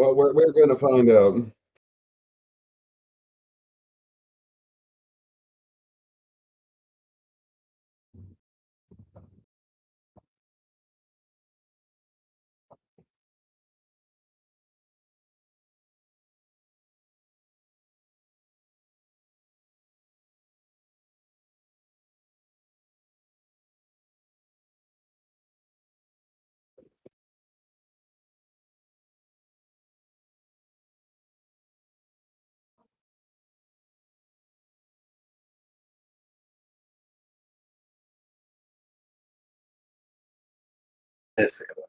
Well, we're going to find out. Basically.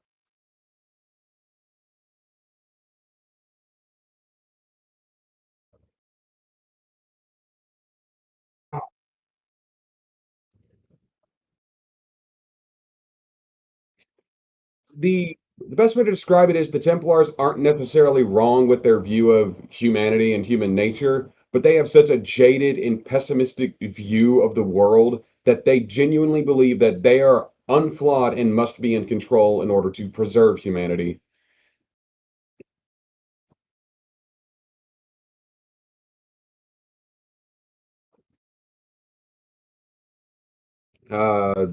The best way to describe it is the Templars aren't necessarily wrong with their view of humanity and human nature, but they have such a jaded and pessimistic view of the world that they genuinely believe that they are unflawed and must be in control in order to preserve humanity. Uh,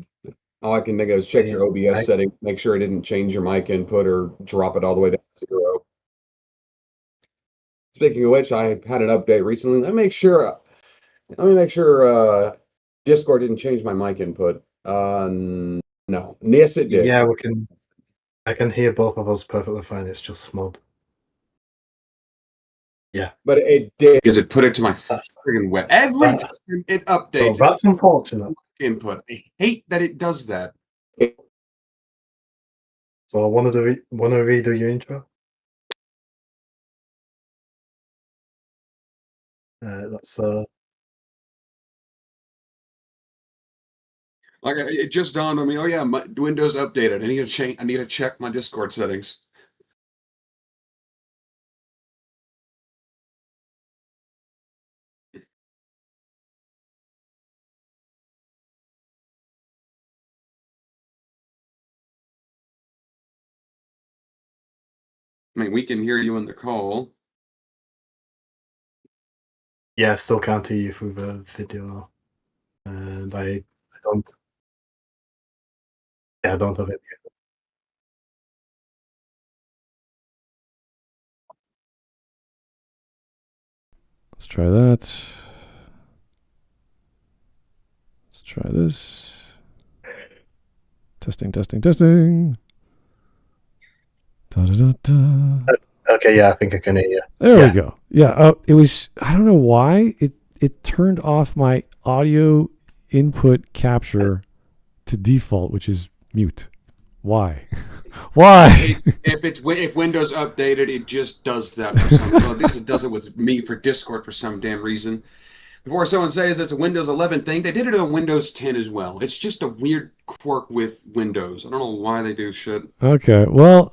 all I can think of is check your OBS setting, make sure it didn't change your mic input or drop it all the way down to 0. Speaking of which, I had an update recently. Let me make sure Discord didn't change my mic input. No. Yes, it did. Yeah, I can hear both of us perfectly fine. It's just Smud. Yeah. But it did because it put it to my friggin' web. Every time it updates. So that's unfortunate. Input. I hate that it does that. So I want to redo your intro. That's like it just dawned on me. Oh yeah, my Windows updated. I need to check my Discord settings. I mean, we can hear you in the call. Yeah, I still can't hear you through the video. And I don't. Yeah, I don't have it. Let's try that. Let's try this. Testing. Da, da, da. Okay, yeah, I think I can hear you. There we go. Yeah, it was, I don't know why, it turned off my audio input capture to default, which is mute. Why? Why? If Windows updated, it just does that for some reason. At least it does it with me for Discord for some damn reason. Before someone says it's a Windows 11 thing, they did it on Windows 10 as well. It's just a weird quirk with Windows. I don't know why they do shit. Okay, well,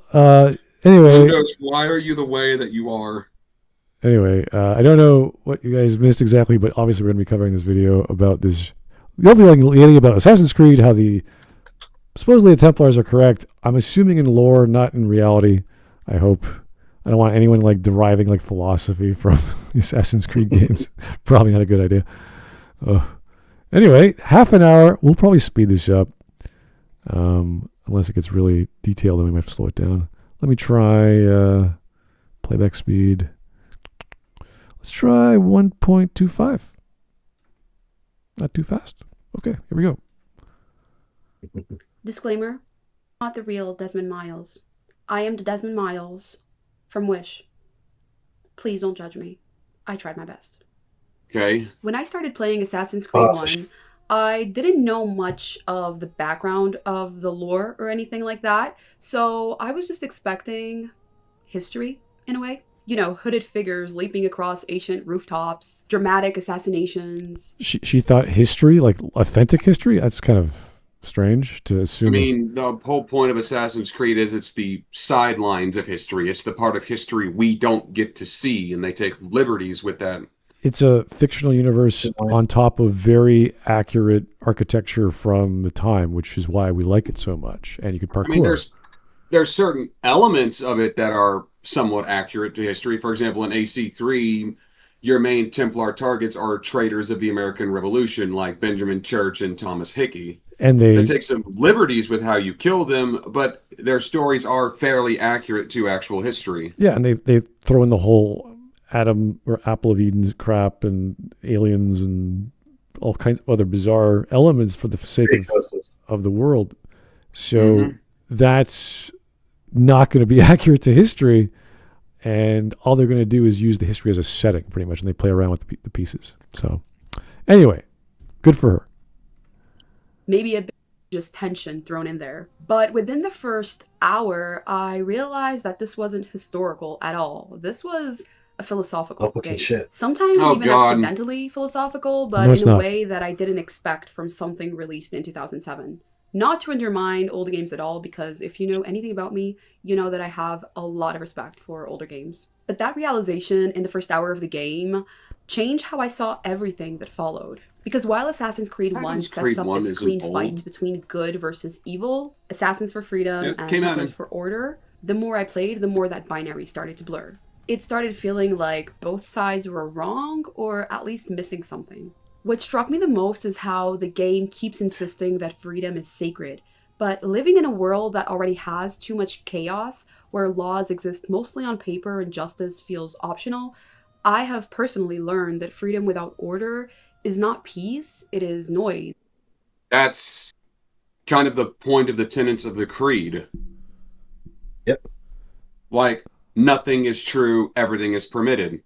anyway. Windows, why are you the way that you are? Anyway, I don't know what you guys missed exactly, but obviously we're going to be covering this video about this. You'll be learning about Assassin's Creed, how supposedly the Templars are correct. I'm assuming in lore, not in reality. I hope. I don't want anyone deriving philosophy from the Assassin's Creed games. Probably not a good idea. Anyway, half an hour. We'll probably speed this up. Unless it gets really detailed, then we might have to slow it down. Let me try playback speed. Let's try 1.25. Not too fast. Okay, here we go. Disclaimer, not the real Desmond Miles. I am Desmond Miles from Wish. Please don't judge me. I tried my best. Okay. When I started playing Assassin's Creed 1, I didn't know much of the background of the lore or anything like that, so I was just expecting history, in a way. You know, hooded figures leaping across ancient rooftops, dramatic assassinations. She thought history, authentic history? That's kind of strange to assume. I mean, the whole point of Assassin's Creed is it's the sidelines of history. It's the part of history we don't get to see, and they take liberties with that. It's a fictional universe on top of very accurate architecture from the time, which is why we like it so much. And you could parkour. I mean, there's certain elements of it that are somewhat accurate to history. For example, in AC3, your main Templar targets are traitors of the American Revolution, like Benjamin Church and Thomas Hickey. And They take some liberties with how you kill them, but their stories are fairly accurate to actual history. Yeah, and they throw in the whole Adam or Apple of Eden crap and aliens and all kinds of other bizarre elements for the sake of the world. So that's not going to be accurate to history, and all they're going to do is use the history as a setting, pretty much, and they play around with the pieces. So anyway, good for her. Maybe a bit just tension thrown in there. But within the first hour, I realized that this wasn't historical at all. This was a philosophical game. Shit. Sometimes even accidentally philosophical, but in a way that I didn't expect from something released in 2007. Not to undermine old games at all, because if you know anything about me, you know that I have a lot of respect for older games. But that realization in the first hour of the game changed how I saw everything that followed. Because while Assassin's Creed 1 sets up this clean fight between good versus evil, Assassins for Freedom and Templars for Order, the more I played, the more that binary started to blur. It started feeling like both sides were wrong, or at least missing something. What struck me the most is how the game keeps insisting that freedom is sacred, but living in a world that already has too much chaos, where laws exist mostly on paper and justice feels optional, I have personally learned that freedom without order is not peace, it is noise. That's kind of the point of the tenets of the creed. Yep. Like, nothing is true, everything is permitted.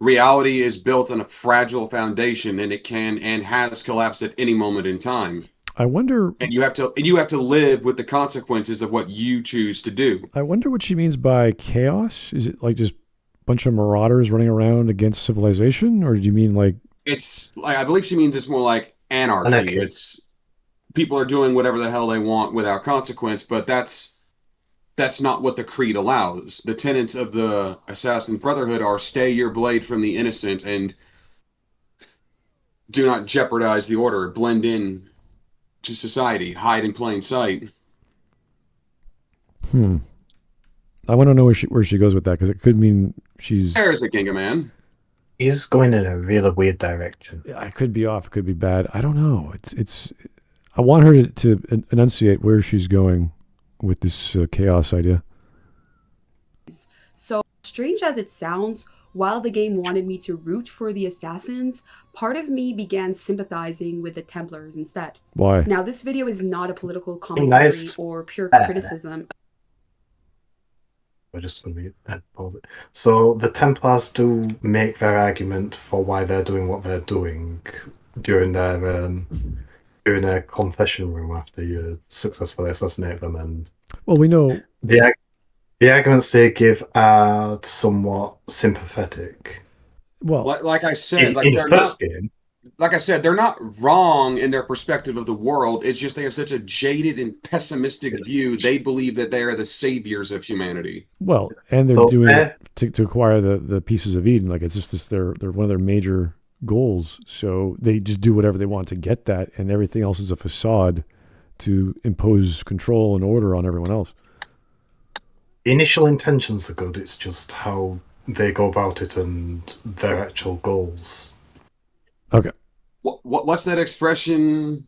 Reality is built on a fragile foundation, and it can and has collapsed at any moment in time. I wonder, and you have to live with the consequences of what you choose to do. I wonder what she means by chaos. Is it like just a bunch of marauders running around against civilization, or do you mean like? It's like, I believe she means it's more like anarchy. It's people are doing whatever the hell they want without consequence, but that's not what the creed allows. The tenets of the Assassin Brotherhood are stay your blade from the innocent and do not jeopardize the order, blend in to society, hide in plain sight. I want to know where she goes with that, because it could mean she's... There's a Ginga Man. He's going in a really weird direction. I could be off, it could be bad. I don't know. It's. I want her to enunciate where she's going with this chaos idea. So strange as it sounds, while the game wanted me to root for the assassins, part of me began sympathizing with the Templars instead. Why? Now, this video is not a political commentary or pure criticism. We're just going to pause it. So the Templars do make their argument for why they're doing what they're doing during their confession room after you successfully assassinate them, and well, we know the arguments they give are somewhat sympathetic. Well, like I said, they're not wrong in their perspective of the world. It's just they have such a jaded and pessimistic view. They believe that they are the saviors of humanity. Well, and they're doing it to acquire the pieces of Eden. Like, it's just they're one of their major goals. So they just do whatever they want to get that, and everything else is a facade to impose control and order on everyone else. The initial intentions are good. It's just how they go about it and their actual goals. Okay. What's that expression?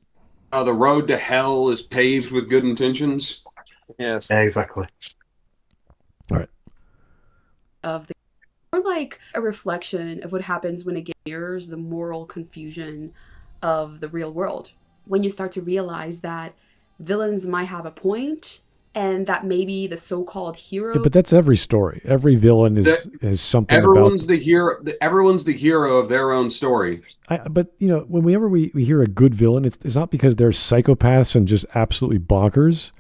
The road to hell is paved with good intentions. Yes. Exactly. All right. Or like a reflection of what happens when a game mirrors the moral confusion of the real world. When you start to realize that villains might have a point, and that maybe the so-called hero... Yeah, but that's every story. Every villain has something everyone's about... the hero. Everyone's the hero of their own story. But, you know, whenever we hear a good villain, it's not because they're psychopaths and just absolutely bonkers.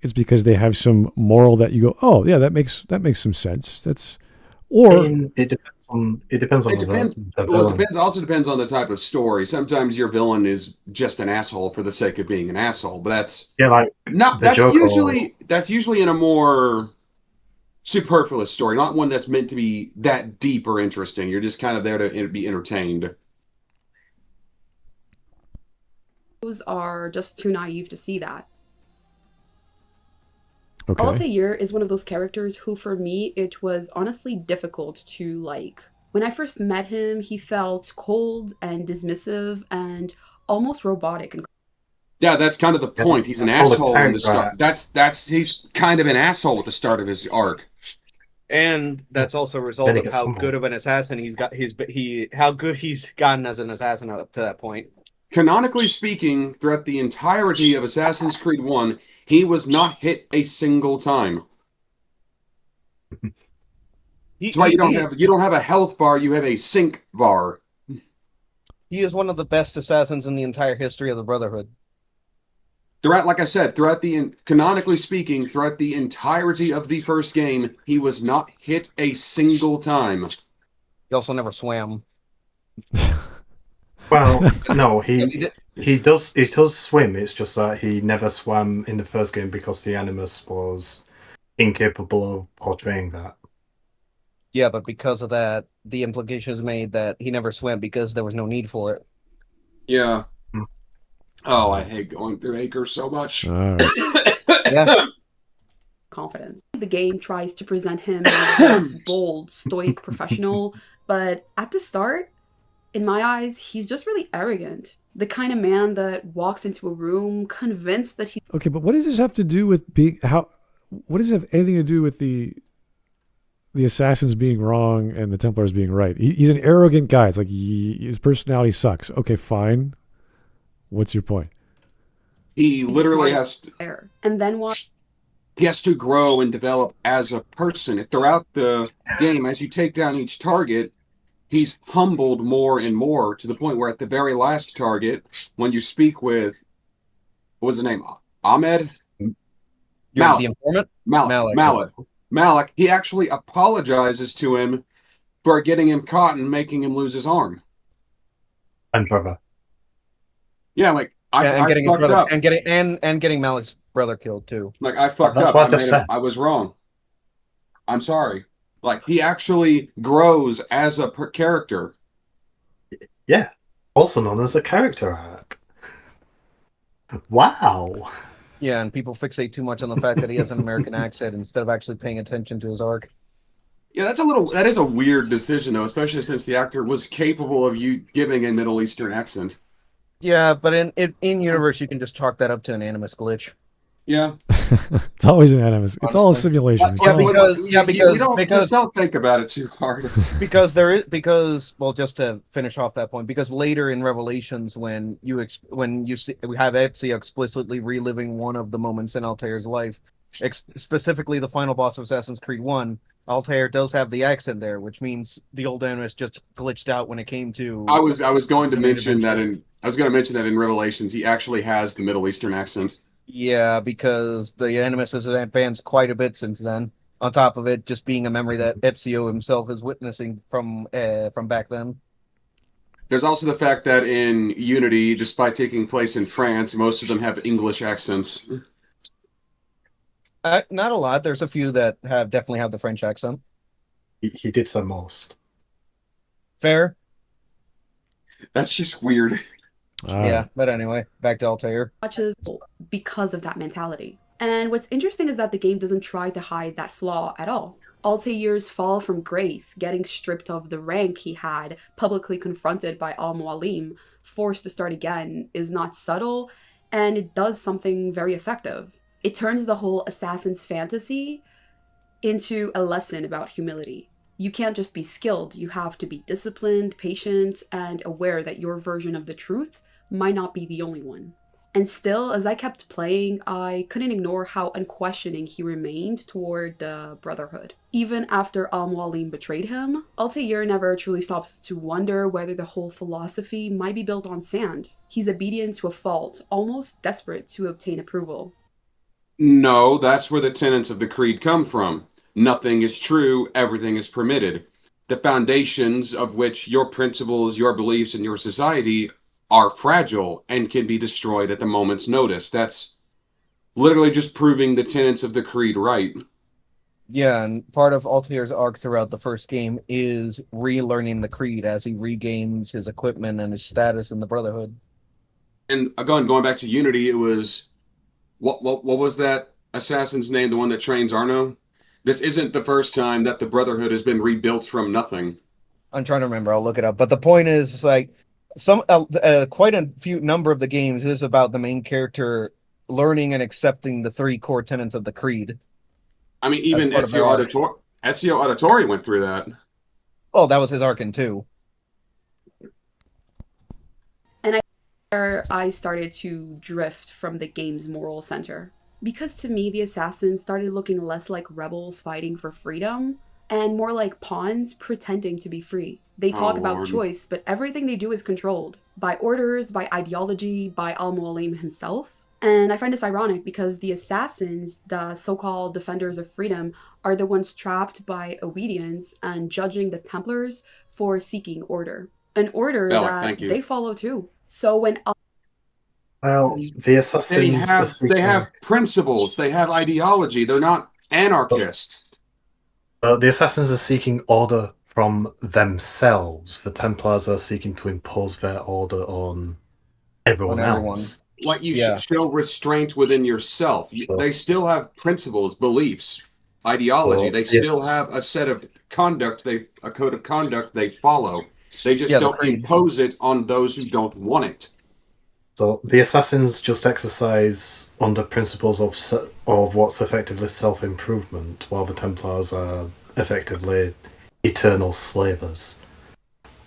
It's because they have some moral that you go, oh, yeah, that makes some sense. That's... Or... It depends on the villain. It also depends on the type of story. Sometimes your villain is just an asshole for the sake of being an asshole, but that's usually in a more superfluous story, not one that's meant to be that deep or interesting. You're just kind of there to be entertained. Those are just too naive to see that. Okay. Altair is one of those characters who, for me, it was honestly difficult to like. When I first met him, he felt cold and dismissive and almost robotic. And Yeah, that's kind of the point. He's an That's all the asshole in the character start. He's kind of an asshole at the start of his arc. And that's also a result Then he of gets how humbled. good of an assassin how good he's gotten as an assassin up to that point. Canonically speaking, throughout the entirety of Assassin's Creed 1, he was not hit a single time. That's why you don't have a health bar, you have a sync bar. He is one of the best assassins in the entire history of the Brotherhood. Throughout, like I said, canonically speaking, throughout the entirety of the first game, he was not hit a single time. He also never swam. Well, no, he does swim. It's just that he never swam in the first game because the Animus was incapable of portraying that. Yeah, but because of that, the implication is made that he never swam because there was no need for it. Yeah. Oh, I hate going through Acre so much. All right. Yeah. confidence. The game tries to present him as this bold, stoic professional, but at the start, in my eyes, he's just really arrogant. The kind of man that walks into a room convinced that he... Okay, but what does this have to do with being... What does it have anything to do with the assassins being wrong and the Templars being right? He's an arrogant guy. It's like his personality sucks. Okay, fine. What's your point? He literally has to... And then what? He has to grow and develop as a person. Throughout the game, as you take down each target, he's humbled more and more to the point where at the very last target, when you speak with, what was the name? Ahmed? Malik. The informant? Malik. He actually apologizes to him for getting him caught and making him lose his arm. And brother. Yeah, like I getting fucked his brother up. and getting Malik's brother killed too. Like I fucked That's up. what I just said. I was wrong. I'm sorry. Like he actually grows as a character. Yeah. Also known as a character arc. Wow. Yeah, and people fixate too much on the fact that he has an American accent instead of actually paying attention to his arc. Yeah, that is a weird decision though, especially since the actor was capable of you giving a Middle Eastern accent. Yeah, but in universe you can just chalk that up to an Animus glitch. Yeah. It's always an Animus. It's all a simulation. Because don't think about it too hard. because just to finish off that point, because later in Revelations when we have Ezio explicitly reliving one of the moments in Altair's life, specifically the final boss of Assassin's Creed 1, Altair does have the accent there, which means the old Animus just glitched out when it came to... I was going to mention that in Revelations he actually has the Middle Eastern accent. Yeah, because the Animus has advanced quite a bit since then. On top of it, just being a memory that Ezio himself is witnessing from back then. There's also the fact that in Unity, despite taking place in France, most of them have English accents. Not a lot. There's a few that definitely have the French accent. He did so most. Fair. That's just weird. Yeah, but anyway, back to Altair. Watches because of that mentality. And what's interesting is that the game doesn't try to hide that flaw at all. Altair's fall from grace, getting stripped of the rank he had, publicly confronted by Al-Mualim, forced to start again, is not subtle, and it does something very effective. It turns the whole assassin's fantasy into a lesson about humility. You can't just be skilled, you have to be disciplined, patient, and aware that your version of the truth might not be the only one. And still, as I kept playing, I couldn't ignore how unquestioning he remained toward the Brotherhood. Even after Al-Mualim betrayed him, Altair never truly stops to wonder whether the whole philosophy might be built on sand. He's obedient to a fault, almost desperate to obtain approval. No, that's where the tenets of the creed come from. Nothing is true, everything is permitted. The foundations of which your principles, your beliefs, and your society are fragile and can be destroyed at the moment's notice. That's literally just proving the tenets of the creed right. Yeah, and part of Altair's arc throughout the first game is relearning the creed as he regains his equipment and his status in the Brotherhood. And again, going back to Unity, it was what was that assassin's name, the one that trains Arno? This isn't the first time that the Brotherhood has been rebuilt from nothing. I'm trying to remember. I'll look it up. But the point is, it's like quite a few number of the games is about the main character learning and accepting the 3 core tenets of the creed. I mean, even Ezio Auditore went through that. Well, that was his arc in 2. And I started to drift from the game's moral center. Because to me, the assassins started looking less like rebels fighting for freedom and more like pawns pretending to be free. They talk about choice, but everything they do is controlled by orders, by ideology, by Al-Mualim himself. And I find this ironic because the assassins, the so-called defenders of freedom, are the ones trapped by obedience and judging the Templars for seeking order. An order that they follow too. So when the assassins they have principles, they have ideology, they're not anarchists. The assassins are seeking order from themselves. The Templars are seeking to impose their order on everyone else. Like you should show restraint within yourself. They still have principles, beliefs, ideology. They still have a set of conduct, a code of conduct they follow. They just don't impose it on those who don't want it. So the assassins just exercise under principles of what's effectively self-improvement, while the Templars are effectively eternal slavers.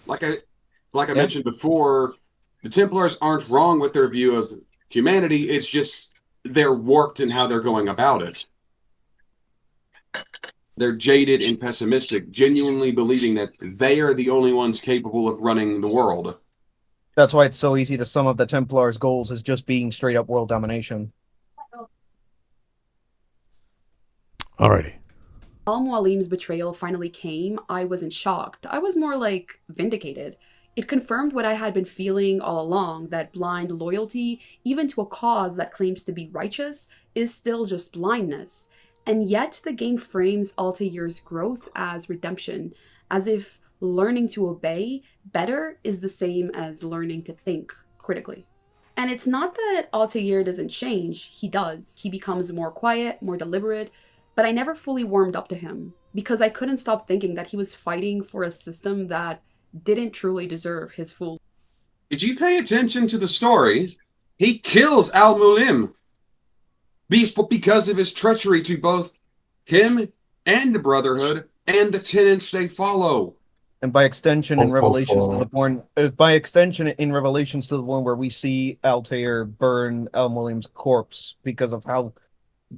Like I mentioned before, the Templars aren't wrong with their view of humanity. It's just they're warped in how they're going about it. They're jaded and pessimistic, genuinely believing that they are the only ones capable of running the world. That's why it's so easy to sum up the Templars' goals as just being straight-up world domination. Alrighty. Al-Mualim's betrayal finally came, I wasn't shocked. I was more like vindicated. It confirmed what I had been feeling all along, that blind loyalty, even to a cause that claims to be righteous, is still just blindness. And yet the game frames Altair's growth as redemption, as if learning to obey better is the same as learning to think critically. And it's not that Altair doesn't change, he does. He becomes more quiet, more deliberate, but I never fully warmed up to him because I couldn't stop thinking that he was fighting for a system that didn't truly deserve his full. Did you pay attention to the story? He kills Al-Mualim because of his treachery to both him and the Brotherhood and the tenets they follow. And by extension, in Revelations to the Born, Revelations to the one where we see Altair burn Al-Mualim's corpse because of how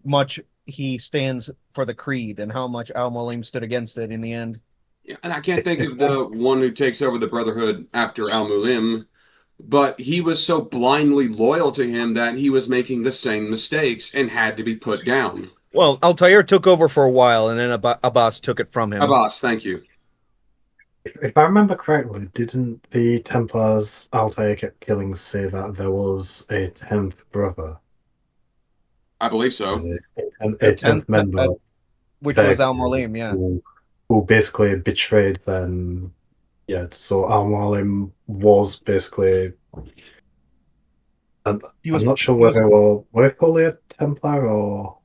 much he stands for the creed and how much Al-Mualim stood against it in the end. Yeah, and I can't think of the one who takes over the Brotherhood after Al-Mualim, but he was so blindly loyal to him that he was making the same mistakes and had to be put down. Well, Altair took over for a while, and then Abbas took it from him. Abbas, thank you. If I remember correctly, didn't the Templars Altair kept killing say that there was a 10th brother? I believe so. A 10th member. Which was Al-Mualim, yeah. Who basically betrayed them. Yeah, so Al-Mualim was basically... I'm not sure whether were fully a Templar or...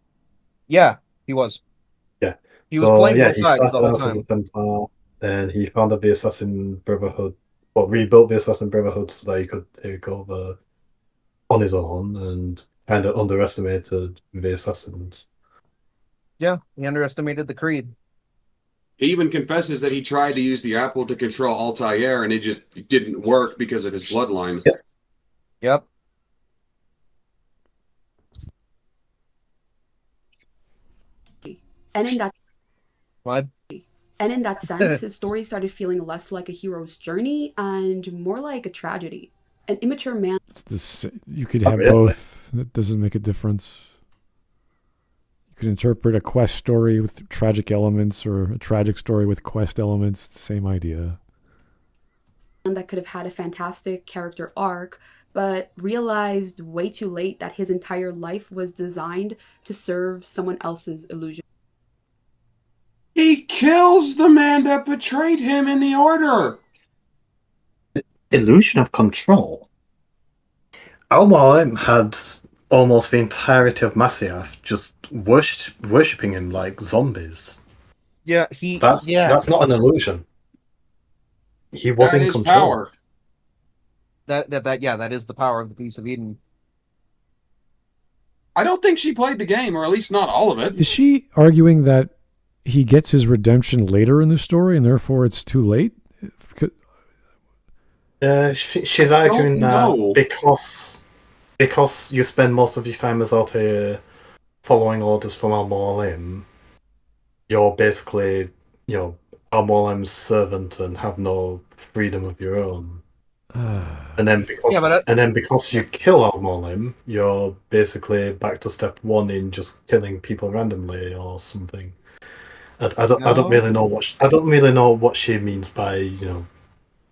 Yeah, he was. Yeah. He was playing both sides the whole he started out as a Templar, then he founded the Assassin Brotherhood, rebuilt the Assassin Brotherhood so that he could take over on his own and kind of underestimated the Assassins. Yeah, he underestimated the creed. He even confesses that he tried to use the apple to control Altair and it just didn't work because of his bloodline. Yep. And in that What? And in that sense, his story started feeling less like a hero's journey and more like a tragedy. An immature man. You could have both. That doesn't make a difference. You could interpret a quest story with tragic elements or a tragic story with quest elements. Same idea. That could have had a fantastic character arc, but realized way too late that his entire life was designed to serve someone else's illusion. He kills the man that betrayed him in the Order. Illusion of control. Al-Mualim had almost the entirety of Masyaf just worshipping him like zombies. Yeah, That's not an illusion. He was That in is control. power. that is the power of the Piece of Eden. I don't think she played the game, or at least not all of it. Is she arguing that he gets his redemption later in the story and therefore it's too late? She's arguing know. that because you spend most of your time as Altair following orders from Al-Mualim, you're basically, Al-Mualim's servant and have no freedom of your own. And then because you kill Al-Mualim, you're basically back to step one in just killing people randomly or something. I don't really know what she means by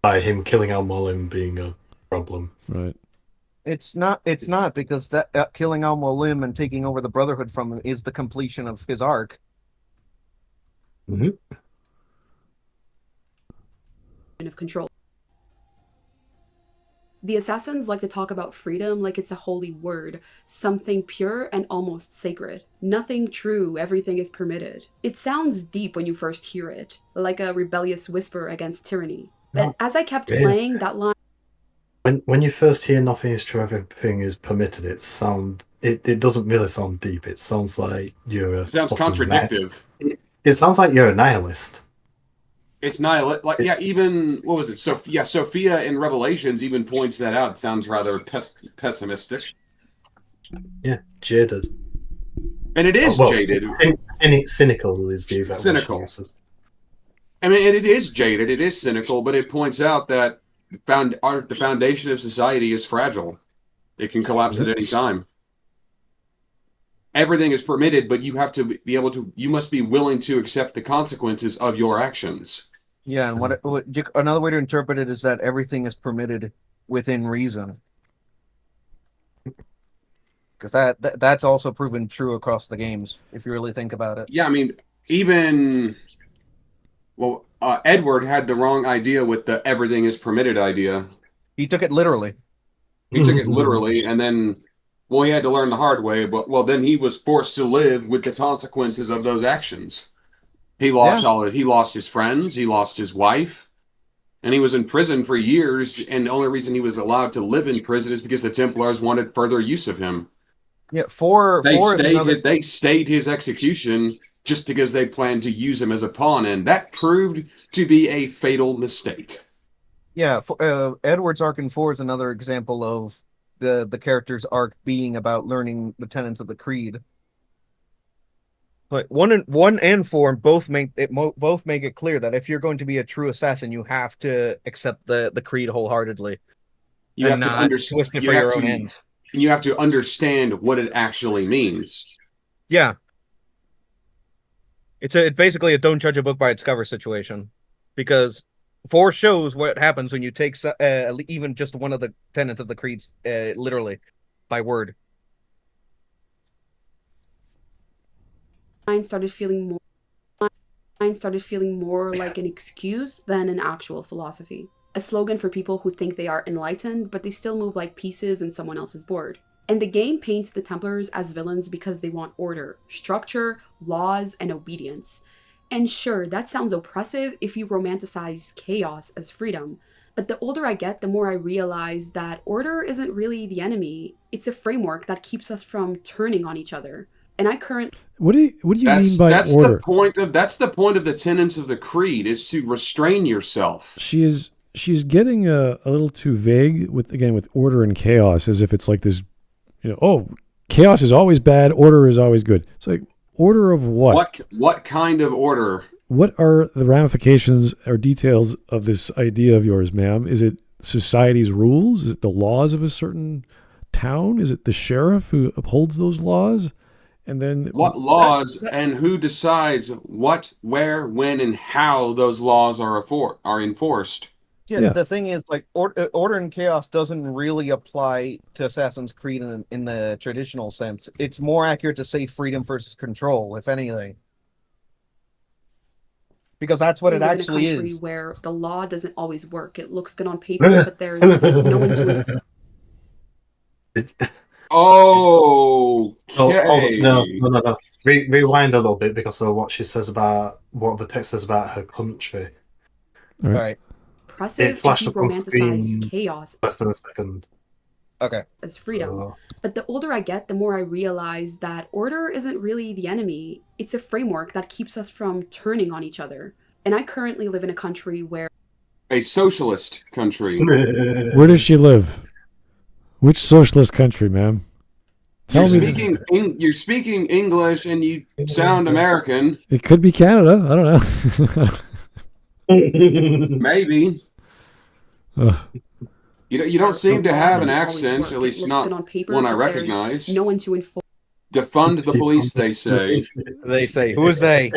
by him killing Al-Mualim being a problem. Right. It's not because that killing Al-Mualim and taking over the Brotherhood from him is the completion of his arc. Mm-hmm. Of control. The assassins like to talk about freedom like it's a holy word, something pure and almost sacred. Nothing true, everything is permitted. It sounds deep when you first hear it, like a rebellious whisper against tyranny. But as I kept playing, that line... When you first hear nothing is true, everything is permitted, it doesn't really sound deep. It sounds like you're It sounds contradictive. It sounds like you're a nihilist. It's nihilist. Like, yeah, even, what was it? Sophia in Revelations even points that out. It sounds rather pessimistic. Yeah, jaded. And it is jaded. Cynical is the exact cynical. word she uses. I mean, it is jaded. It is cynical, but it points out that the foundation of society is fragile. It can collapse at any time. Everything is permitted, but you have to be able to. You must be willing to accept the consequences of your actions. Yeah, and another way to interpret it is that everything is permitted within reason. Because that's also proven true across the games, if you really think about it. Yeah, I mean, even... Well, Edward had the wrong idea with the everything is permitted idea. He took it literally. And then, well, he had to learn the hard way, but, well, then he was forced to live with the consequences of those actions. He lost he lost his friends, he lost his wife, and he was in prison for years, and the only reason he was allowed to live in prison is because the Templars wanted further use of him. Yeah, they stayed his execution just because they planned to use him as a pawn, and that proved to be a fatal mistake. Yeah, Edward's arc in 4 is another example of the character's arc being about learning the tenets of the creed. But 1 and 4 both make it clear that if you're going to be a true assassin, you have to accept the creed wholeheartedly. You have to understand twist it for your own ends. You have to understand what it actually means. Yeah. It's basically a don't judge a book by its cover situation, because 4 shows what happens when you take even just one of the tenets of the creeds literally by word. Mine started feeling more like an excuse than an actual philosophy. A slogan for people who think they are enlightened, but they still move like pieces in someone else's board. And the game paints the Templars as villains because they want order, structure, laws, and obedience. And sure, that sounds oppressive if you romanticize chaos as freedom. But the older I get, the more I realize that order isn't really the enemy. It's a framework that keeps us from turning on each other. And What do you mean by order? That's the point of the tenets of the creed, is to restrain yourself. She's getting a little too vague with order and chaos, as if it's like this, chaos is always bad, order is always good. It's like, order of what? What kind of order? What are the ramifications or details of this idea of yours, ma'am? Is it society's rules? Is it the laws of a certain town? Is it the sheriff who upholds those laws? And then what laws and who decides what, where, when, and how those laws are enforced? Yeah, the thing is, like, order and chaos doesn't really apply to Assassin's Creed in the traditional sense. It's more accurate to say freedom versus control, if anything, because that's what it actually in a country is. Where the law doesn't always work. It looks good on paper, but there's no one to enforce. Oh, no. Rewind a little bit because of what she says about what the text says about her country. All All right. right. Impressive It flashed to up on romanticize screen chaos less than a second. Okay. as freedom. So, But the older I get, the more I realize that order isn't really the enemy. It's a framework that keeps us from turning on each other. And I currently live in a country where a socialist country. Where does she live? Which socialist country, ma'am? You're Tell me. you're speaking English and you sound American. It could be Canada. I don't know. Maybe. Ugh. You don't seem to have an doesn't always accent, work. at It least looks not good on paper, one I but there's recognize. no one to enforce. Defund the police, they say. They say, "Who is they?"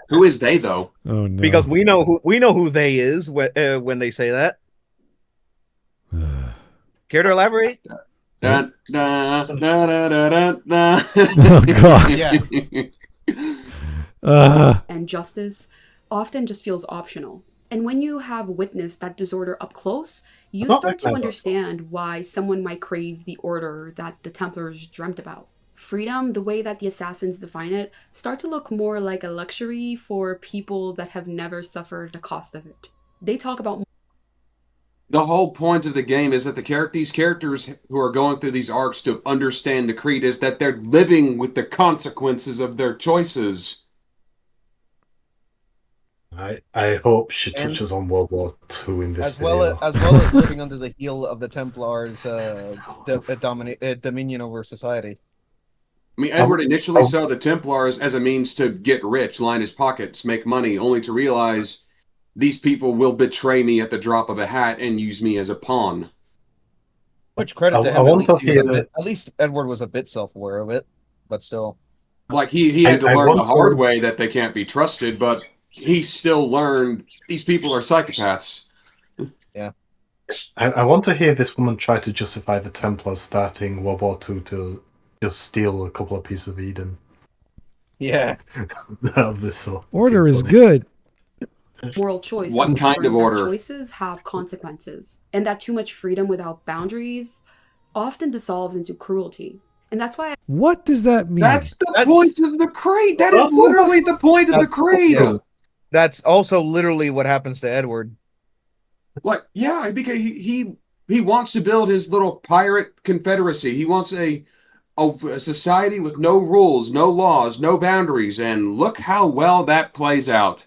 Who is they, though? Oh no. Because we know who they is when they say that. Care to elaborate? Dun, dun, dun, dun, dun, dun. Oh god. Yeah. And justice often just feels optional. And when you have witnessed that disorder up close, you start to understand why someone might crave the order that the Templars dreamt about. Freedom, the way that the assassins define it, start to look more like a luxury for people that have never suffered the cost of it. They talk about The whole point of the game is that these characters who are going through these arcs to understand the creed is that they're living with the consequences of their choices. I hope she touches on World War II in this video. As well as living under the heel of the Templars' dominion over society. I mean, Edward initially saw the Templars as a means to get rich, line his pockets, make money, only to realize these people will betray me at the drop of a hat and use me as a pawn. Which credit to him, at least Edward was a bit self-aware of it, but still. Like, he had to learn the hard way that they can't be trusted, but he still learned these people are psychopaths. Yeah. I want to hear this woman try to justify the Templars starting World War II to just steal a couple of pieces of Eden. Yeah. Order is good. Moral choice. What kind of order? Choices have consequences. And that too much freedom without boundaries often dissolves into cruelty. And that's why What does that mean? That's the point of the creed. That is literally the point of the creed. Yeah. That's also literally what happens to Edward. Like, yeah, because he wants to build his little pirate confederacy. He wants a society with no rules, no laws, no boundaries, and look how well that plays out.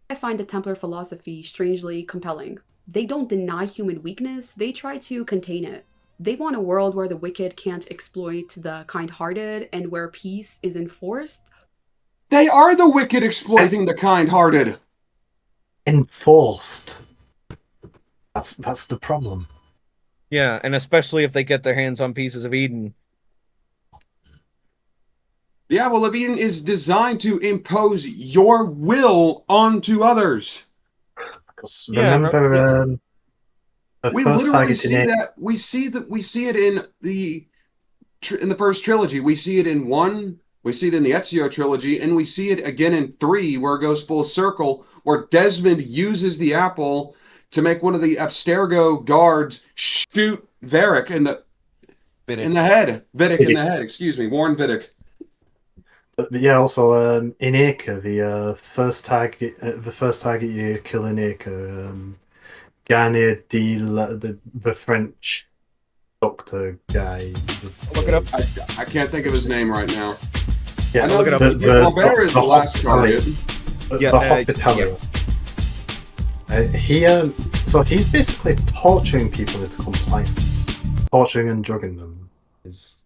I find the Templar philosophy strangely compelling. They don't deny human weakness, they try to contain it. They want a world where the wicked can't exploit the kind-hearted and where peace is enforced. They are the wicked exploiting the kind-hearted. Enforced. That's the problem. Yeah, and especially if they get their hands on pieces of Eden. The Apple of Eden is designed to impose your will onto others. Remember, we literally see that. We see it in the first trilogy. We see it in 1. We see it in the Ezio trilogy, and we see it again in 3, where it goes full circle, where Desmond uses the apple to make one of the Abstergo guards shoot Varric in the head. Vidic in the head. Excuse me, Warren Vidic. But yeah, also in Acre, the first target you kill in Acre, Garnier the French doctor guy. Look it up. I can't think of his name right now. Yeah, I know look it up. Albert is the last target. The Hospitaller. So he's basically torturing people into compliance, torturing and drugging them. Is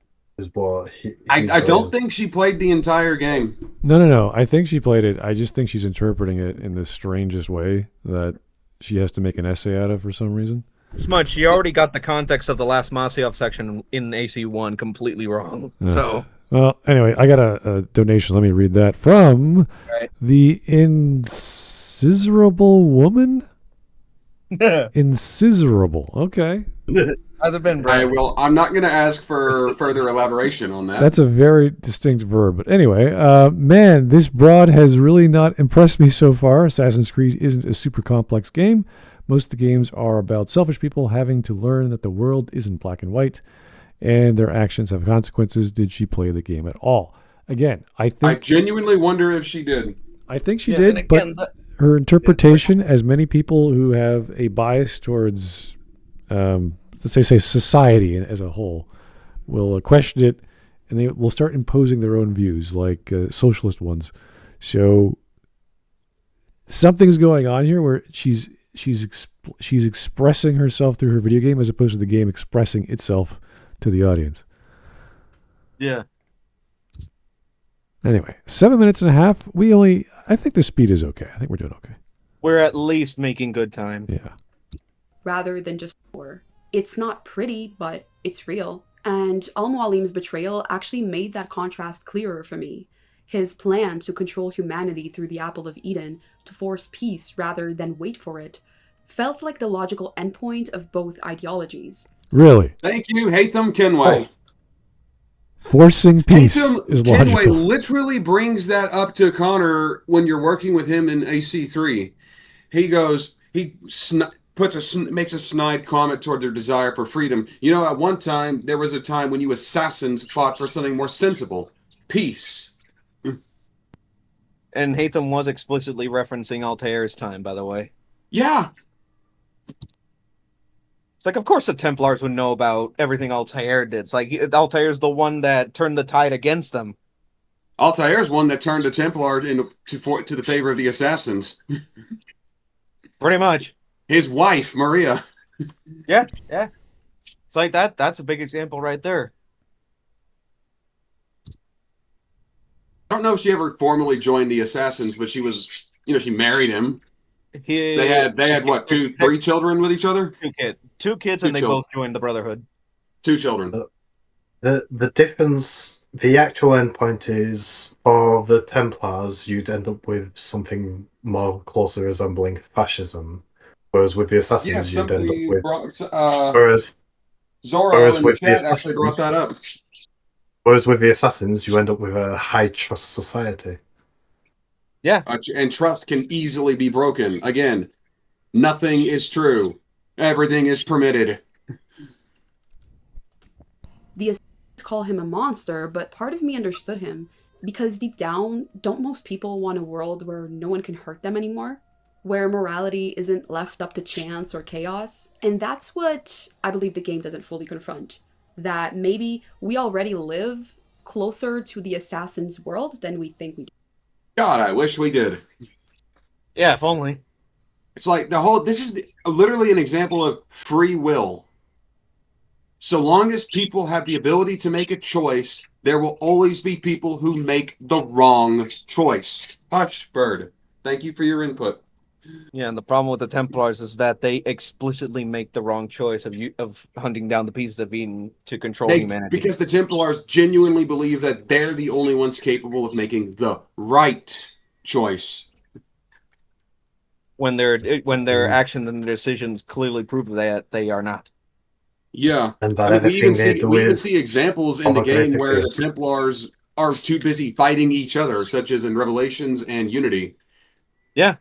what I don't think she played the entire game. No. I think she played it. I just think she's interpreting it in the strangest way that she has to make an essay out of for some reason. Smudge, you already got the context of the last Masyov section in AC1 completely wrong. So, well, anyway, I got a donation. Let me read that from the Inciserable Woman. Incisorable. Okay. Has it been, I Brad? will. I'm not going to ask for further elaboration on that. That's a very distinct verb. But anyway, man, this broad has really not impressed me so far. Assassin's Creed isn't a super complex game. Most of the games are about selfish people having to learn that the world isn't black and white and their actions have consequences. Did she play the game at all? Again, I genuinely wonder if she did. I think she Yeah, did, and again, but her interpretation, as many people who have a bias towards, let's say society as a whole, will question it, and they will start imposing their own views, like socialist ones. So something's going on here where she's expressing herself through her video game as opposed to the game expressing itself to the audience. Yeah. Anyway, 7 minutes and a half. I think the speed is okay. I think we're doing okay. We're at least making good time. Yeah. Rather than just war. It's not pretty, but it's real. And Al-Mualim's betrayal actually made that contrast clearer for me. His plan to control humanity through the Apple of Eden, to force peace rather than wait for it, felt like the logical endpoint of both ideologies. Really? Thank you, Haytham Kenway. Forcing peace Haytham is Kenway logical. literally brings that up to Connor when you're working with him in AC3. He goes, makes a snide comment toward their desire for freedom. You know, at one time, there was a time when you assassins fought for something more sensible. Peace. And Haytham was explicitly referencing Altair's time, by the way. Yeah. It's like, of course the Templars would know about everything Altair did. It's like, Altair's the one that turned the tide against them. Altair's one that turned the Templar to the favor of the assassins. Pretty much. His wife, Maria. Yeah. It's like that's a big example right there. I don't know if she ever formally joined the assassins, but she was, she married him. They had what, 3 children with each other? 2 kids, Two and they children. both joined the Brotherhood. 2 children. The difference, the actual endpoint is for the Templars, you'd end up with something more closely resembling fascism, whereas with the assassins, you'd end up with. Whereas Zoro in the with the chat actually brought that up. Whereas with the assassins, you end up with a high trust society. Yeah. And trust can easily be broken. Again, nothing is true. Everything is permitted. The assassins call him a monster, but part of me understood him, because deep down, don't most people want a world where no one can hurt them anymore? Where morality isn't left up to chance or chaos? And that's what I believe the game doesn't fully confront. That maybe we already live closer to the assassin's world than we think we do. God, I wish we did. Yeah, if only. It's like this is literally an example of free will. So long as people have the ability to make a choice, there will always be people who make the wrong choice. Hush, Bird. Thank you for your input. Yeah, and the problem with the Templars is that they explicitly make the wrong choice of hunting down the pieces of Eden to control humanity. Because the Templars genuinely believe that they're the only ones capable of making the right choice. When their actions and their decisions clearly prove that they are not. Yeah, And that we even see examples in the game where the Templars are too busy fighting each other, such as in Revelations and Unity. Yeah.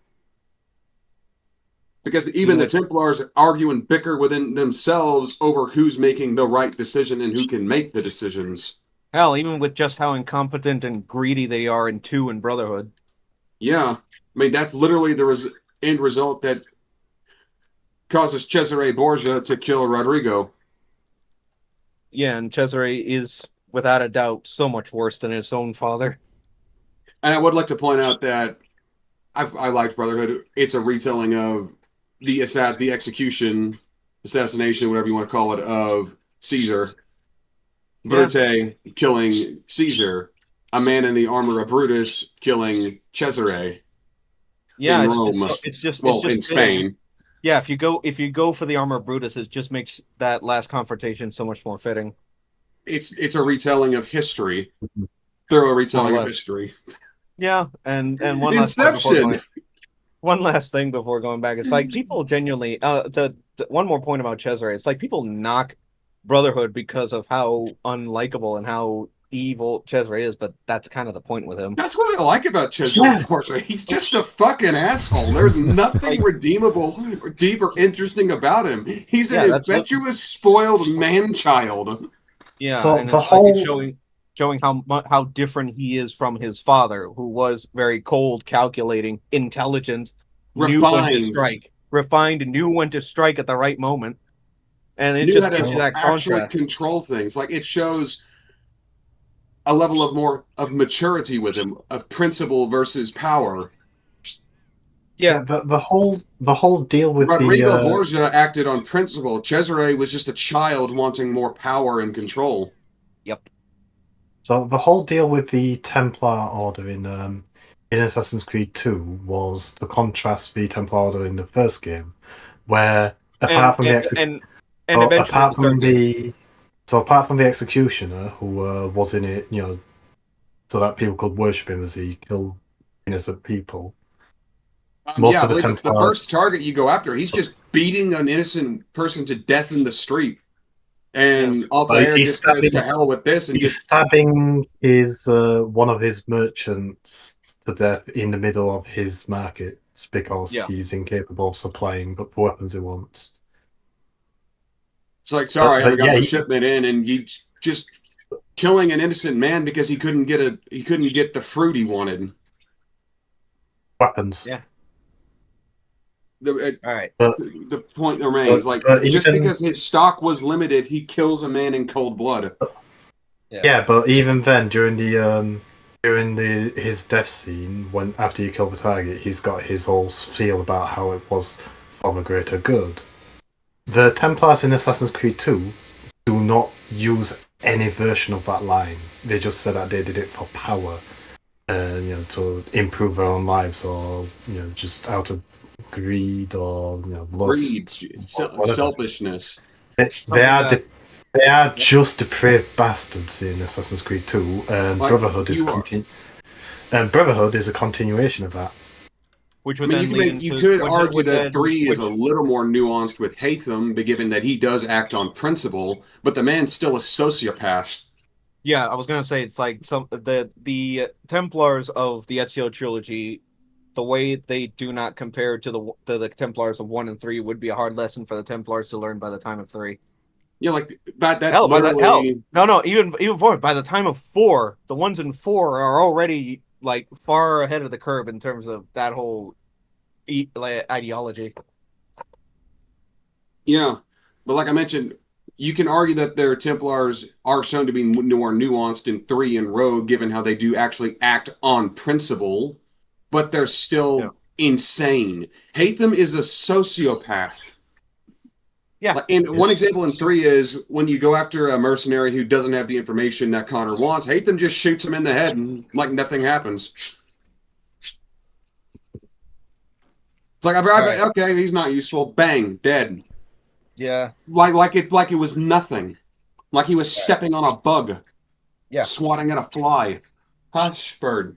Because even the Templars argue and bicker within themselves over who's making the right decision and who can make the decisions. Hell, even with just how incompetent and greedy they are in 2 and Brotherhood. Yeah, I mean, that's literally the end result that causes Cesare Borgia to kill Rodrigo. Yeah, and Cesare is, without a doubt, so much worse than his own father. And I would like to point out that I liked Brotherhood. It's a retelling of the assassination, whatever you want to call it, of Caesar. Brute killing Caesar. A man in the armor of Brutus killing Cesare. Yeah, in Rome. It's just in Spain. Yeah, if you go for the armor of Brutus, it just makes that last confrontation so much more fitting. It's a retelling of history. Thorough retelling of history. Yeah, and one last Inception. one last thing before going back. It's like people genuinely. One more point about Cesare. It's like people knock Brotherhood because of how unlikable and how evil Cesare is, but that's kind of the point with him. That's what I like about Cesare, unfortunately. He's just a fucking asshole. There's nothing redeemable or deep or interesting about him. He's an impetuous, spoiled man-child. Yeah, so and the it's whole like showing how different he is from his father, who was very cold, calculating, intelligent, knew when to strike, refined, knew when to strike at the right moment, and it just gives you that contrast. Control things. Like, it shows a level of maturity with him, of principle versus power. Yeah, the whole deal with Rodrigo Borgia acted on principle. Cesare was just a child wanting more power and control. Yep. So the whole deal with the Templar Order in Assassin's Creed 2 was to contrast the Templar Order in the first game, where apart from the executioner who was in it, so that people could worship him as he killed innocent people. Most of the first target you go after, he's just beating an innocent person to death in the street. And Altair just goes to hell with this. And he's stabbing one of his merchants to death in the middle of his markets because he's incapable of supplying the weapons he wants. It's like, sorry, I haven't got my shipment in, and you just killing an innocent man because he couldn't get the fruit he wanted. Weapons. Yeah. All right. The point remains, just because his stock was limited, he kills a man in cold blood. Yeah, but even then, during his death scene, after you kill the target, he's got his whole spiel about how it was for the greater good. The Templars in Assassin's Creed 2 do not use any version of that line. They just said that they did it for power, to improve their own lives, or just out of greed or lust, selfishness. They are just depraved bastards in Assassin's Creed 2, and Brotherhood is a continuation of that. Which would you could argue that 3 is a little more nuanced with Haytham, given that he does act on principle, but the man's still a sociopath. Yeah, I was gonna say it's like the Templars of the Ezio trilogy. The way they do not compare to the Templars of 1 and 3 would be a hard lesson for the Templars to learn by the time of 3. Yeah, even before, by the time of 4, the ones in 4 are already like far ahead of the curve in terms of that whole ideology. Yeah, but like I mentioned, you can argue that their Templars are shown to be more nuanced in 3 and Rogue, given how they do actually act on principle. But they're still insane. Haytham is a sociopath. Yeah. And one example in 3 is when you go after a mercenary who doesn't have the information that Connor wants, Haytham just shoots him in the head and like nothing happens. It's like, okay, he's not useful. Bang, dead. Yeah. Like it was nothing. Like he was stepping on a bug. Yeah. Swatting at a fly. Hush, bird.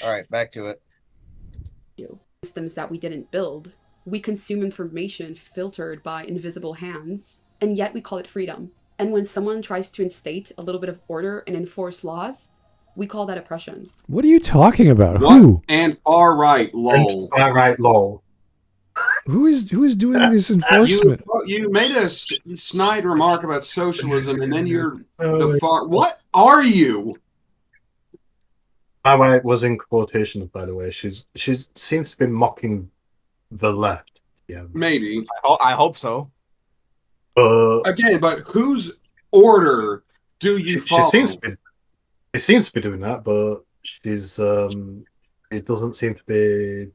All right, back to it. Systems that we didn't build. We consume information filtered by invisible hands, and yet we call it freedom. And when someone tries to instate a little bit of order and enforce laws, we call that oppression. What are you talking about? What? Who? And far right, lol. Far right, lol. Who is doing this enforcement? You made a snide remark about socialism, and then you're the far. What are you? Far right was in quotations, by the way. She seems to be mocking the left. Yeah, maybe. I hope so. Again, but whose order do you follow? She seems to be doing that, but she's it doesn't seem to be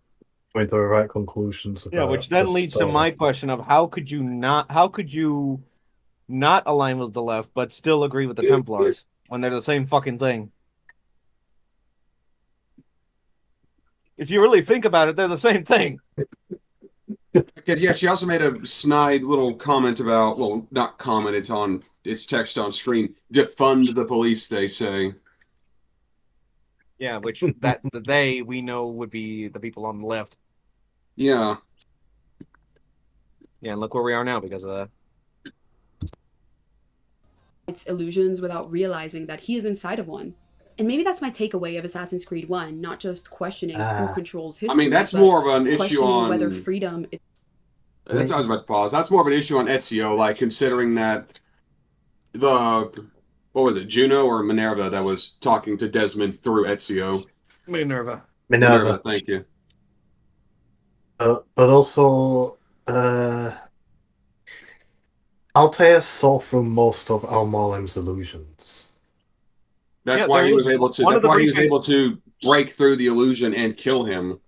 going to the right conclusions. Yeah, which then leads to my question of how could you not align with the left but still agree with the Templars when they're the same fucking thing? If you really think about it, they're the same thing. Because she also made a snide little comment about, well, not comment, it's text on screen. Defund the police, they say. Yeah, which we know would be the people on the left. Yeah. Yeah, and look where we are now because of that. It's illusions without realizing that he is inside of one. And maybe that's my takeaway of Assassin's Creed 1, not just questioning who controls I mean, history, that's but more of an issue questioning whether on. freedom is That's I was about to pause. That's more of an issue on Ezio, like considering that the what was it, Juno or Minerva that was talking to Desmond through Ezio? Minerva. Minerva, thank you. But also, Altair saw through most of Al-Mualim's illusions. That's Yeah, why there he was is able to. one That's of the why he was briefings. able to break through the illusion and kill him.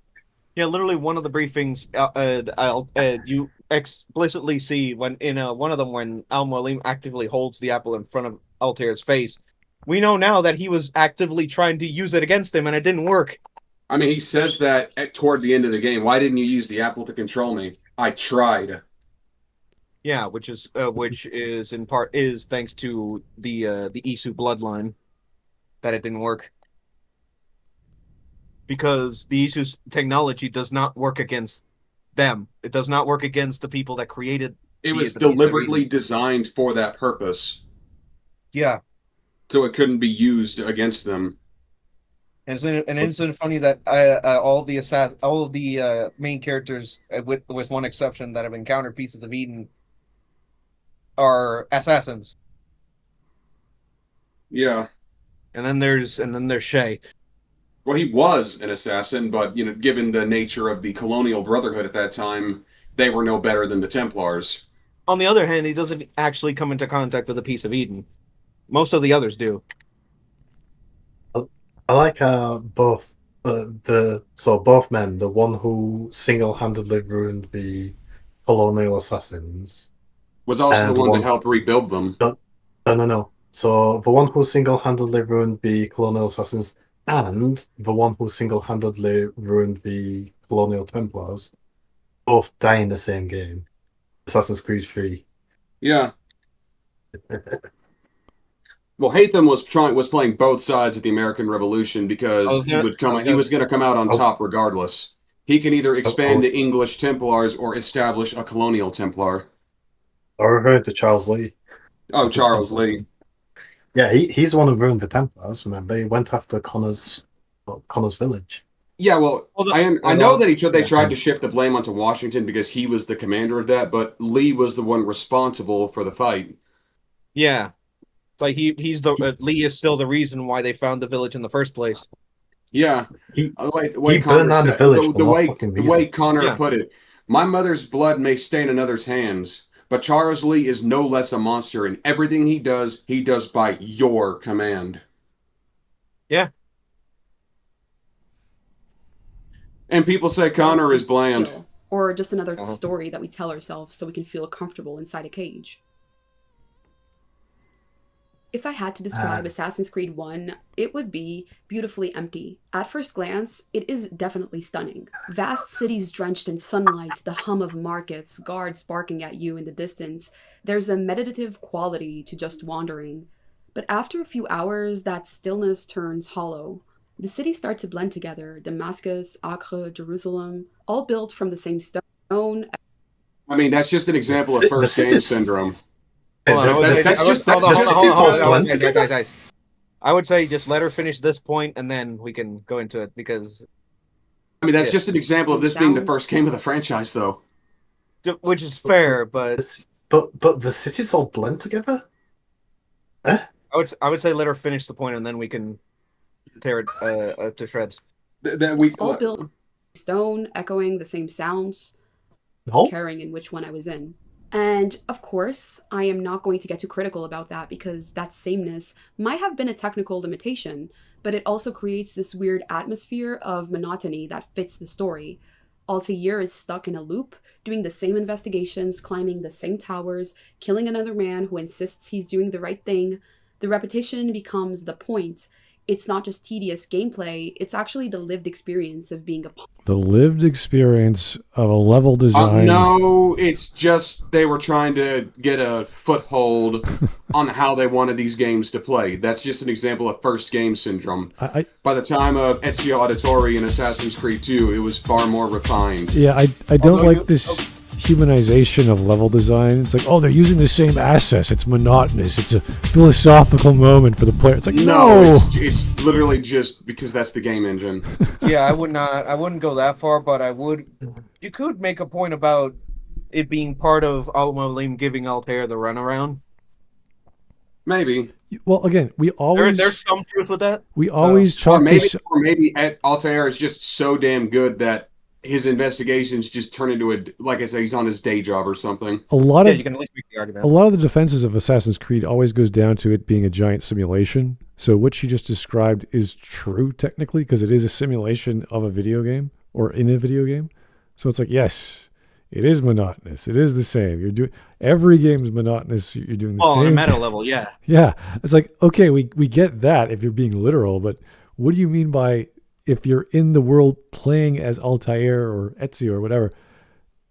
Yeah, literally one of the briefings. You explicitly see when in one of them when Al Mualim actively holds the apple in front of Altair's face. We know now that he was actively trying to use it against him, and it didn't work. I mean, he says that toward the end of the game. Why didn't you use the apple to control me? I tried. Yeah, which is in part is thanks to the Isu bloodline that it didn't work. Because the Isu's technology does not work against them. It does not work against the people that created It was the Beast of deliberately Eden. designed for that purpose, Yeah. so it couldn't be used against them. And isn't it funny that all of the main characters, with one exception, that have encountered pieces of Eden are assassins. Yeah. And then there's Shay. Well, he was an assassin, but given the nature of the colonial brotherhood at that time, they were no better than the Templars. On the other hand, he doesn't actually come into contact with a piece of Eden. Most of the others do. I like both both men, the one who single-handedly ruined the colonial assassins, Was also and the one that helped rebuild them. No. So the one who single-handedly ruined the colonial assassins and the one who single-handedly ruined the colonial Templars both die in the same game, Assassin's Creed 3. Yeah. Well, Hatham was playing both sides of the American Revolution because he was going to come out on top regardless. He can either expand the English Templars or establish a colonial Templar. I referred to Charles Lee. Oh, Charles Lee. Yeah, he's the one who ruined the Templars. Remember, he went after Connor's village. Yeah, well, I know that they tried to shift the blame onto Washington because he was the commander of that, but Lee was the one responsible for the fight. Yeah, like Lee is still the reason why they found the village in the first place. Yeah, he burned down the village. The way Connor Yeah. put it, my mother's blood may stain another's hands, but Charles Lee is no less a monster, and everything he does by your command. Yeah. And people say Connor is bland. Or just another story that we tell ourselves so we can feel comfortable inside a cage. If I had to describe Assassin's Creed 1, it would be beautifully empty. At first glance, it is definitely stunning. Vast cities drenched in sunlight, the hum of markets, guards barking at you in the distance. There's a meditative quality to just wandering. But after a few hours, that stillness turns hollow. The cities start to blend together. Damascus, Acre, Jerusalem, all built from the same stone. I mean, that's just an example of first game syndrome. Hold on, That's guys. I would say just let her finish this point and then we can go into it because. I mean, that's just an example of this being the first game of the franchise, though. Which is fair, but the cities all blend together. I would say let her finish the point and then we can tear it to shreds. All built stone, echoing the same sounds, caring in which one I was in. And of course, I am not going to get too critical about that because that sameness might have been a technical limitation, but it also creates this weird atmosphere of monotony that fits the story. Altair is stuck in a loop, doing the same investigations, climbing the same towers, killing another man who insists he's doing the right thing. The repetition becomes the point. it's not just tedious gameplay, it's actually the lived experience of being a The lived experience of a level design. No, it's just they were trying to get a foothold on how they wanted these games to play. That's just an example of first game syndrome. By the time of Ezio Auditore and Assassin's Creed 2, it was far more refined. Yeah, I don't like this humanization of level design. It's like, oh, they're using the same assets. It's monotonous. It's a philosophical moment for the player. It's like, no. It's literally just because that's the game engine. Yeah, I wouldn't go that far, but you could make a point about it being part of Al-Mualim giving Altair the runaround. Maybe. Well, again, we always... There's some truth with that. We always chalk this... Or maybe Altair is just so damn good that his investigations just turn into like I say, he's on his day job or something. You can at least make the argument. A lot of the defenses of Assassin's Creed always goes down to it being a giant simulation. So what she just described is true technically because it is a simulation of a video game or in a video game. So it's like, yes, it is monotonous. It is the same. You're doing every game is monotonous. You're doing the same. On a meta level, yeah. Yeah, it's like, okay, we get that if you're being literal, but what do you mean by if you're in the world playing as Altair or Ezio or whatever,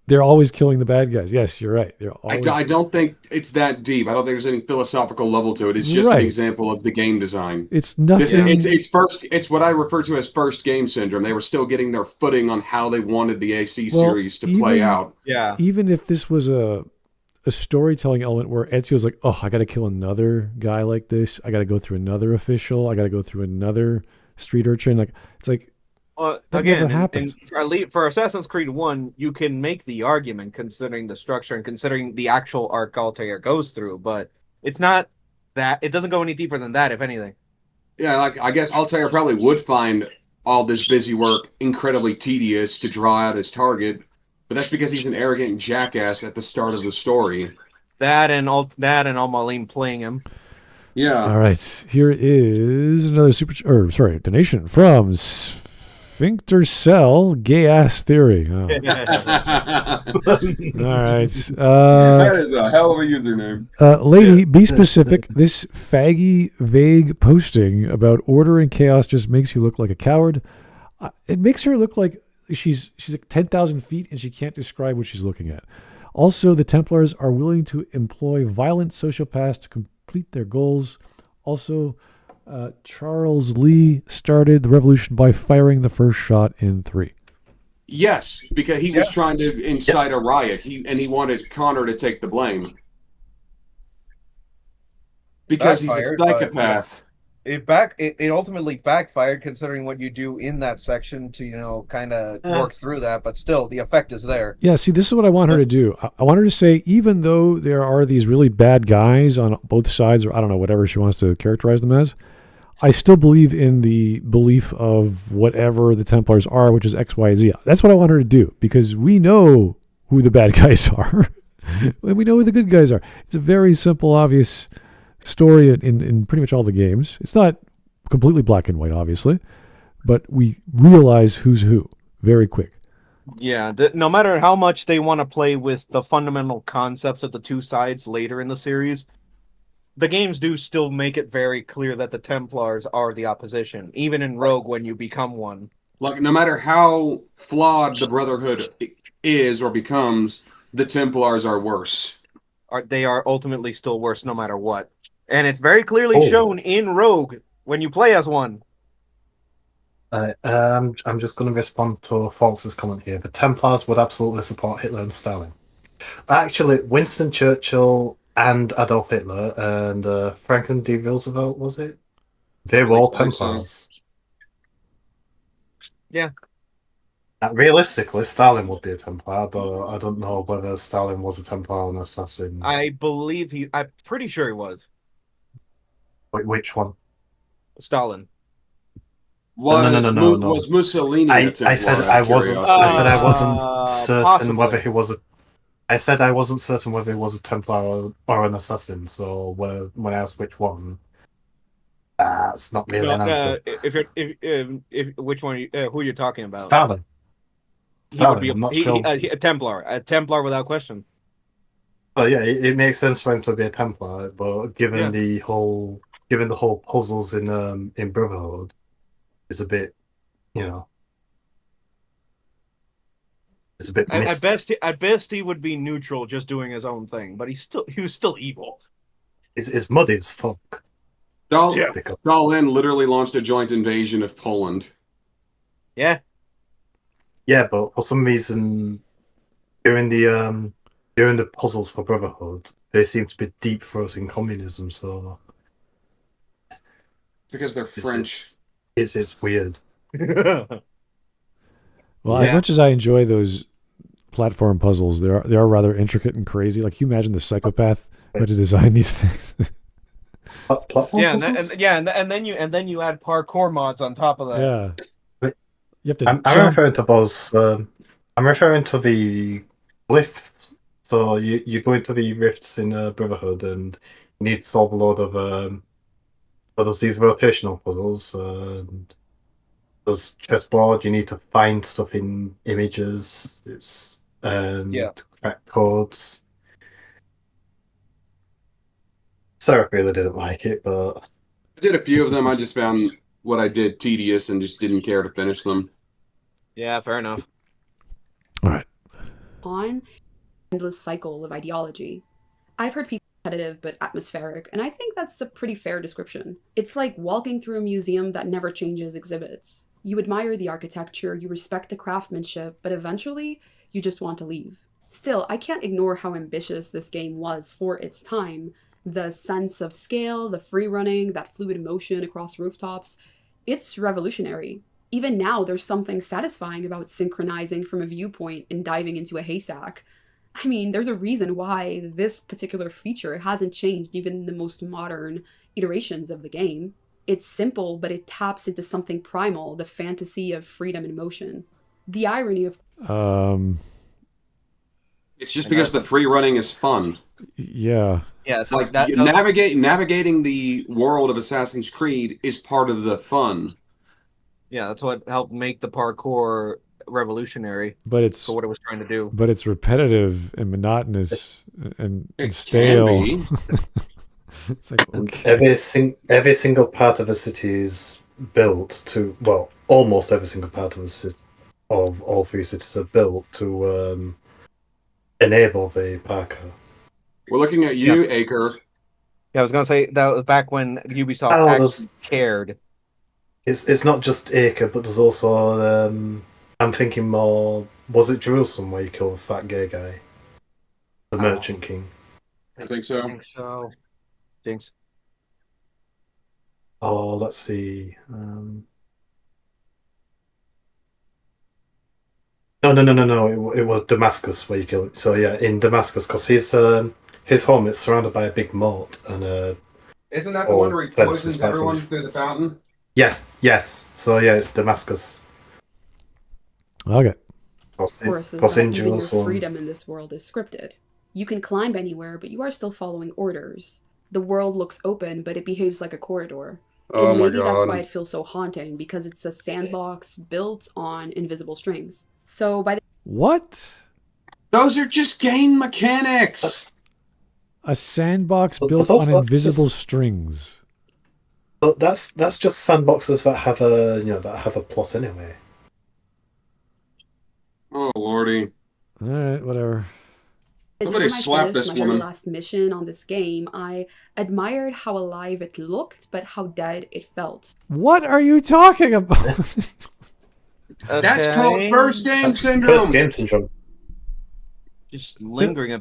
they're always killing the bad guys. Yes, you're right. I don't think it's that deep. I don't think there's any philosophical level to it. It's just an example of the game design. It's nothing. It's what I refer to as first game syndrome. They were still getting their footing on how they wanted the AC series to play out. Yeah. Even if this was a storytelling element where Ezio's like, oh, I got to kill another guy like this. I got to go through another official. I got to go through another street urchin. Like, it's like, again, for Assassin's Creed 1, you can make the argument considering the structure and considering the actual arc Altair goes through, but it's not that, it doesn't go any deeper than that, if anything. Yeah, like I guess Altair probably would find all this busy work incredibly tedious to draw out his target, but that's because he's an arrogant jackass at the start of the story. That and Al-Mualim playing him. Yeah. All right. Here is another donation from Sphincter Cell Gay Ass Theory. Oh. All right. That is a hell of a username. Lady, be specific. This faggy, vague posting about order and chaos just makes you look like a coward. It makes her look like she's like 10,000 feet and she can't describe what she's looking at. Also, the Templars are willing to employ violent sociopaths to complete their goals. Also, Charles Lee started the revolution by firing the first shot in 3. Yes, because he was trying to incite a riot. He wanted Connor to take the blame. Because he's a psychopath. It ultimately backfired considering what you do in that section to, kind of work through that, but still the effect is there. Yeah, see, this is what I want her to do. I want her to say, even though there are these really bad guys on both sides, or I don't know, whatever she wants to characterize them as, I still believe in the belief of whatever the Templars are, which is X, Y, Z. That's what I want her to do, because we know who the bad guys are, and we know who the good guys are. It's a very simple, obvious story in pretty much all the games. It's not completely black and white, obviously, but we realize who's who very quick. Yeah, no matter how much they want to play with the fundamental concepts of the two sides later in the series, the games do still make it very clear that the Templars are the opposition, even in Rogue when you become one. Like, no matter how flawed the Brotherhood is or becomes, the Templars are worse. They are ultimately still worse no matter what. And it's very clearly shown in Rogue when you play as one. I'm just going to respond to Fox's comment here. The Templars would absolutely support Hitler and Stalin. Actually, Winston Churchill and Adolf Hitler and Franklin D. Roosevelt, was it? They were all Templars. Yeah. Realistically, Stalin would be a Templar, but I don't know whether Stalin was a Templar or an assassin. I'm pretty sure he was. Wait, which one? Stalin. No. Was Mussolini a Templar? I said I wasn't certain possibly. whether he was a. I said I wasn't certain whether he was a Templar or an assassin. So when I asked which one, it's not really an answer. Which one? Who are you talking about? Stalin. He would be I'm not sure. a Templar without question. Oh yeah, it makes sense for him to be a Templar, but given the whole given the whole puzzles in Brotherhood is a bit, you know, it's a bit At best, he would be neutral, just doing his own thing. But he was still evil. It's muddy as fuck. Stalin literally launched a joint invasion of Poland. Yeah. Yeah, but for some reason, during the puzzles for Brotherhood, they seem to be deep throating communism. So Because they're French. It's weird. Well, as much as I enjoy those platform puzzles, they are rather intricate and crazy. Like, you imagine the psychopath who had to design these things. And then you add parkour mods on top of that. Yeah. You have to I'm referring to those. I'm referring to the glyph. So you go into the rifts in Brotherhood and you need to solve a load of there's these rotational puzzles and there's chessboard. You need to find stuff in images. It's crack codes. Sarah really didn't like it, but I did a few of them. I just found what I did tedious and just didn't care to finish them. Yeah, fair enough. All right. On endless cycle of ideology. I've heard people repetitive but atmospheric, and I think that's a pretty fair description. It's like walking through a museum that never changes exhibits. You admire the architecture, you respect the craftsmanship, but eventually you just want to leave. Still, I can't ignore how ambitious this game was for its time. The sense of scale, the free running, that fluid motion across rooftops, it's revolutionary. Even now, there's something satisfying about synchronizing from a viewpoint and diving into a haystack. I mean, there's a reason why this particular feature hasn't changed even in the most modern iterations of the game. It's simple, but it taps into something primal, the fantasy of freedom and motion. The irony of... It's just because the free running is fun. Yeah. Yeah, it's like that. Navigating the world of Assassin's Creed is part of the fun. Yeah, that's what helped make the parkour revolutionary. But it's for what it was trying to do. But it's repetitive and monotonous and stale. It's like, okay. Every single part of a city is built to, well, almost every single part of the city, of all three cities are built to enable the parkour. We're looking at you, Acre. Yeah, I was gonna say that was back when Ubisoft actually cared. It's not just Acre, but there's also I'm thinking more. Was it Jerusalem where you killed the fat gay guy, the Merchant King? I think so. Jinx. Oh, let's see. No. It was Damascus where you killed. So yeah, in Damascus, because his home is surrounded by a big moat and Isn't that the one where he poisons everyone through the fountain? Yes. So yeah, it's Damascus. Okay. Of course, is that even your freedom in this world is scripted. You can climb anywhere, but you are still following orders. The world looks open, but it behaves like a corridor. Oh and my maybe God. that's why it feels so haunting, because it's a sandbox built on invisible strings. So by the... What? Those are just game mechanics. A sandbox built on invisible strings. But that's just sandboxes that have a plot anyway. Oh lordy! All right, whatever. Somebody slap this woman. My last mission on this game, I admired how alive it looked, but how dead it felt. What are you talking about? That's called first game syndrome. First game syndrome. Just lingering,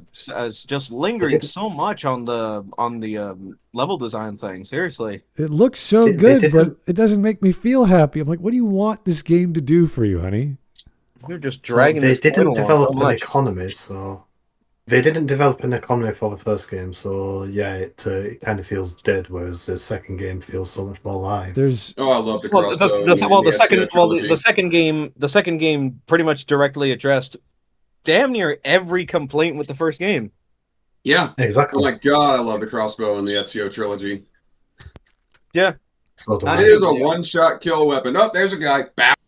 so much on the level design thing. Seriously, it looks so good, but it doesn't make me feel happy. I'm like, what do you want this game to do for you, honey? You're just dragging. They didn't develop an economy, so they didn't develop an economy for the first game. So yeah, it kind of feels dead, whereas the second game feels so much more alive. I love the crossbow. The second game pretty much directly addressed damn near every complaint with the first game. Yeah, exactly. Oh my God, I love the crossbow in the Ezio trilogy. Yeah, it is a one-shot kill weapon. Oh, there's a guy. Bap.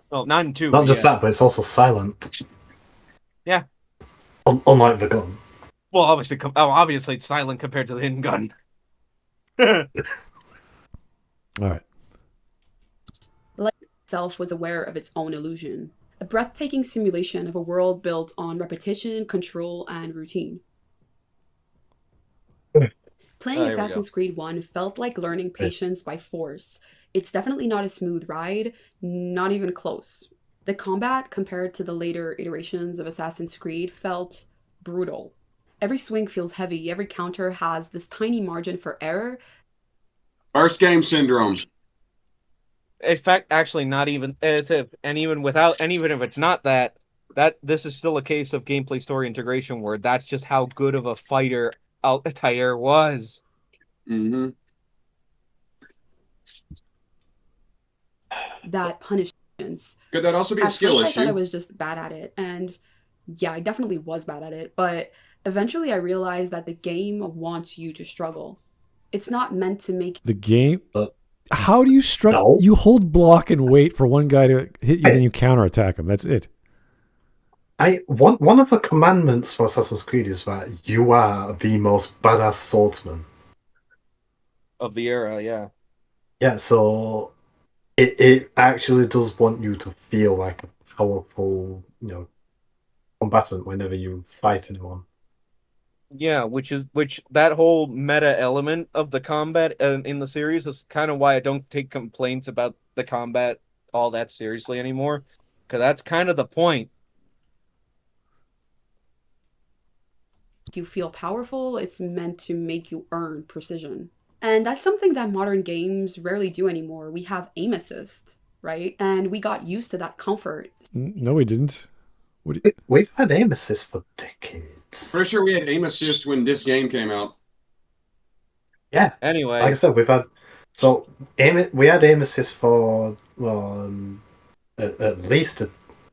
Well, 9 and 2. Not just that, but it's also silent. Yeah. Unlike the gun. Well, obviously it's silent compared to the hidden gun. All right. Life itself was aware of its own illusion, a breathtaking simulation of a world built on repetition, control, and routine. Playing There we go. Assassin's Creed 1 felt like learning patience by force. It's definitely not a smooth ride, not even close. The combat, compared to the later iterations of Assassin's Creed, felt brutal. Every swing feels heavy, every counter has this tiny margin for error. First game syndrome. In fact, actually, not even. And even without, and even if it's not that this is still a case of gameplay story integration where that's just how good of a fighter Altair was. Mm-hmm. That punishments. Could that also be a At skill first, I thought I issue? was just bad at it, and yeah, I definitely was bad at it, but eventually I realized that the game wants you to struggle. It's not meant to make The game. But How do you struggle? No. You hold block and wait for one guy to hit you, then you counterattack him. That's it. One of the commandments for Assassin's Creed is that you are the most badass swordsman. Of the era, yeah. Yeah, so it actually does want you to feel like a powerful, combatant whenever you fight anyone. Yeah, which that whole meta element of the combat in the series is kind of why I don't take complaints about the combat all that seriously anymore, because that's kind of the point. you feel powerful, it's meant to make you earn precision. And that's something that modern games rarely do anymore. We have aim assist, right? And we got used to that comfort. No, we didn't. What do you... We've had aim assist for decades. Pretty sure we had aim assist when this game came out. Yeah. Anyway, Like I said, we had aim assist for at least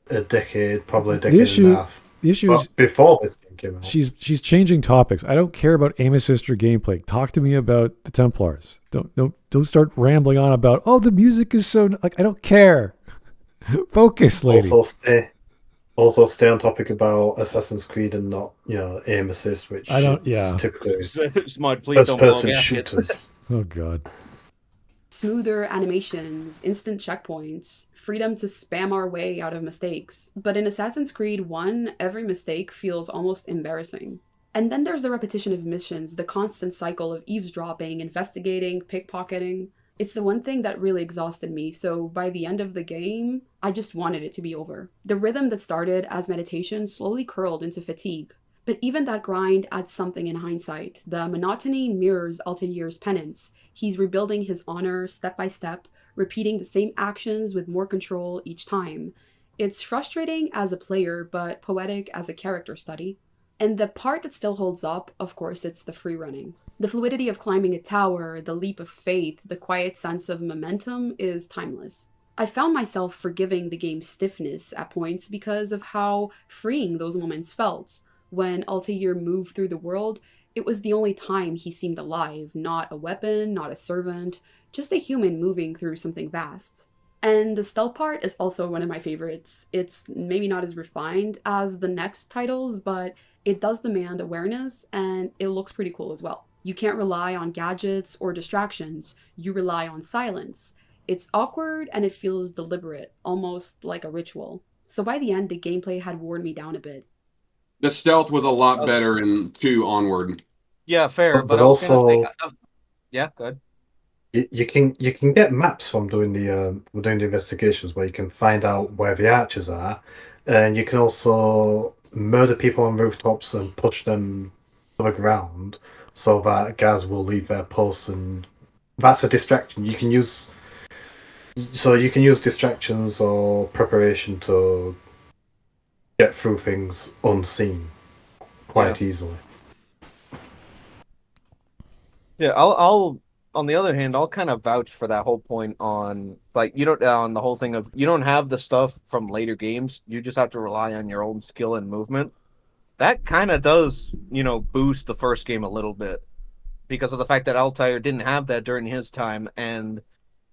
a decade, probably a decade and a half. The issue is before this game came out. she's changing topics. I don't care about aim assist or gameplay. Talk to me about the Templars. Don't start rambling on about the music is so like I don't care. Focus, lady. Also stay on topic about Assassin's Creed and not aim assist, which I don't. is Yeah. typically Smud, please don't blow first-person gaskets. shooters. Oh god. Smoother animations, instant checkpoints, freedom to spam our way out of mistakes. But in Assassin's Creed 1, every mistake feels almost embarrassing. And then there's the repetition of missions, the constant cycle of eavesdropping, investigating, pickpocketing. It's the one thing that really exhausted me, so by the end of the game, I just wanted it to be over. The rhythm that started as meditation slowly curled into fatigue. But even that grind adds something in hindsight. The monotony mirrors Altair's penance. He's rebuilding his honor step by step, repeating the same actions with more control each time. It's frustrating as a player, but poetic as a character study. And the part that still holds up, of course, it's the free running. The fluidity of climbing a tower, the leap of faith, the quiet sense of momentum is timeless. I found myself forgiving the game's stiffness at points because of how freeing those moments felt. When Altair moved through the world, it was the only time he seemed alive, not a weapon, not a servant, just a human moving through something vast. And the stealth part is also one of my favorites. It's maybe not as refined as the next titles, but it does demand awareness, and it looks pretty cool as well. You can't rely on gadgets or distractions, you rely on silence. It's awkward and it feels deliberate, almost like a ritual. So by the end, the gameplay had worn me down a bit. The stealth was a lot better in 2 onward. Yeah, fair. But I was gonna also, say, yeah, go ahead. you can get maps from doing the investigations where you can find out where the archers are, and you can also murder people on rooftops and push them to the ground so that guards will leave their posts, and that's a distraction. You can use distractions or preparation to get through things unseen quite easily. Yeah, I'll on the other hand, I'll kind of vouch for that whole point on on the whole thing of you don't have the stuff from later games. You just have to rely on your own skill and movement. That kind of does, boost the first game a little bit because of the fact that Altair didn't have that during his time and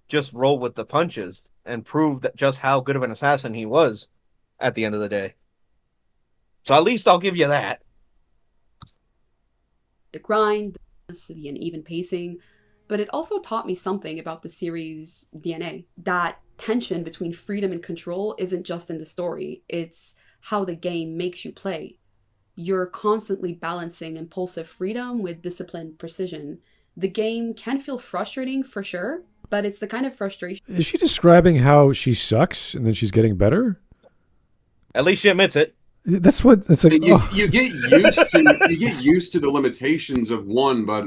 just roll with the punches and prove that just how good of an assassin he was at the end of the day. So at least I'll give you that. The grind, the uneven pacing, but it also taught me something about the series' DNA. That tension between freedom and control isn't just in the story, it's how the game makes you play. You're constantly balancing impulsive freedom with disciplined precision. The game can feel frustrating for sure, but it's the kind of frustration. Is she describing how she sucks and then she's getting better? At least she admits it. That's what it's like. You get used to the limitations of 1, but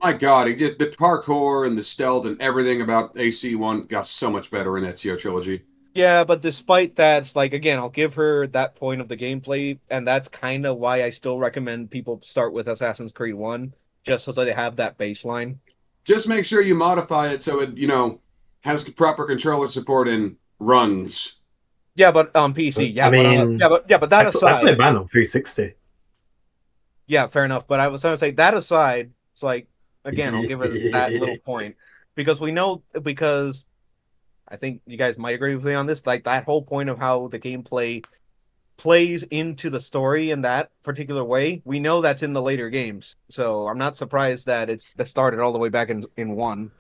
my God, the parkour and the stealth and everything about AC1 got so much better in Ezio Trilogy. Yeah, but despite that, it's like, again, I'll give her that point of the gameplay, and that's kind of why I still recommend people start with Assassin's Creed 1, just so that they have that baseline. Just make sure you modify it so it, has proper controller support and runs. Yeah, but on PC, yeah. But that aside, I played mine on 360. Yeah, fair enough. But I was going to say that aside, it's like, again, I'll give it that little point because I think you guys might agree with me on this. Like that whole point of how the gameplay plays into the story in that particular way, we know that's in the later games. So I'm not surprised that that started all the way back in 1.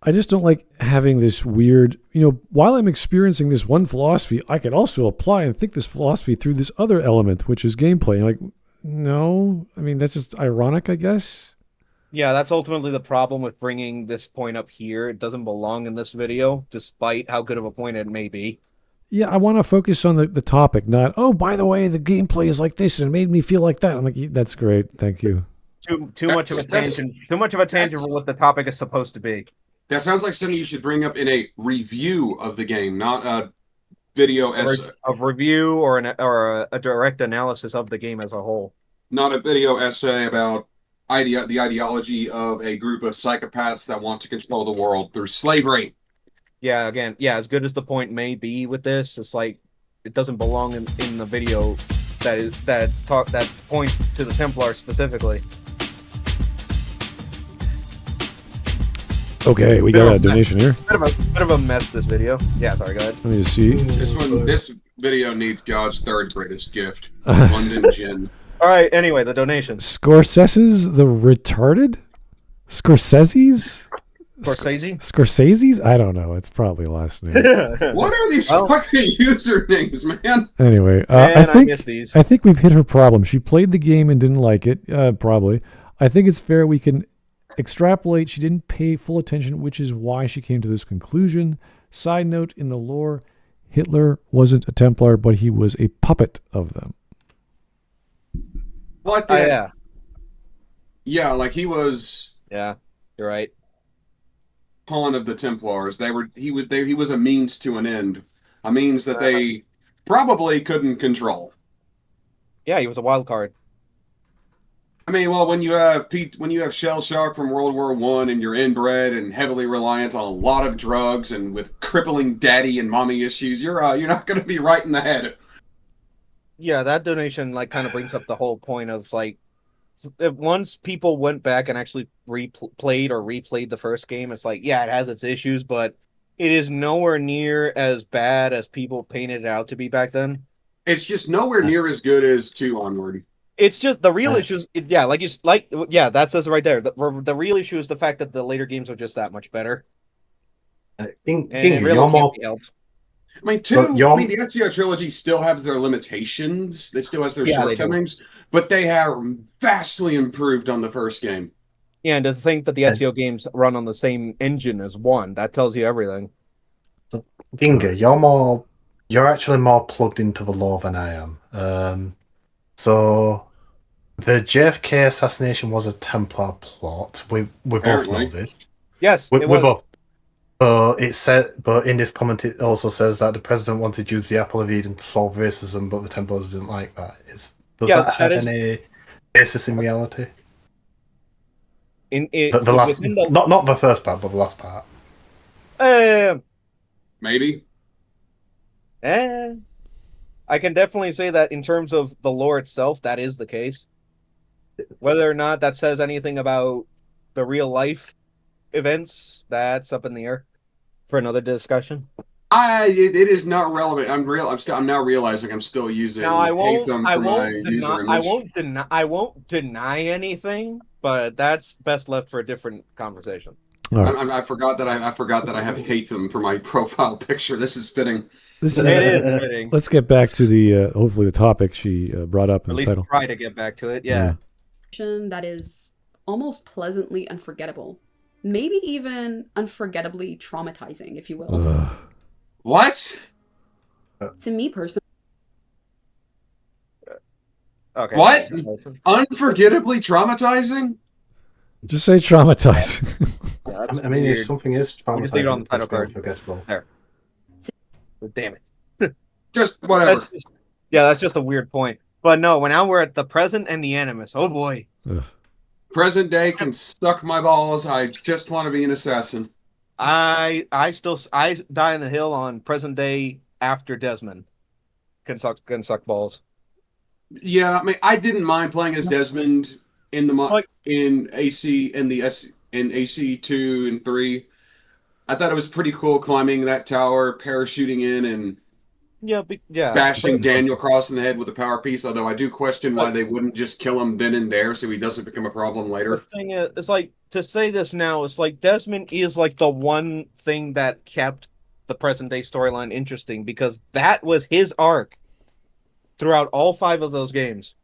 I just don't like having this weird, while I'm experiencing this one philosophy, I could also apply and think this philosophy through this other element, which is gameplay. Like, no, I mean, that's just ironic, I guess. Yeah, that's ultimately the problem with bringing this point up here. It doesn't belong in this video, despite how good of a point it may be. Yeah, I want to focus on the topic, not, oh, by the way, the gameplay is like this and it made me feel like that. I'm like, that's great. Thank you. Too much of a tangent. Too much of a tangent for what the topic is supposed to be. That sounds like something you should bring up in a review of the game, not a video essay. A review or a direct analysis of the game as a whole. Not a video essay about the ideology of a group of psychopaths that want to control the world through slavery. Yeah, again, as good as the point may be with this, it's like it doesn't belong in the video that points to the Templars specifically. Okay, we got a donation here. Bit of a mess, this video. Yeah, sorry, go ahead. Let me just see. This video needs God's third greatest gift, London Gin. All right, anyway, the donation. Scorsese's the retarded? Scorsese's? Scorsese's? I don't know. It's probably last name. What are these fucking usernames, man? Anyway, I think we've hit her problem. She played the game and didn't like it, probably. I think it's fair we can extrapolate. She didn't pay full attention, which is why she came to this conclusion. Side note, in the lore, Hitler wasn't a Templar, but he was a puppet of them. What? Yeah. Yeah, like he was. Yeah, you're right. Pawn of the Templars. He was a means to an end, a means that they probably couldn't control. Yeah, he was a wild card. I mean, well, when you have shell shock from World War I and you're inbred and heavily reliant on a lot of drugs and with crippling daddy and mommy issues, you're not going to be right in the head. Yeah, that donation kind of brings up the whole point of once people went back and actually replayed the first game, it's like, yeah, it has its issues, but it is nowhere near as bad as people painted it out to be back then. It's just nowhere near as good as 2 onward. It's just the real issues. That says it right there. The real issue is the fact that the later games are just that much better. Helped. I mean, the Ezio trilogy still has their limitations. It still has their shortcomings, but they have vastly improved on the first game. Yeah, and to think that the Ezio games run on the same engine as 1, that tells you everything. So, Ginga, you're actually more plugged into the lore than I am. So the JFK assassination was a Templar plot. We both know this. Yes, we both. But in this comment, it also says that the president wanted to use the Apple of Eden to solve racism, but the Templars didn't like that. Does that have any basis in reality? Not the first part, but the last part. Maybe. I can definitely say that in terms of the lore itself, that is the case. Whether or not that says anything about the real life events, that's up in the air for another discussion. It is not relevant. I'm now realizing I'm still using. Now I won't deny anything, but that's best left for a different conversation. All right. I forgot that I have Hatham for my profile picture. This is fitting. This It is fitting. Let's get back to the hopefully the topic she brought up in At the least title. try to get back to it. Yeah. That is almost pleasantly unforgettable. Maybe even unforgettably traumatizing, if you will. What? To me personally. Okay. What? Unforgettably traumatizing? Just say traumatizing. Yeah, that's I mean, weird. if something is We just leave it on traumatizing, the title it's very card. forgettable. There. Damn it. Just whatever. That's just a weird point. But no, now we're at the present and the animus. Oh boy. Present day can suck my balls. I just want to be an assassin. I die on the hill on present day after Desmond. Can suck balls. Yeah, I mean, I didn't mind playing as Desmond in the in AC in AC 2 and 3. I thought it was pretty cool climbing that tower, parachuting in, and bashing Daniel Cross in the head with a power piece. Although I do question why they wouldn't just kill him then and there, so he doesn't become a problem later. The thing is, it's like to say this now. It's like Desmond is like the one thing that kept the present day storyline interesting because that was his arc throughout all 5 of those games.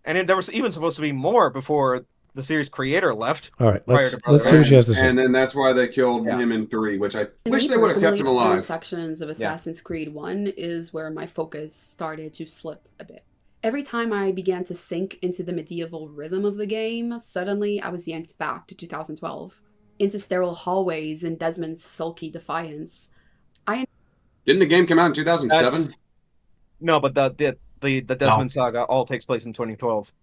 And there was even supposed to be more before the series creator left. All right, let's see what she has to say. And then that's why they killed him in 3, which I wish they would have kept him In alive. sections of Assassin's Creed 1 is where my focus started to slip a bit. Every time I began to sink into the medieval rhythm of the game, suddenly I was yanked back to 2012, into sterile hallways and Desmond's sulky defiance. Didn't the game come out in 2007? No, but the Desmond saga all takes place in 2012.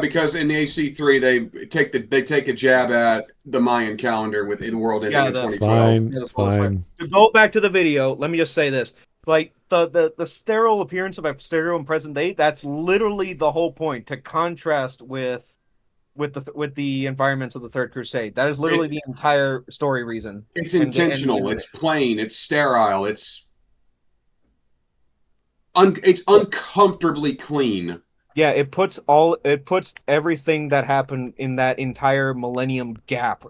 Because in the AC3 they take a jab at the Mayan calendar with the world ending in 2012. Fine. To go back to the video, let me just say this: like the sterile appearance of Abstergo in present day, that's literally the whole point to contrast with the environments of the Third Crusade. That is literally the entire story reason. It's intentional. It's plain. It's sterile. It's uncomfortably clean. Yeah, it puts everything that happened in that entire millennium gap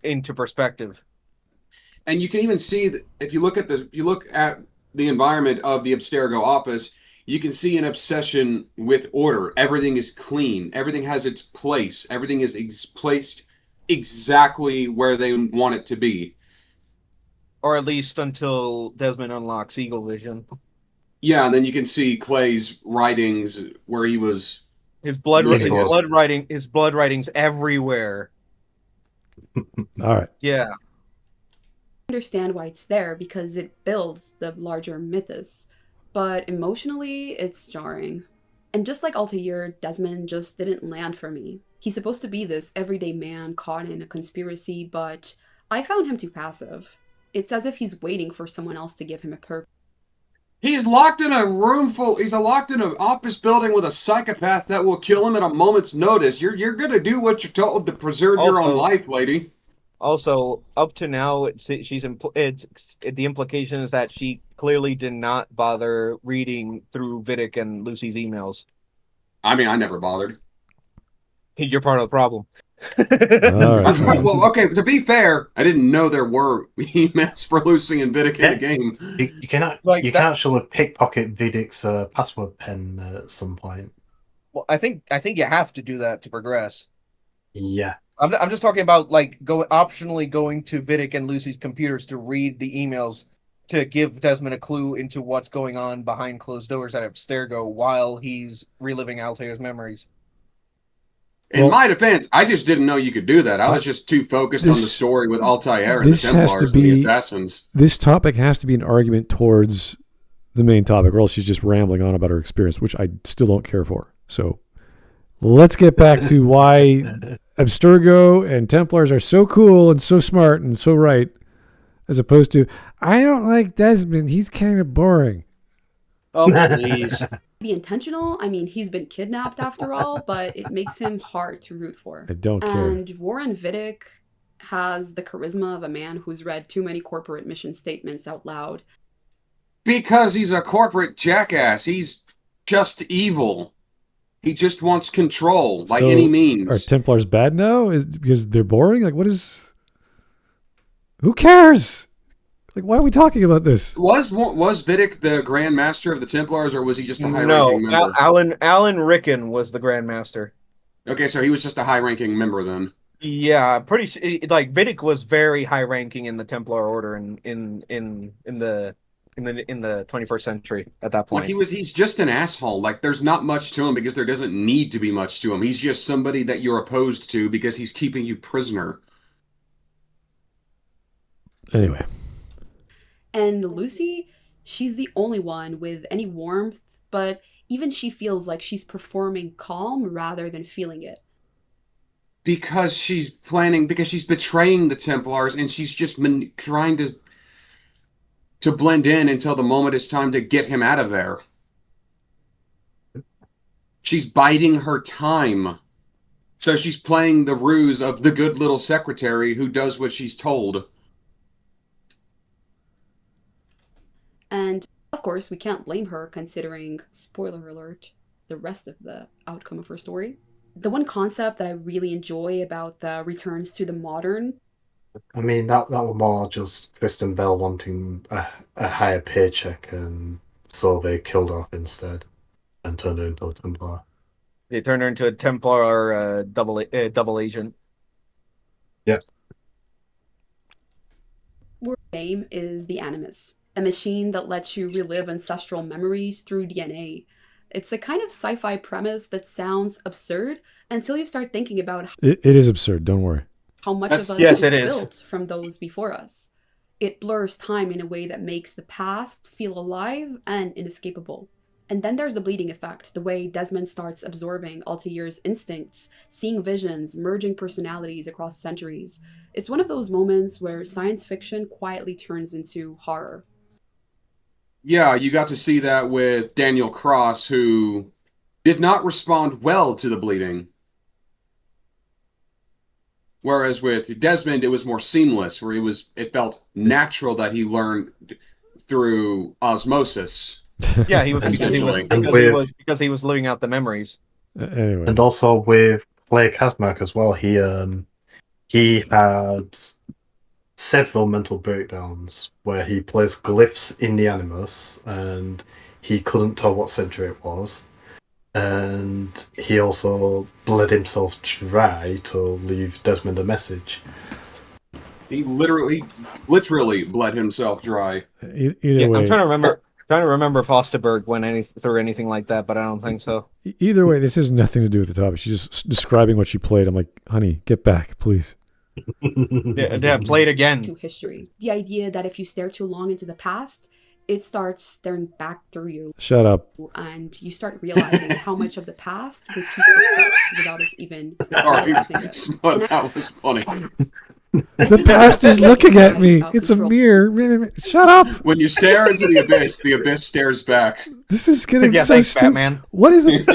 into perspective. And you can even see that if you look at the environment of the Abstergo office, you can see an obsession with order. Everything is clean. Everything has its place. Everything is placed exactly where they want it to be. Or at least until Desmond unlocks Eagle Vision. Yeah, and then you can see Clay's writings where he was his blood writings everywhere. All right. Yeah. I understand why it's there because it builds the larger mythos, but emotionally it's jarring. And just like Altair, Desmond just didn't land for me. He's supposed to be this everyday man caught in a conspiracy, but I found him too passive. It's as if he's waiting for someone else to give him a purpose. He's locked in he's locked in an office building with a psychopath that will kill him at a moment's notice. You're gonna do what you're told to preserve your own life, lady. Also, up to now, the implication is that she clearly did not bother reading through Vidic and Lucy's emails. I mean, I never bothered. You're part of the problem. Right. Well, okay, to be fair, I didn't know there were emails for Lucy and Vidic in the game. You can actually pickpocket Vidic's password pen at some point. Well, I think you have to do that to progress. Yeah. I'm just talking about optionally going to Vidic and Lucy's computers to read the emails to give Desmond a clue into what's going on behind closed doors at Abstergo while he's reliving Altair's memories. In my defense, I just didn't know you could do that. I was just too focused on the story with Altair and the Templars and the Assassins. This topic has to be an argument towards the main topic, or else she's just rambling on about her experience, which I still don't care for. So let's get back to why Abstergo and Templars are so cool and so smart and so right, as opposed to, I don't like Desmond. He's kind of boring. Oh, please. Be intentional. I mean, he's been kidnapped after all, but it makes him hard to root for. I don't care. And Warren Vidic has the charisma of a man who's read too many corporate mission statements out loud. Because he's a corporate jackass. He's just evil. He just wants control, like So, any Are means. Templars bad now? Because they're boring? Like, what is... Who cares? Like, why are we talking about this? Was Vidic the Grand Master of the Templars, or was he just a No, high-ranking member? Alan Rickon was the Grand Master. Okay, so he was just a high-ranking member then. Yeah, pretty sure. Like Vidic was very high-ranking in the Templar Order in the 21st century at that point. Like he's just an asshole. Like there's not much to him because there doesn't need to be much to him. He's just somebody that you're opposed to because he's keeping you prisoner. Anyway. And Lucy, she's the only one with any warmth, but even she feels like she's performing calm rather than feeling it. Because she's betraying the Templars, and she's just trying to blend in until the moment is time to get him out of there. She's biding her time. So she's playing the ruse of the good little secretary who does what she's told. And, of course, we can't blame her considering, spoiler alert, the rest of the outcome of her story. The one concept that I really enjoy about the returns to the modern... I mean, that was more just Kristen Bell wanting a higher paycheck, and so they killed her off instead and turned her into a Templar. They turned her into a Templar double agent. Yeah. Her name is the Animus, a machine that lets you relive ancestral memories through DNA. It's a kind of sci-fi premise that sounds absurd until you start thinking about It is absurd, don't worry. how much of us Yes, is it is. built from those before us. It blurs time in a way that makes the past feel alive and inescapable. And then there's the bleeding effect, the way Desmond starts absorbing Altair's instincts, seeing visions, merging personalities across centuries. It's one of those moments where science fiction quietly turns into horror. Yeah, you got to see that with Daniel Cross, who did not respond well to the bleeding. Whereas with Desmond, it was more seamless, where it felt natural that he learned through osmosis. Yeah, he was Essentially. because he was living out the memories. Anyway. And also with Blake Hasmark as well, he had several mental breakdowns where he placed glyphs in the Animus and he couldn't tell what century it was. And he also bled himself dry to leave Desmond a message. He literally bled himself dry. Either way, I'm trying to remember if Osterberg went through anything like that, but I don't think so. Either way, this has nothing to do with the topic. She's just describing what she played. I'm like, honey, get back, please. Yeah, play it again. To history. The idea that if you stare too long into the past, it starts staring back through you. Shut up. And you start realizing how much of the past repeats itself without us even realizing it. That was funny. The past is looking at me. It's a mirror. Shut up. When you stare into the abyss stares back. This is getting Yeah, so thanks, stupid. Batman. What is it?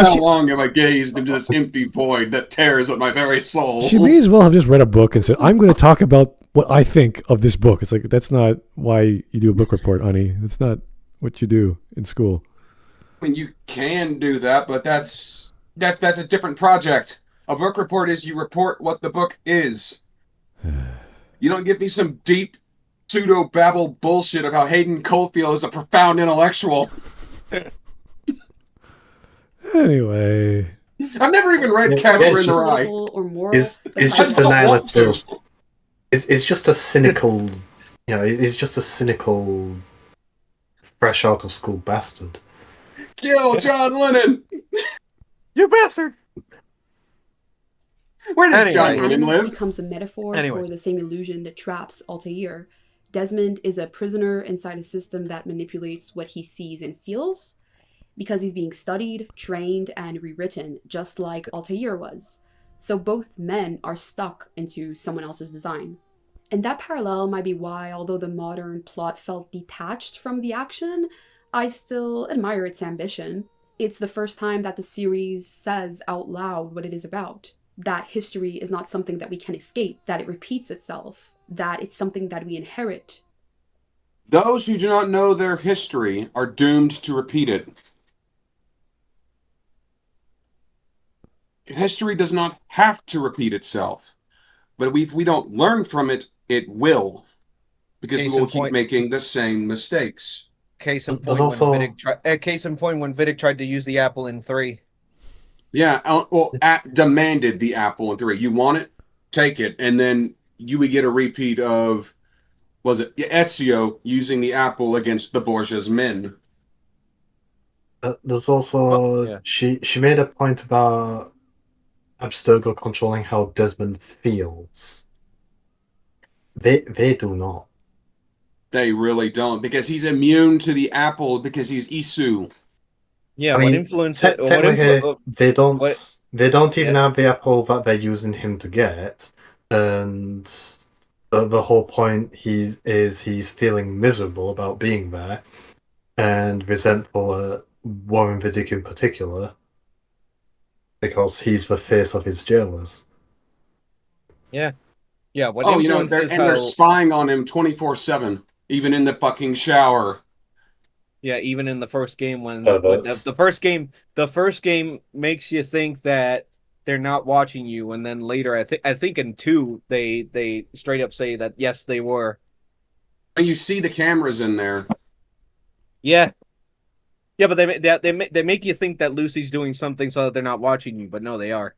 How long have I gazed into this empty void that tears at my very soul? She may as well have just read a book and said, I'm going to talk about what I think of this book. It's like, that's not why you do a book report, honey. That's not what you do in school. I mean, you can do that, but that's a different project. A book report is you report what the book is. You don't give me some deep pseudo-babble bullshit of how Hayden Caulfield is a profound intellectual. Anyway. I've never even read Catcher in the Rye. Or more It's just a nihilist. It's just a cynical, it's just a cynical, fresh out of school bastard. Kill John Lennon! You bastard! Where does Anyway. John Lennon Animus live? becomes a metaphor Anyway. for the same illusion that traps Altair. Desmond is a prisoner inside a system that manipulates what he sees and feels because he's being studied, trained, and rewritten, just like Altair was. So both men are stuck into someone else's design. And that parallel might be why, although the modern plot felt detached from the action, I still admire its ambition. It's the first time that the series says out loud what it is about. That history is not something that we can escape, that it repeats itself, that it's something that we inherit. Those who do not know their history are doomed to repeat it. History does not have to repeat itself, but if we don't learn from it, it will, because we Case will in keep point. making the same mistakes. Case in There's point, also- when Vidic tried to use the apple in 3. Yeah, well, demanded the apple in 3. You want it? Take it. And then you would get a repeat of, was it Ezio using the apple against the Borgia's men? There's also yeah. she made a point about Abstergo controlling how Desmond feels. They do not. They really don't, because he's immune to the apple because he's Isu. Yeah, I what mean, influenced it? What technically, they don't. what- They don't even Yeah. have the apple that they're using him to get, and the whole point he's feeling miserable about being there, and resentful at Warren Vidic in particular, because he's the face of his jailers. Yeah, what Oh, you know, they're influences spying on him 24/7, even in the fucking shower. Yeah, even in the first game when that's- the first game makes you think that they're not watching you, and then later I think in 2 they straight up say that yes they were. And you see the cameras in there. Yeah, but they make you think that Lucy's doing something so that they're not watching you, but no, they are.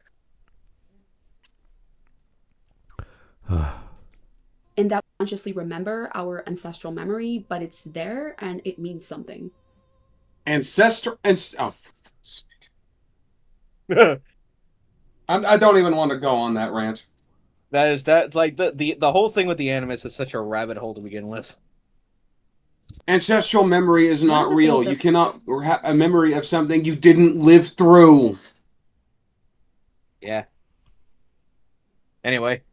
And that we consciously remember our ancestral memory, but it's there and it means something. Ancestor and I don't even want to go on that rant. Like the whole thing with the Animus is such a rabbit hole to begin with. Ancestral memory is One not of the real. things that- You cannot have a memory of something you didn't live through. Yeah. Anyway.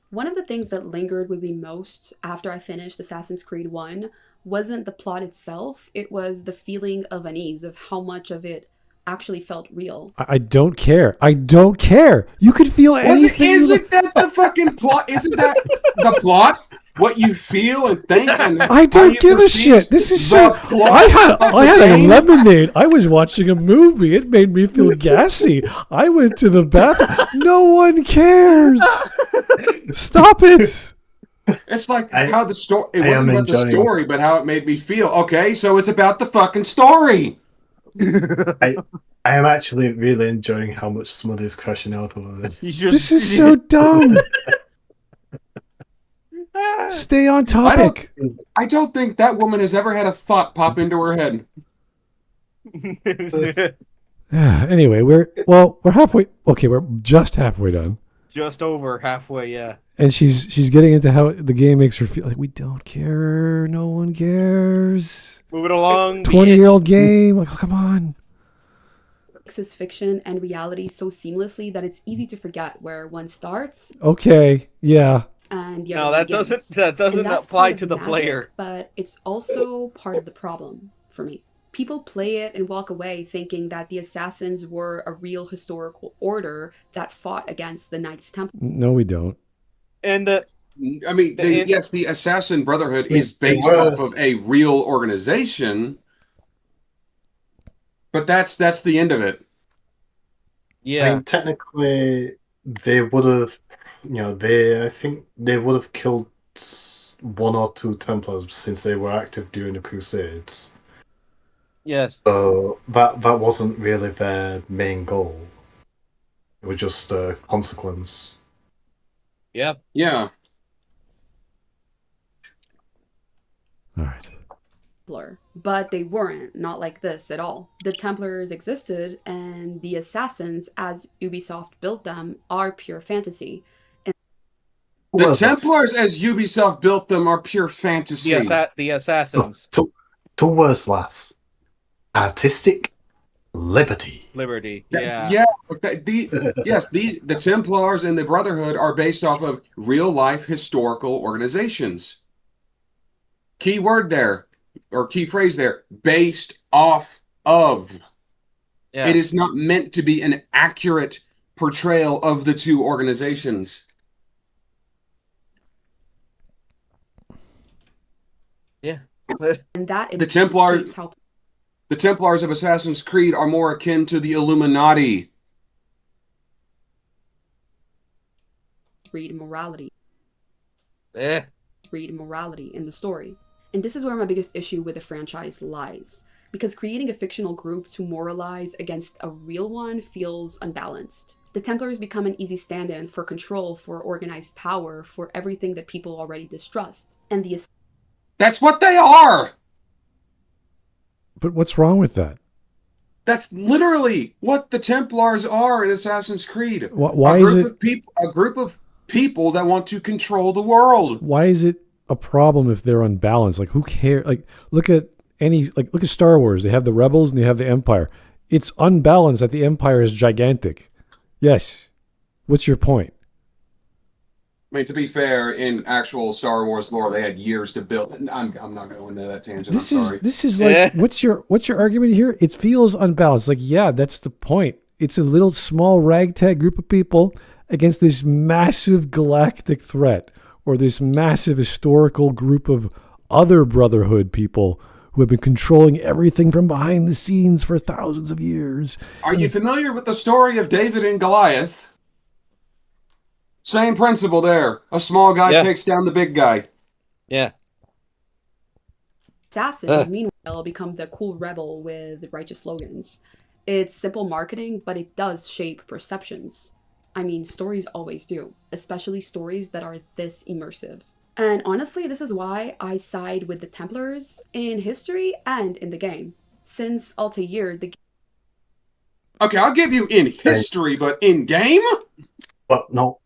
One of the things that lingered with me most after I finished Assassin's Creed 1 wasn't the plot itself, it was the feeling of unease, of how much of it actually felt real. I don't care. I don't care. You could feel anything. Isn't that the fucking plot? Isn't that the plot? What you feel and think and I how don't you give a perceive shit. This is the so. plot I of the had a game? lemonade. I was watching a movie. It made me feel gassy. I went to the bathroom. No one cares. Stop it. It's like I- how the story. It I wasn't am about the enjoying- story, but how it made me feel. Okay, so it's about the fucking story. I am actually really enjoying how much Smud is crashing out over this. This is so dumb. Stay on topic. I don't think that woman has ever had a thought pop into her head. Anyway, we're halfway. Okay, we're just halfway done. Just over halfway, yeah. And she's getting into how the game makes her feel like we don't care. No one cares. Moving along. 20-year-old game. Like, oh, come on. Mixes fiction and reality so seamlessly that it's easy to forget where one starts Okay. Yeah. and the No, other that begins. doesn't And that's apply part to of the magic, player. But it's also part of the problem for me. People play it and walk away thinking that the assassins were a real historical order that fought against the Knights Templar. No, we don't. And I mean, yes, the Assassin Brotherhood is They based were- off of a real organization, but that's the end of it. yeah. I mean, technically, they would have, I think they would have killed 1 or 2 Templars since they were active during the Crusades. Yes. So that wasn't really their main goal. It was just a consequence. Yep. Yeah. All right. But they weren't, not like this at all. The Templars existed, and the assassins, as Ubisoft built them, are pure fantasy. The Well, Templars, as Ubisoft built them, are pure fantasy. The assassins. Two words, lass. Artistic liberty. Liberty. That- Yeah. but the Templars and the Brotherhood are based off of real life historical organizations. Key word there, or key phrase there, based off of. Yeah. It is not meant to be an accurate portrayal of the two organizations. Yeah. And that The Templars, shapes how the Templars of Assassin's Creed are more akin to the Illuminati. read morality. Eh. Read morality in the story. And this is where my biggest issue with the franchise lies. Because creating a fictional group to moralize against a real one feels unbalanced. The Templars become an easy stand-in for control, for organized power, for everything that people already distrust. And the That's what they are! But what's wrong with that? That's literally what the Templars are in Assassin's Creed. Why is it A group of people that want to control the world. Why is it a problem if they're unbalanced? Like, who cares? Like, look at Star Wars. They have the rebels and they have the Empire. It's unbalanced that the Empire is gigantic. Yes. What's your point? I mean, to be fair, in actual Star Wars lore, they had years to build. I'm not going to go into that tangent. I'm sorry. This is like, what's your argument here? It feels unbalanced. Like, yeah, that's the point. It's a little small ragtag group of people against this massive galactic threat, or this massive historical group of other Brotherhood people who have been controlling everything from behind the scenes for thousands of years. Are you familiar with the story of David and Goliath? Same principle there. A small guy takes down the big guy. Yeah. assassins, meanwhile, become the cool rebel with righteous slogans. It's simple marketing, but it does shape perceptions. I mean, stories always do, especially stories that are this immersive. And honestly, this is why I side with the Templars in history and in the game. Since Altair, the Okay, I'll give you in history, but in game? But no.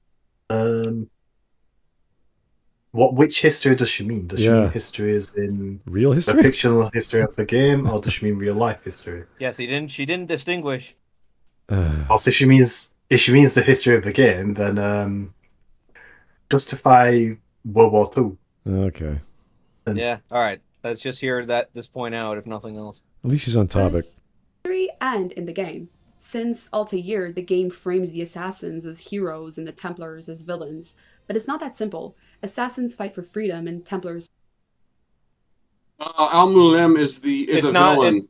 Which history does she mean? Does she mean history is in real history? The fictional history of the game, or does she mean real life history? Yes, she didn't distinguish. Also, if she means the history of the game, then justify World War II. Okay. Yeah, all right. Let's just hear this point out, if nothing else. At least she's on topic. history and in the game. Since Altair, the game frames the assassins as heroes and the Templars as villains. But it's not that simple. Assassins fight for freedom and Templars... Al-Mualim is a villain.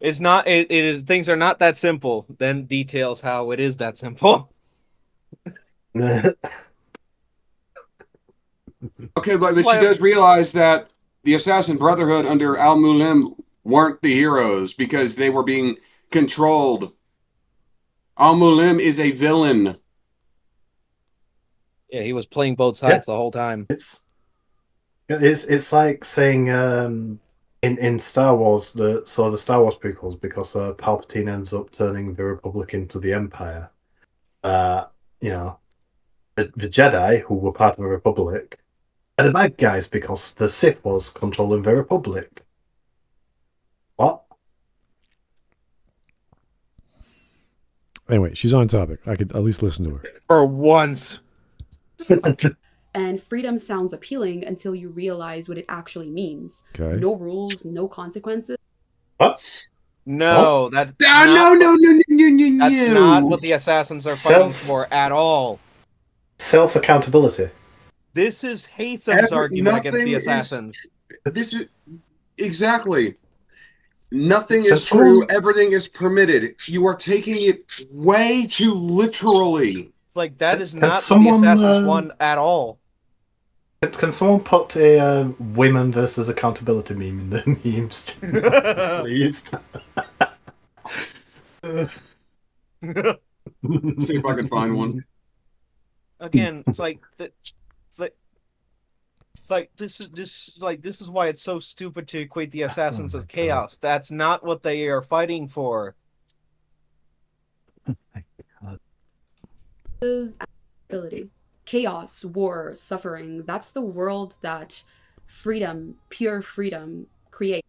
It's not. It is. Things are not that simple. Then details how it is that simple. Okay, but she does realize that the Assassin Brotherhood under Al-Mualim weren't the heroes because they were being controlled. Al-Mualim is a villain. Yeah, he was playing both sides the whole time. It's like saying in Star Wars, the Star Wars prequels, because Palpatine ends up turning the Republic into the Empire. The Jedi, who were part of the Republic, are the bad guys because the Sith was controlling the Republic. What? Anyway, she's on topic. I could at least listen to her. For once. And freedom sounds appealing until you realize what it actually means. Okay. No rules, no consequences. What? No, No. That's not what the assassins are fighting for at all. Self-accountability. This is Hatham's argument against the assassins. This is exactly. Nothing is true. Everything is permitted. You are taking it way too literally. It's like that is not what the assassins want at all. Can someone put a women versus accountability meme in the memes? Please. See if I can find one. Again, this is why it's so stupid to equate the assassins as chaos. That's not what they are fighting for. Ability. Chaos, war, suffering. That's the world that freedom, pure freedom, creates.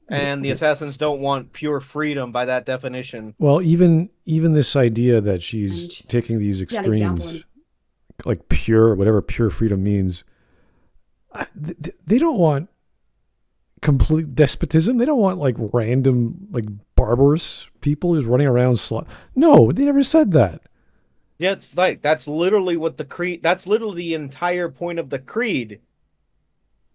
And the assassins don't want pure freedom by that definition. Well, even this idea that she's taking these extremes, like whatever pure freedom means, they don't want complete despotism. They don't want like random, like barbarous people who's running around. No, they never said that. Yeah, it's like that's literally what the creed. That's literally the entire point of the creed.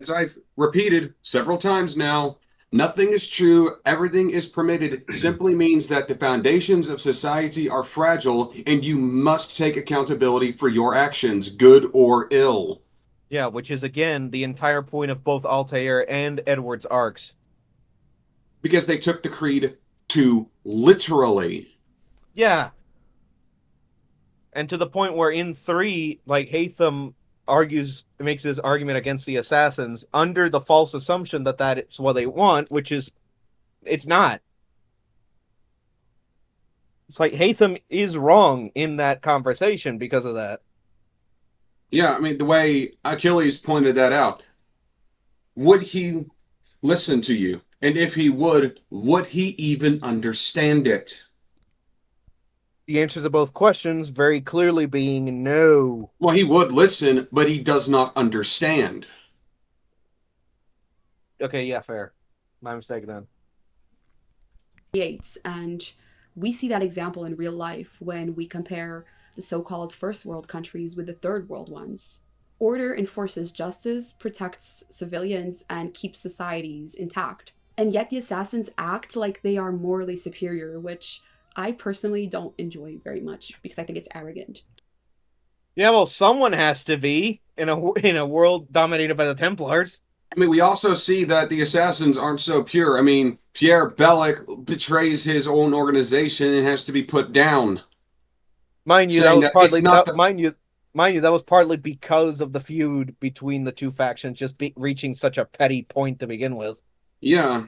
As I've repeated several times now, nothing is true, everything is permitted simply means that the foundations of society are fragile and you must take accountability for your actions, good or ill. Yeah, which is again the entire point of both Altair and Edward's arcs. Because they took the creed too literally. Yeah. And to the point where in 3, like, Haytham makes his argument against the assassins under the false assumption that that's what they want, which is, it's not. It's like Haytham is wrong in that conversation because of that. Yeah, I mean, the way Achilles pointed that out, would he listen to you? And if he would he even understand it? The answer to both questions very clearly being no. Well, he would listen, but he does not understand. Okay, yeah, fair. My mistake then. And we see that example in real life when we compare the so-called first world countries with the third world ones. Order enforces justice, protects civilians, and keeps societies intact. And yet the assassins act like they are morally superior, which I personally don't enjoy very much because I think it's arrogant. Yeah, well, someone has to be in a world dominated by the Templars. I mean, we also see that the assassins aren't so pure. I mean, Pierre Bellic betrays his own organization and has to be put down. Mind you, that was partly mind you, that was partly because of the feud between the two factions just reaching such a petty point to begin with. Yeah.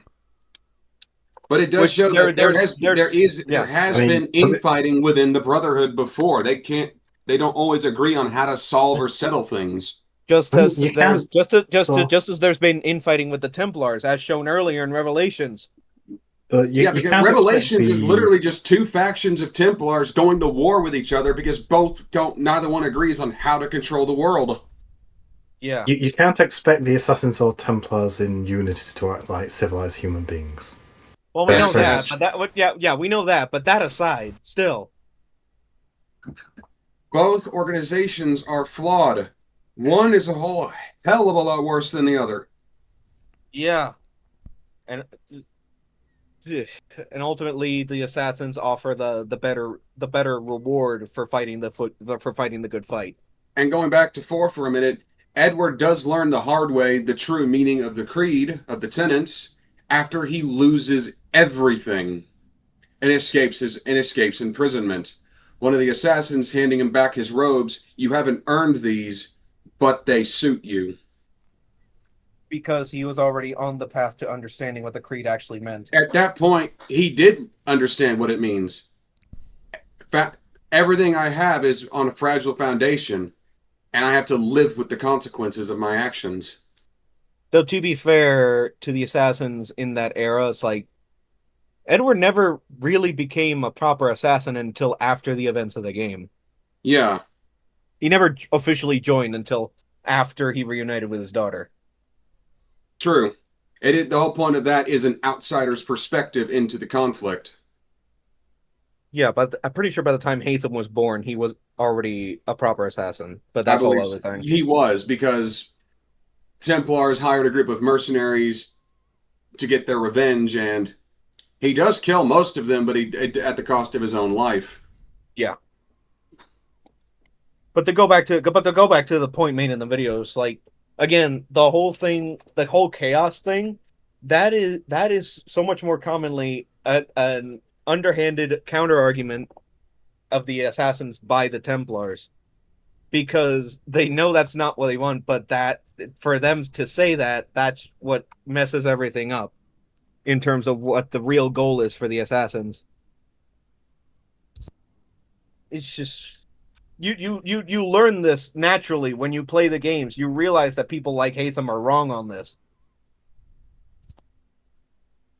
But it does show that there has been infighting within the Brotherhood before. They don't always agree on how to solve or settle things. Just as there's been infighting with the Templars, as shown earlier in Revelations. But because Revelations is literally just two factions of Templars going to war with each other because neither one agrees on how to control the world. Yeah. You can't expect the Assassins or Templars in Unity to act like civilized human beings. Well, we know that, but we know that. But that aside, still, both organizations are flawed. One is a whole hell of a lot worse than the other. Yeah, and ultimately, the assassins offer the better reward for fighting the good fight. And going back to 4 for a minute, Edward does learn the hard way the true meaning of the creed of the tenets after he loses everything and escapes imprisonment. One of the assassins handing him back his robes. You haven't earned these, but they suit you. Because he was already on the path to understanding what the creed actually meant. At that point, he did understand what it means. In fact, everything I have is on a fragile foundation, and I have to live with the consequences of my actions. Though, to be fair to the assassins in that era, it's like Edward never really became a proper assassin until after the events of the game. Yeah. He never officially joined until after he reunited with his daughter. True. The whole point of that is an outsider's perspective into the conflict. Yeah, but I'm pretty sure by the time Haytham was born, he was already a proper assassin. But that's a whole other thing. He was, because Templars hired a group of mercenaries to get their revenge, and he does kill most of them, but at the cost of his own life. Yeah. But to go back to the point made in the videos, like, again, the whole chaos thing, that is so much more commonly an underhanded counter argument of the assassins by the Templars, because they know that's not what they want, but that for them to say that's what messes everything up in terms of what the real goal is for the assassins. It's just you learn this naturally when you play the games. You realize that people like Haytham are wrong on this.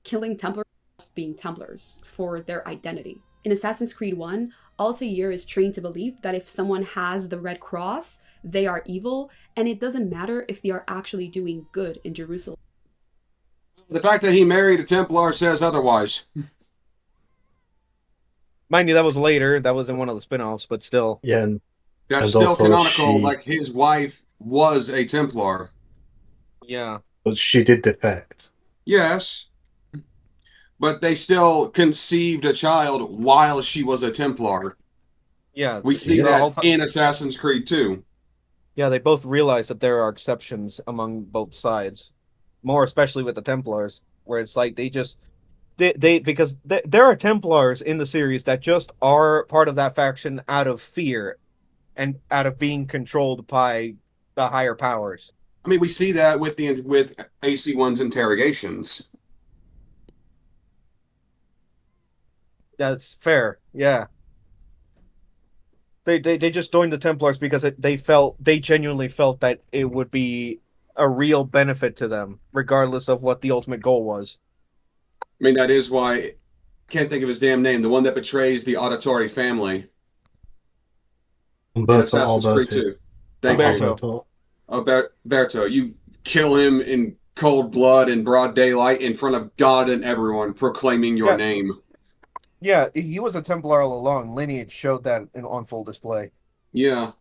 Killing Templars being Templars for their identity. In Assassin's Creed 1, Altair is trained to believe that if someone has the Red Cross, they are evil, and it doesn't matter if they are actually doing good in Jerusalem. The fact that he married a Templar says otherwise. Mind you, that was later. That was in one of the spin-offs, but still. Yeah. That's still canonical, like his wife was a Templar. Yeah. But she did defect. Yes, but they still conceived a child while she was a Templar. Yeah. We see Yeah. that in Assassin's Creed 2. Yeah, they both realize that there are exceptions among both sides, more especially with the Templars, where it's like because there are Templars in the series that just are part of that faction out of fear and out of being controlled by the higher powers. I mean, we see that with AC1's interrogations. That's fair. Yeah. They just joined the Templars because they genuinely felt that it would be a real benefit to them, regardless of what the ultimate goal was. I mean, that is why can't think of his damn name. The one that betrays the Auditory family in Assassin's Creed 2. Thank you. Berto, you kill him in cold blood in broad daylight in front of God and everyone, proclaiming your name. Yeah, he was a Templar all along. Lineage showed that on full display. Yeah.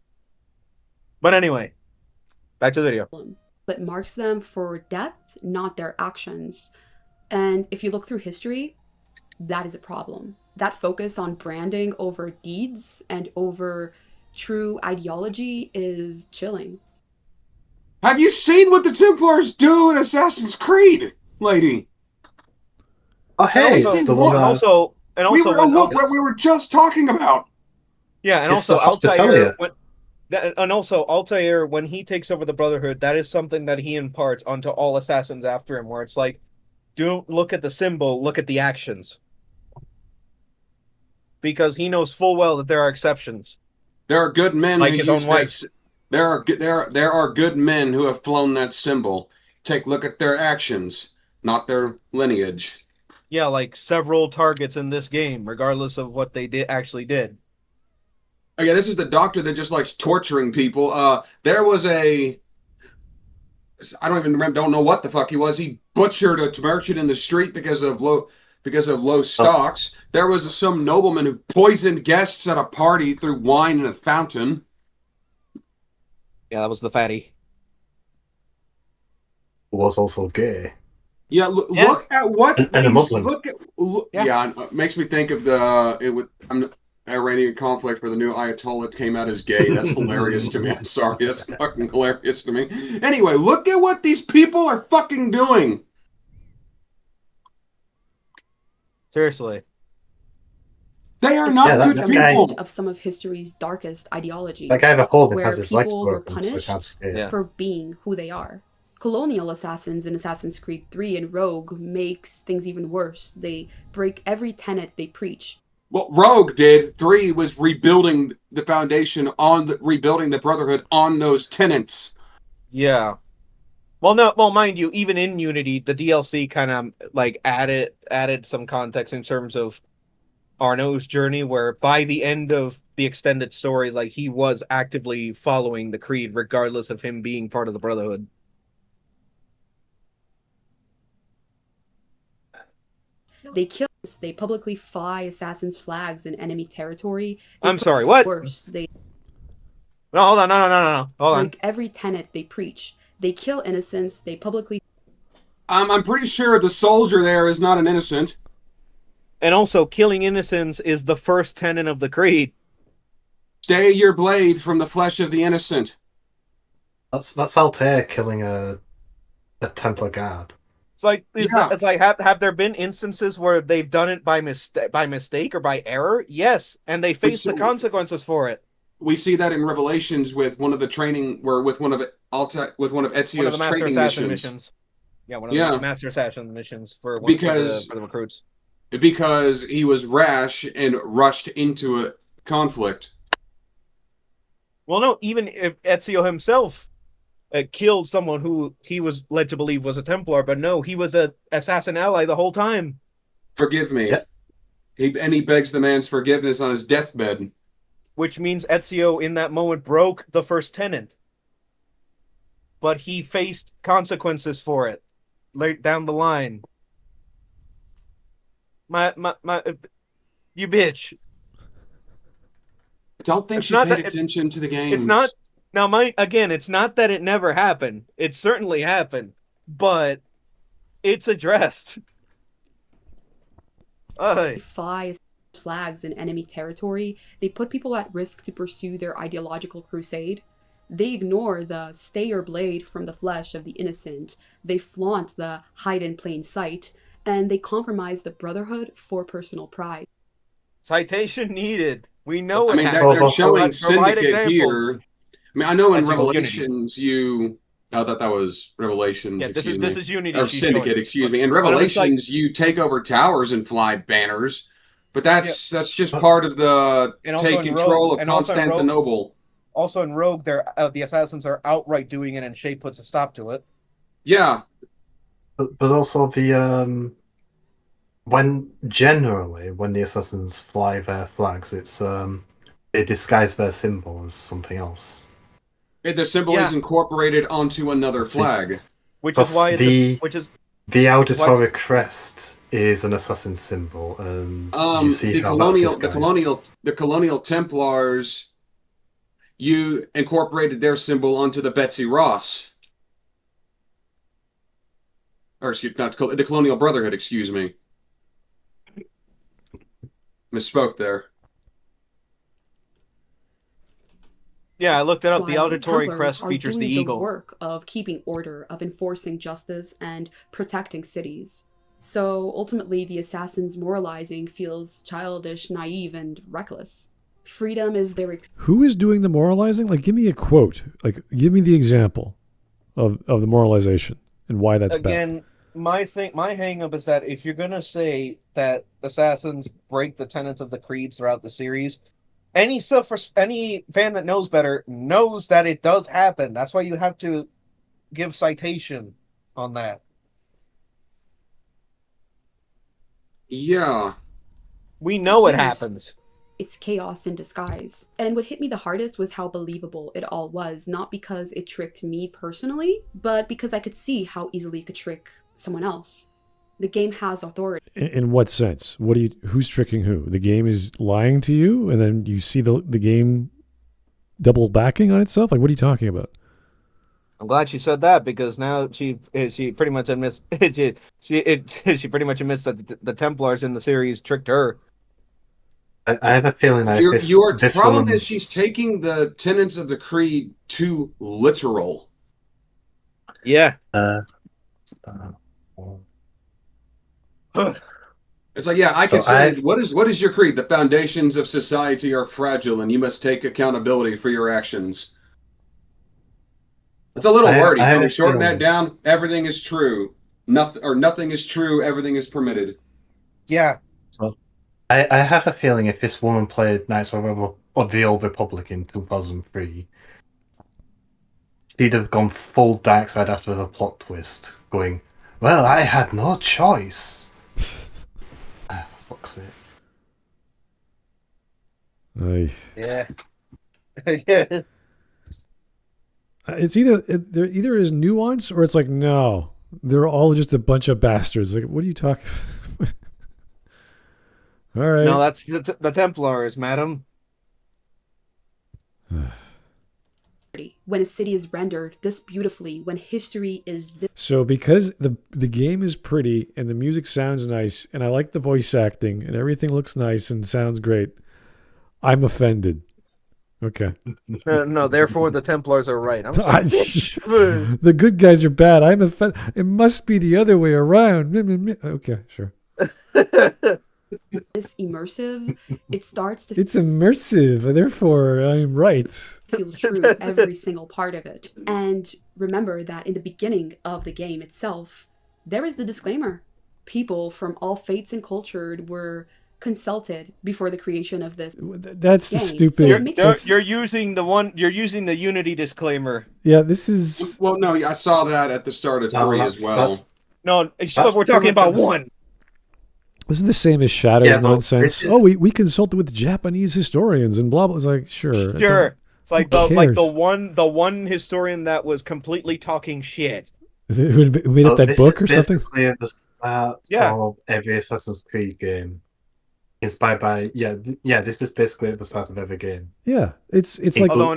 But anyway, back to the video. That marks them for death, not their actions. And if you look through history, that is a problem. That focus on branding over deeds and over true ideology is chilling. Have you seen what the Templars do in Assassin's Creed, lady? Oh, hey, we were just talking about. Yeah, and it's also Altair. Altair, when he takes over the Brotherhood, that is something that he imparts onto all assassins after him, where it's like, don't look at the symbol, look at the actions. Because he knows full well that there are exceptions. There are good men like who his own use wife. there are good men who have flown that symbol. Take a look at their actions, not their lineage. Yeah, like several targets in this game, regardless of what they actually did. Oh yeah, this is the doctor that just likes torturing people. There was I don't know what the fuck he was. He butchered a merchant in the street because of low stocks. There was some nobleman who poisoned guests at a party through wine in a fountain. Yeah, that was the fatty. Who was also gay. Yeah, look at what and a Muslim. It makes me think of the Iranian conflict where the new Ayatollah came out as gay. That's hilarious to me. I'm sorry, that's fucking hilarious to me. Anyway, look at what these people are fucking doing. Seriously. They are not good people. Of some of history's darkest ideologies. That guy the Holden where has his legs people were broken, so he punished can't stay. for being who they are. Colonial assassins in Assassin's Creed 3 and Rogue makes things even worse. They break every tenet they preach. Well, Rogue did. 3 was rebuilding the foundation rebuilding the Brotherhood on those tenets. Yeah. Well, mind you, even in Unity, the DLC kind of like added some context in terms of Arnaud's journey, where by the end of the extended story, like he was actively following the Creed, regardless of him being part of the Brotherhood. They kill us. They publicly fly assassins' flags in enemy territory. I'm sorry, what? Worse, No, hold on, no. Hold on. Every tenet they preach. They kill innocents. They publicly. I'm pretty sure the soldier there is not an innocent. And also, killing innocents is the first tenet of the Creed. Stay your blade from the flesh of the innocent. That's Altair killing a Templar guard. It's like have there been instances where they've done it by mistake or by error? Yes, and they face the consequences for it. We see that in Revelations with one of the training, with one of Ezio's training missions. Yeah, one of the Master Assassin missions for the recruits. Because he was rash and rushed into a conflict. Well, no, even if Ezio himself killed someone who he was led to believe was a Templar, but no, he was an assassin ally the whole time. Forgive me. Yep. He begs the man's forgiveness on his deathbed. Which means Ezio in that moment broke the first tenet. But he faced consequences for it late down the line. You bitch. I don't think she paid attention to the game. It's not. Now, it's not that it never happened. It certainly happened. but it's addressed. Fly flags in enemy territory, they put people at risk to pursue their ideological crusade. They ignore the stay or blade from the flesh of the innocent. They flaunt the hide in plain sight, and they compromise the brotherhood for personal pride. Citation needed. We know I mean, it they're showing Provide Syndicate examples. here. I mean, I know in That's Revelations you. I thought that was Revelations. Yeah, this is Unity. Or Syndicate, excuse me. In Revelations, you take over towers and fly banners, but that's just part of the take control of Constantinople. Also in Rogue, the assassins are outright doing it, and Shay puts a stop to it. Yeah, but also the when the assassins fly their flags, it's they disguise their symbol as something else. The symbol is incorporated onto another flag, which is why the auditory crest is an assassin symbol, and you see the how that's disguised. the colonial Templars. You incorporated their symbol onto the Betsy Ross. Or excuse not the Colonial Brotherhood, excuse me. Misspoke there. Yeah, I looked it up. The While auditory Templars crest are features doing the eagle. Work of keeping order, of enforcing justice, and protecting cities. So ultimately, the assassin's moralizing feels childish, naive, and reckless. Freedom is their... Who is doing the moralizing? Like, give me a quote. Like, give me the example of the moralization and why that's bad. Again, my hang-up is that if you're going to say that assassins break the tenets of the creeds throughout the series, any fan that knows better knows that it does happen. That's why you have to give citation on that. Yeah. We know it happens. It's chaos in disguise. And what hit me the hardest was how believable it all was, not because it tricked me personally, but because I could see how easily it could trick someone else. The game has authority. In what sense? Who's tricking who? The game is lying to you, and then you see the game double backing on itself? Like, what are you talking about? I'm glad she said that, because now she pretty much admits she pretty much admits that the Templars in the series tricked her. I have a feeling that your problem is she's taking the tenets of the creed too literal. Yeah. It's like, I can say, what is your creed? The foundations of society are fragile, and you must take accountability for your actions. It's a little wordy. Can we shorten that down? Everything is true. Nothing is true. Everything is permitted. Yeah. So I have a feeling if this woman played Knights of the Old Republic in 2003, she'd have gone full dark side after the plot twist, going, "Well, I had no choice." For fuck's sake. Yeah. Yeah. It's there either is nuance or it's like, no, they're all just a bunch of bastards. Like, what are you talking about? All right. No, that's the Templars, madam. When a city is rendered this beautifully, when history is this... So because the game is pretty and the music sounds nice and I like the voice acting and everything looks nice and sounds great, I'm offended. Okay. No, therefore the Templars are right. The good guys are bad. I'm offended. It must be the other way around. Okay, sure. This immersive, it starts to... It's immersive, therefore I'm right. Feel true, every single part of it. And remember that in the beginning of the game itself, there is the disclaimer. People from all faiths and cultures were consulted before the creation of this. That's game. stupid. So you're using the Unity disclaimer. Yeah, this is... Well, no, I saw that at the start of 3 as well. No, we're talking about 1. This is the same as Shadow's nonsense. We consulted with Japanese historians and blah blah. It's like, sure. It's like the one historian that was completely talking shit. Who made up that book or something? This is basically at the start of every Assassin's Creed game. Inspired by this is basically at the start of every game. Yeah, it's like Although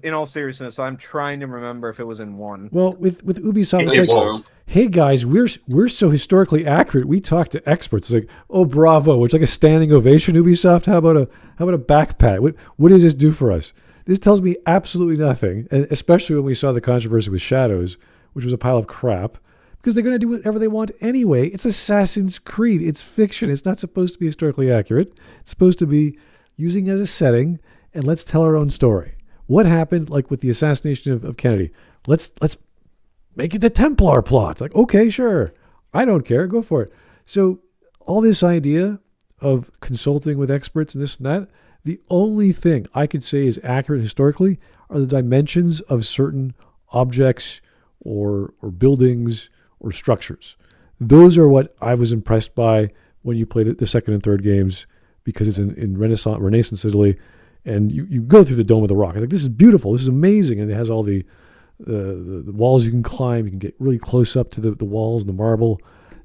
in all seriousness, I'm trying to remember if it was in 1. Well, with Ubisoft, It it's like, was. hey guys, we're so historically accurate. We talk to experts. It's like, oh bravo, it's like a standing ovation. Ubisoft, how about a back pat? What does this do for us? This tells me absolutely nothing, and especially when we saw the controversy with Shadows, which was a pile of crap. Because they're going to do whatever they want anyway. It's Assassin's Creed. It's fiction. It's not supposed to be historically accurate. It's supposed to be using as a setting, and let's tell our own story. What happened, like with the assassination of Kennedy? Let's make it the Templar plot. Like, okay, sure. I don't care. Go for it. So all this idea of consulting with experts and this and that, the only thing I could say is accurate historically are the dimensions of certain objects or buildings or structures. Those are what I was impressed by when you play the second and third games, because it's in Renaissance Italy, and you go through the Dome of the Rock. It's like, this is beautiful, this is amazing, and it has all the walls you can climb. You can get really close up to the walls and the marble.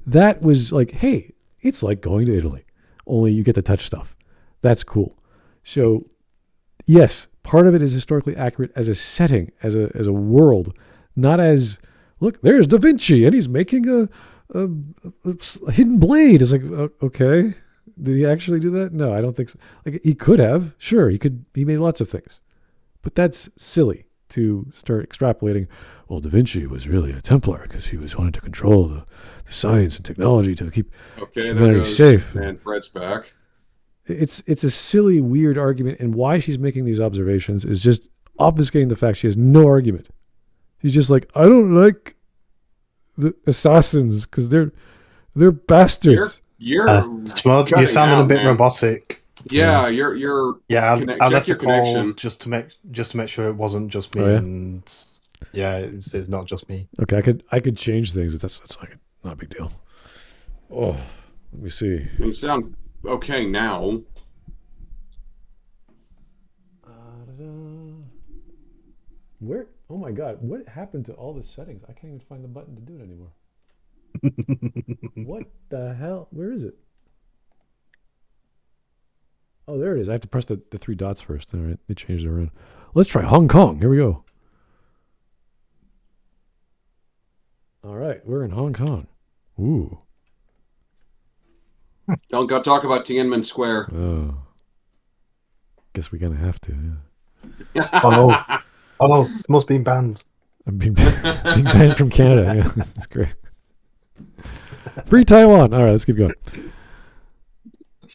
That was like, hey, it's like going to Italy, only you get to touch stuff. That's cool. So yes, part of it is historically accurate as a setting, as a world, not as, look, there's Da Vinci, and he's making a hidden blade. It's like, okay, did he actually do that? No, I don't think so. Like, he could have, sure, he made lots of things, but that's silly to start extrapolating. Well, Da Vinci was really a Templar because he was wanting to control the science and technology to keep humanity safe. And Fred's back. It's a silly, weird argument, and why she's making these observations is just obfuscating the fact she has no argument. She's just like, I don't like the assassins because they're bastards. You're Smud, you're sounding a bit robotic. Yeah, I left the call just to make sure it wasn't just me. And it's not just me. Okay, I could change things. That's like not a big deal. Oh, let me see. You sound okay now. Where? Oh my God! What happened to all the settings? I can't even find the button to do it anymore. What the hell? Where is it? Oh, there it is. I have to press the 3 dots first. All right, they changed it around. Let's try Hong Kong. Here we go. All right, we're in Hong Kong. Ooh. Don't go talk about Tiananmen Square. Oh. Guess we're gonna have to. Yeah. Oh no, Smud's been banned. I'm being banned from Canada. Yeah, that's great. Free Taiwan. All right, let's keep going.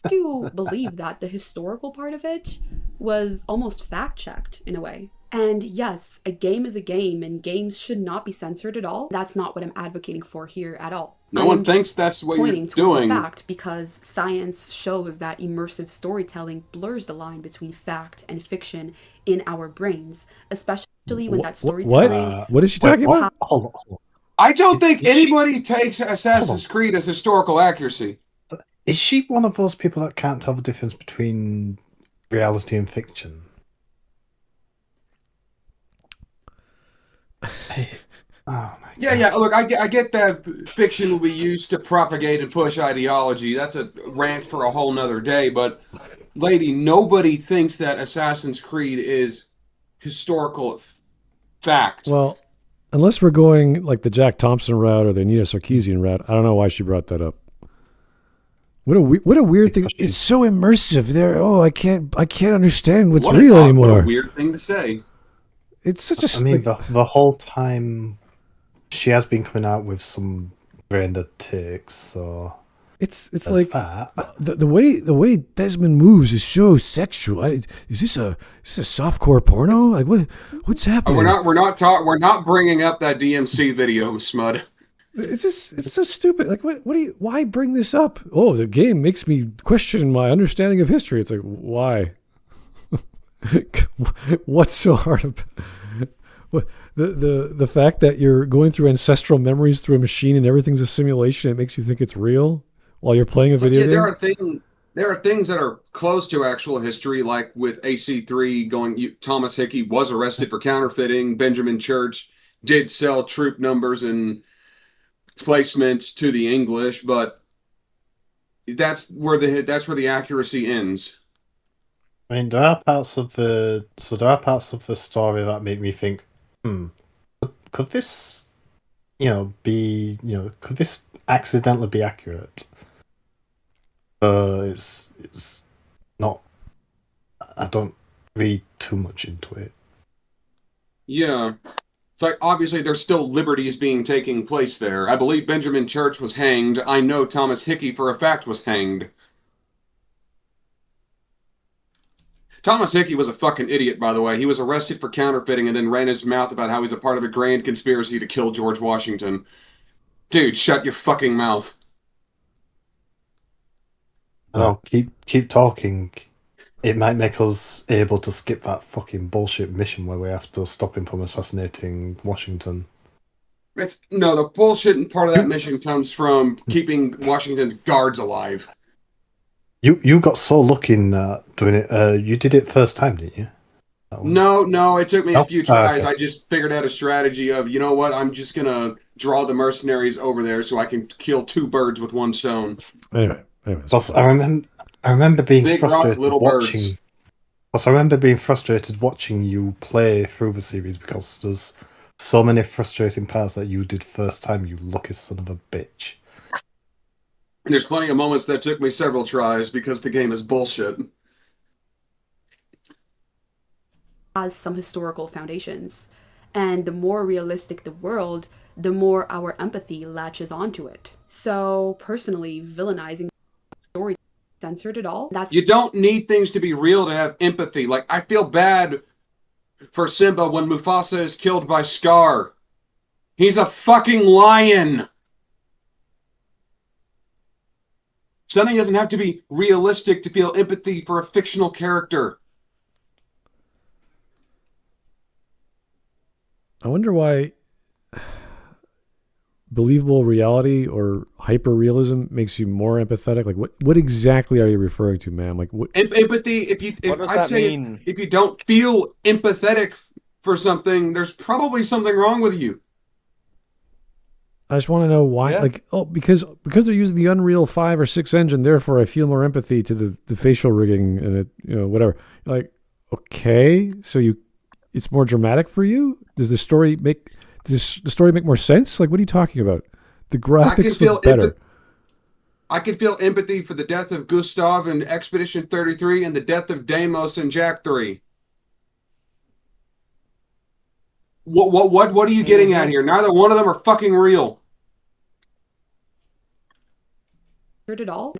I do believe that the historical part of it was almost fact-checked in a way. And yes, a game is a game, and games should not be censored at all. That's not what I'm advocating for here at all. No one thinks that's what you're doing. Fact, because science shows that immersive storytelling blurs the line between fact and fiction in our brains, especially when that storytelling... What is she talking about? Hold on. I don't think anybody takes Assassin's Creed as historical accuracy. Is she one of those people that can't tell the difference between reality and fiction? Oh my God. Yeah. Look, I get that fiction will be used to propagate and push ideology. That's a rant for a whole nother day. But, lady, nobody thinks that Assassin's Creed is historical fact. Well, unless we're going like the Jack Thompson route or the Anita Sarkeesian route, I don't know why she brought that up. What a weird thing! It's so immersive. There, I can't understand what's real anymore. What a weird thing to say. It's such a. I mean, the whole time she has been coming out with some branded takes, so it's like the way Desmond moves is so sexual. Is this a softcore porno? Like what's happening? We're not bringing up that DMC video, Smud. It's so stupid. Like why bring this up? Oh, the game makes me question my understanding of history. It's like, why? What's so hard about the fact that you're going through ancestral memories through a machine and everything's a simulation? It makes you think it's real while you're playing a video game. There are things that are close to actual history, like with AC3 Thomas Hickey was arrested for counterfeiting. Benjamin Church did sell troop numbers and placements to the English, but that's where the accuracy ends. I mean, there are parts of the story that make me think, could this, could this accidentally be accurate? It's not. I don't read too much into it. Yeah. It's like, obviously, there's still liberties being taking place there. I believe Benjamin Church was hanged. I know Thomas Hickey, for a fact, was hanged. Thomas Hickey was a fucking idiot, by the way. He was arrested for counterfeiting and then ran his mouth about how he's a part of a grand conspiracy to kill George Washington. Dude, shut your fucking mouth. No, keep talking. It might make us able to skip that fucking bullshit mission where we have to stop him from assassinating Washington. No, the bullshit part of that mission comes from keeping Washington's guards alive. You got so lucky in doing it. You did it first time, didn't you? No, it took me a few tries. Okay. I just figured out a strategy of, you know what, I'm just gonna draw the mercenaries over there so I can kill two birds with one stone. Anyway. Plus, I remember being Big rock, frustrated little watching. birds. Plus, I remember being frustrated watching you play through the series because there's so many frustrating parts that you did first time. You lucky son of a bitch. And there's plenty of moments that took me several tries because the game is bullshit. Has some historical foundations, and the more realistic the world, the more our empathy latches onto it. So personally, villainizing story censored at all. You don't need things to be real to have empathy. Like, I feel bad for Simba when Mufasa is killed by Scar. He's a fucking lion. Something doesn't have to be realistic to feel empathy for a fictional character. I wonder why believable reality or hyper-realism makes you more empathetic. Like, what exactly are you referring to, ma'am? Like, what? Empathy, What does that mean? if you don't feel empathetic for something, there's probably something wrong with you. I just want to know why. Yeah. Like, because they're using the Unreal 5 or 6 engine, therefore I feel more empathy to the facial rigging and it, whatever. Like, okay, so it's more dramatic for you? Does the story make more sense? Like, what are you talking about? The graphics look better. I can feel empathy for the death of Gustav in Expedition 33 and the death of Deimos in Jak 3. What are you getting at here? Neither one of them are fucking real. At all,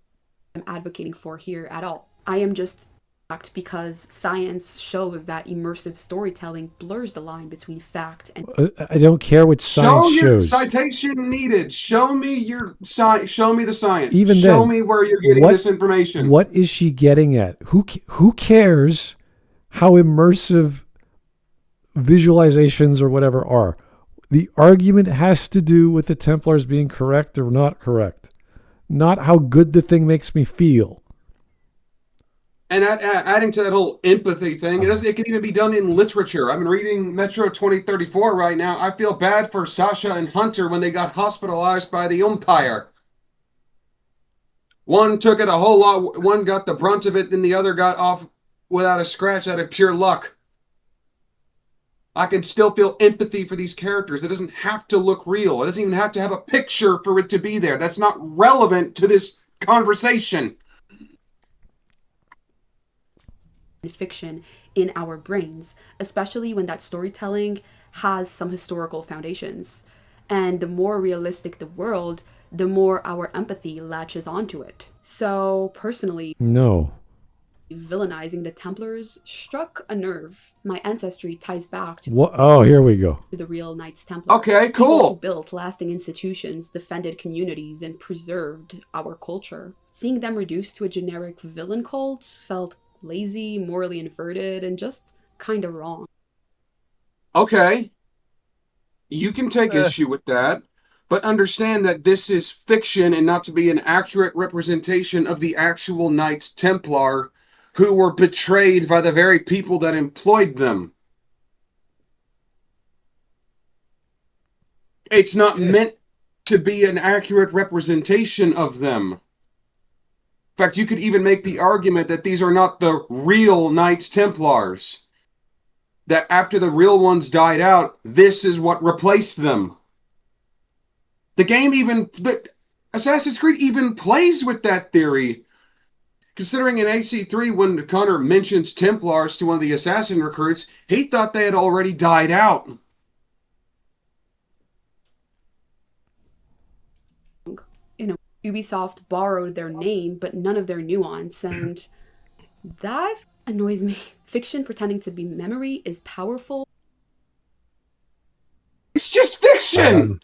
I'm advocating for here at all. I am just fact because science shows that immersive storytelling blurs the line between fact and. I don't care what science shows. shows. Citation needed. Show me Show me the science. Even show then, me where you're getting this information. What is she getting at? Who cares how immersive visualizations or whatever are? The argument has to do with the Templars being correct or not correct, not how good the thing makes me feel. And adding to that whole empathy thing, it can even be done in literature. I'm reading Metro 2034 right now. I feel bad for Sasha and Hunter when they got hospitalized by the Umpire. One took it a whole lot. One got the brunt of it, and the other got off without a scratch out of pure luck. I can still feel empathy for these characters. It doesn't have to look real. It doesn't even have to have a picture for it to be there. That's not relevant to this conversation. Fiction in our brains, especially when that storytelling has some historical foundations. And the more realistic the world, the more our empathy latches onto it. So personally, no. Villainizing the Templars struck a nerve. My ancestry ties back to What? Oh, here we go. the real Knights Templar. Okay, People cool. who built lasting institutions, defended communities, and preserved our culture. Seeing them reduced to a generic villain cult felt lazy, morally inverted, and just kind of wrong. Okay. You can take issue with that, but understand that this is fiction and not to be an accurate representation of the actual Knights Templar who were betrayed by the very people that employed them. It's not meant to be an accurate representation of them. In fact, you could even make the argument that these are not the real Knights Templars. That after the real ones died out, this is what replaced them. Assassin's Creed even plays with that theory. Considering in AC3, when Connor mentions Templars to one of the assassin recruits, he thought they had already died out. Ubisoft borrowed their name, but none of their nuance, and that annoys me. Fiction pretending to be memory is powerful. It's just fiction!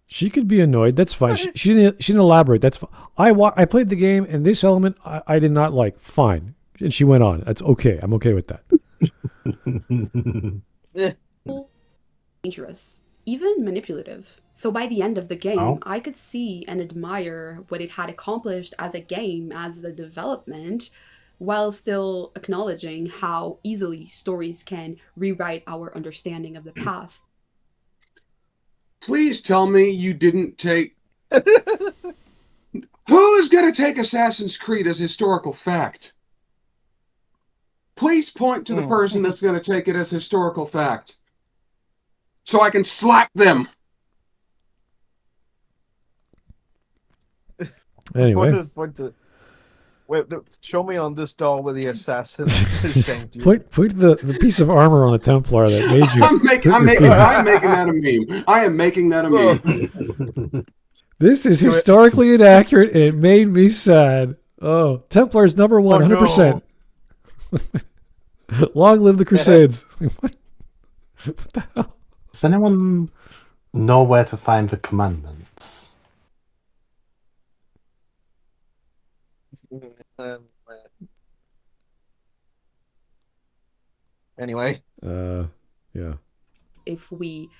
She could be annoyed. That's fine. She didn't elaborate. That's fine. I played the game, and this element I did not like. Fine. And she went on. That's okay. I'm okay with that. Dangerous. Even manipulative. So by the end of the game, I could see and admire what it had accomplished as a game, as the development, while still acknowledging how easily stories can rewrite our understanding of the past. Please tell me you didn't take... Who is going to take Assassin's Creed as historical fact? Please point to the person that's going to take it as historical fact. So I can slap them. Anyway. Wait, show me on this doll with the assassin shanked you. Point to the piece of armor on the Templar that made you. I'm making that a meme. I am making that a meme. This is historically inaccurate, and it made me sad. Oh, Templars number 1, 100%. Long live the Crusades. What the hell? Does anyone know where to find the commandments? Anyway. Yeah. If we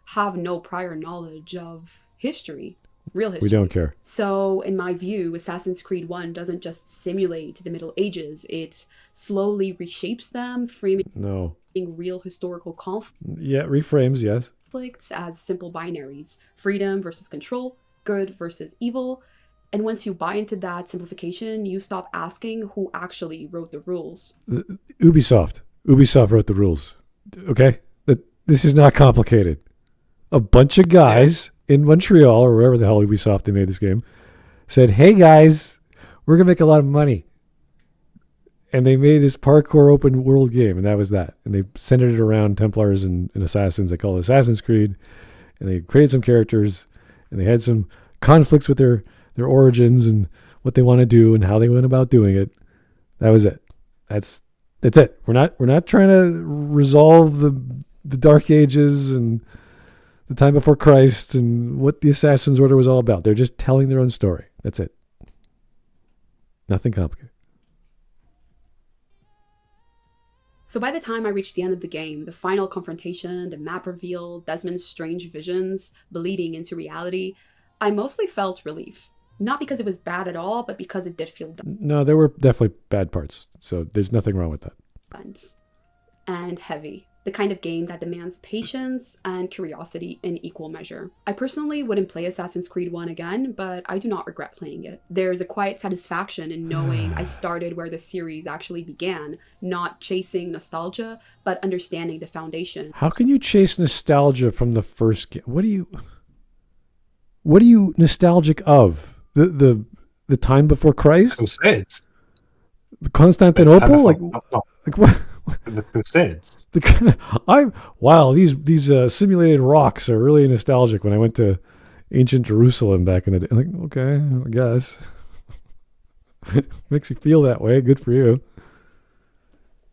have no prior knowledge of history, real history. We don't care. So, in my view, Assassin's Creed 1 doesn't just simulate the Middle Ages, it slowly reshapes them, framing real historical conflicts. Yeah, reframes, yes. As simple binaries, freedom versus control, good versus evil. And once you buy into that simplification, you stop asking who actually wrote the rules. Ubisoft wrote the rules. Okay? This is not complicated. A bunch of guys in Montreal, or wherever the hell Ubisoft they made this game, said, hey guys, we're going to make a lot of money. And they made this parkour open world game, and that was that. And they centered it around Templars and Assassins. They call it Assassin's Creed. And they created some characters, and they had some conflicts with their origins and what they want to do and how they went about doing it. That was it. That's it. We're not trying to resolve the Dark Ages and the time before Christ and what the Assassin's Order was all about. They're just telling their own story. That's it. Nothing complicated. So by the time I reached the end of the game, the final confrontation, the map reveal, Desmond's strange visions bleeding into reality, I mostly felt relief. Not because it was bad at all, but because it did feel done. No, there were definitely bad parts. So there's nothing wrong with that. And heavy. The kind of game that demands patience and curiosity in equal measure. I personally wouldn't play Assassin's Creed 1 again, but I do not regret playing it. There's a quiet satisfaction in knowing I started where the series actually began, not chasing nostalgia, but understanding the foundation. How can you chase nostalgia from the first game? What are you nostalgic of? The time before Christ? Crusades. Constantinople? Like what? The Crusades. Wow, these simulated rocks are really nostalgic. When I went to ancient Jerusalem back in the day, I'm like, okay, I guess. Makes you feel that way. Good for you.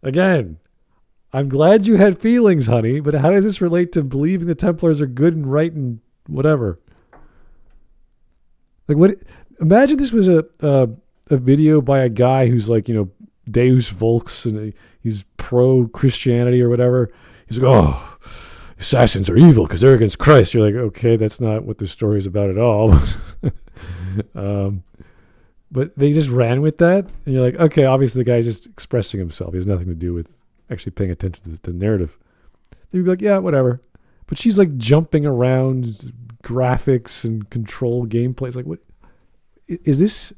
Again, I'm glad you had feelings, honey, but how does this relate to believing the Templars are good and right and whatever? Like, what? Imagine this was a video by a guy who's like, Deus Volks, and he's pro-Christianity or whatever. He's like, oh, assassins are evil because they're against Christ. You're like, okay, that's not what the story is about at all. But they just ran with that, and you're like, okay, obviously the guy's just expressing himself. He has nothing to do with actually paying attention to the narrative. They'd be like, yeah, whatever. But she's like jumping around, graphics and control gameplay. It's like, what? is this?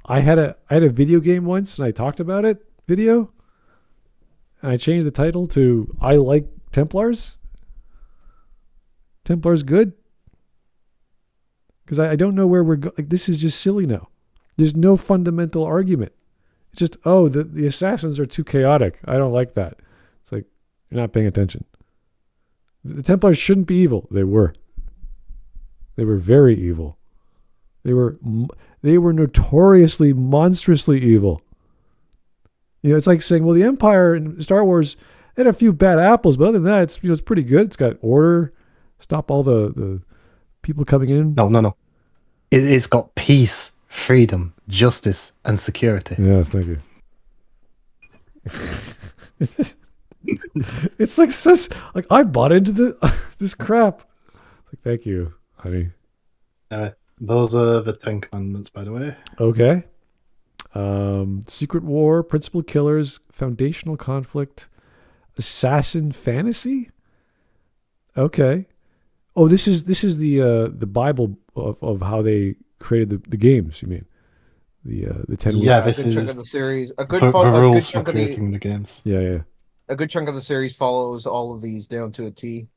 I had a video game once, and I talked about it. Video. And I changed the title to "I Like Templars." Templars good. Because I don't know where we're going. Like, this is just silly now. There's no fundamental argument. It's just, the assassins are too chaotic. I don't like that. It's like, you're not paying attention. The Templars shouldn't be evil. They were. They were very evil. They were notoriously, monstrously evil. It's like saying, well, the Empire in Star Wars had a few bad apples, but other than that, it's pretty good. It's got order. Stop all the people coming in. No. It's got peace, freedom, justice, and security. Yes, thank you. It's like such like I bought into this crap. Like, thank you, honey. Those are the 10 Commandments, by the way. Okay. Secret War, Principal Killers, Foundational Conflict, Assassin Fantasy. Okay. Oh, this is the Bible of how they created the games. You mean the 10? Yeah, this is a good chunk of the series. A good the rules for chunk of creating the games. Yeah. A good chunk of the series follows all of these down to a T.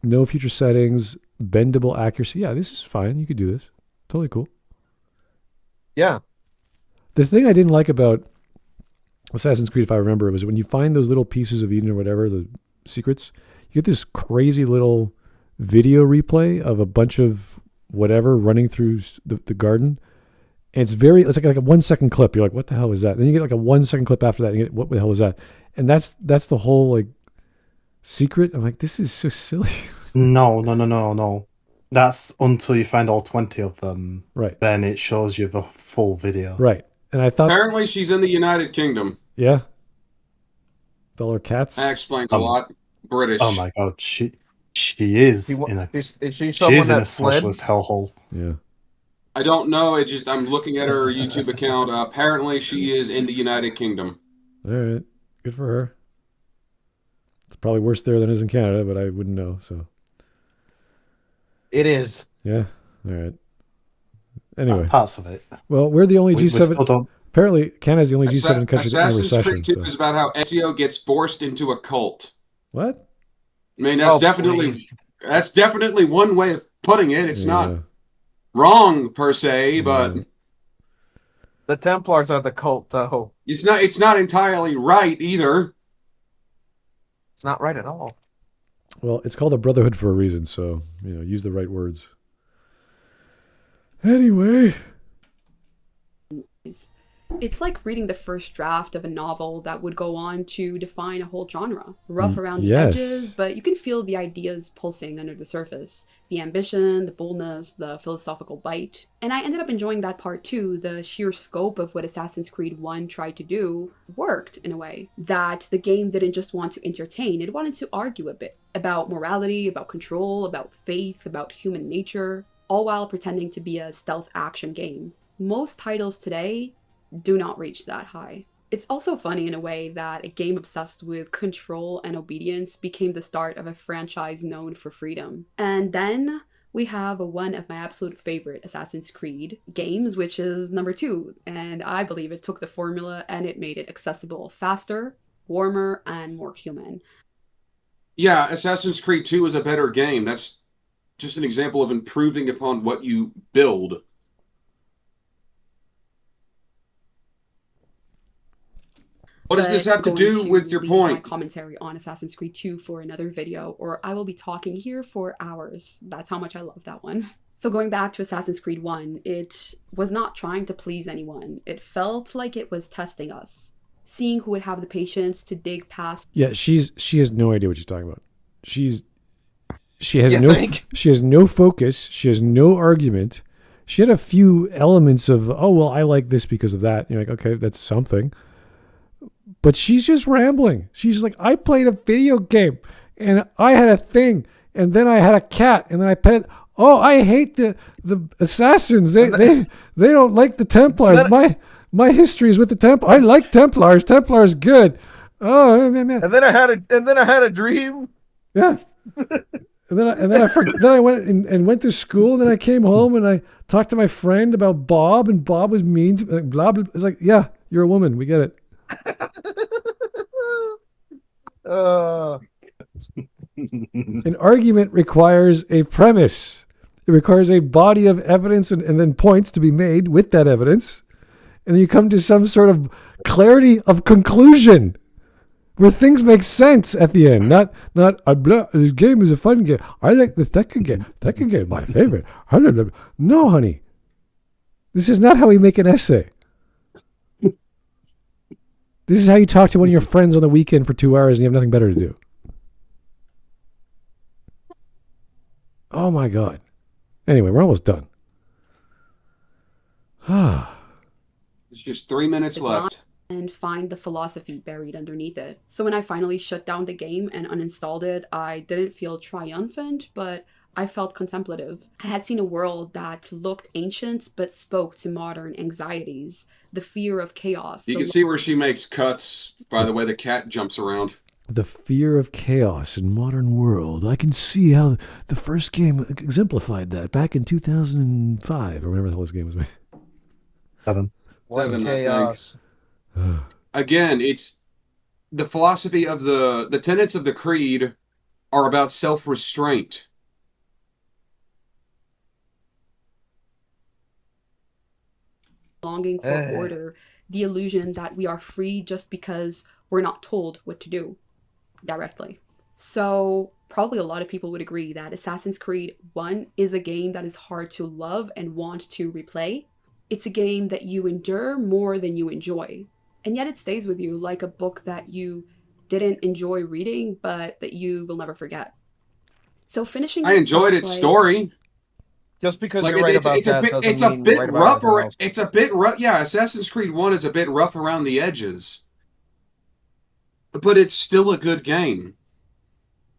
No future settings, bendable accuracy. Yeah, this is fine. You could do this. Totally cool. Yeah. The thing I didn't like about Assassin's Creed, if I remember, was when you find those little pieces of Eden or whatever, the secrets, you get this crazy little video replay of a bunch of whatever running through the garden. And it's like a 1 second clip. You're like, what the hell is that? Then you get like a 1 second clip after that. And you get, what the hell was that? And that's the whole like secret. I'm like, this is so silly. No. That's until you find all 20 of them. Right. Then it shows you the full video. Right. And I thought, Apparently, she's in the United Kingdom. yeah, with all her cats. That explains a lot. British. Oh my god, she is Is she she someone is in a that fled? socialist hellhole. Yeah. I don't know. I'm looking at her YouTube account. Apparently, she is in the United Kingdom. All right. Good for her. It's probably worse there than it is in Canada, but I wouldn't know. So. It is. Yeah. All right. Anyway. Parts of it. Well, we're the only We G7. still don't. Apparently, Canada's the only G7 country in a Assassin's recession. Creed 2 So. is about how Ezio gets forced into a cult. What? I mean, that's Please. that's definitely one way of putting it. It's Yeah. not wrong per se, but The Templars are the cult, though. it's not entirely right either. It's not right at all. Well, it's called a brotherhood for a reason, so use the right words. Anyway. It's like reading the first draft of a novel that would go on to define a whole genre. Rough around the yes. edges, but you can feel the ideas pulsing under the surface. The ambition, the boldness, the philosophical bite. And I ended up enjoying that part too. The sheer scope of what Assassin's Creed 1 tried to do worked in a way. That the game didn't just want to entertain, it wanted to argue a bit about morality, about control, about faith, about human nature, all while pretending to be a stealth action game. Most titles today do not reach that high. It's also funny in a way that a game obsessed with control and obedience became the start of a franchise known for freedom. And then we have one of my absolute favorite Assassin's Creed games, which is number 2. And I believe it took the formula and it made it accessible faster, warmer, and more human. Yeah, Assassin's Creed 2 is a better game. That's just an example of improving upon what you build. What does this have to do with your point? My commentary on Assassin's Creed 2 for another video, or I will be talking here for hours. That's how much I love that one. So going back to Assassin's Creed 1, it was not trying to please anyone. It felt like it was testing us, seeing who would have the patience to dig past. Yeah, she has no idea what she's talking about. She has no focus. She has no argument. She had a few elements of, oh well, I like this because of that. You're like, okay, that's something. But she's just rambling. She's like, I played a video game and I had a thing and then I had a cat and then I petted. Oh, I hate the assassins. They don't like the Templars. My history is with the Templars. I like Templars. Templars good. Oh man. And then I had a dream. Yeah. then I went and went to school. And then I came home and I talked to my friend about Bob, and Bob was mean to like, blah blah. It's like, yeah, you're a woman. We get it. An argument requires a premise. It requires a body of evidence and then points to be made with that evidence. And then you come to some sort of clarity of conclusion where things make sense at the end. Not this game is a fun game. I like the second game. Second game, my favorite. No, honey. This is not how we make an essay. This is how you talk to one of your friends on the weekend for 2 hours and you have nothing better to do. Oh my God. Anyway, we're almost done. It's just 3 minutes left. And find the philosophy buried underneath it. So when I finally shut down the game and uninstalled it, I didn't feel triumphant, but I felt contemplative. I had seen a world that looked ancient but spoke to modern anxieties, the fear of chaos. You can see where she makes cuts by the way the cat jumps around. The fear of chaos in modern world. I can see how the first game exemplified that back in 2005 or whenever the hell this game was made. 7. Chaos. I think. Again, it's the philosophy of the tenets of the creed are about self-restraint. Longing for order, the illusion that we are free just because we're not told what to do directly. So probably a lot of people would agree that Assassin's Creed 1 is a game that is hard to love and want to replay. It's a game that you endure more than you enjoy. And yet it stays with you like a book that you didn't enjoy reading, but that you will never forget. So finishing... I enjoyed its story. Just because you're right about that doesn't mean it's a bit right about rough. everything else. It's a bit rough. Yeah, Assassin's Creed 1 is a bit rough around the edges. But it's still a good game.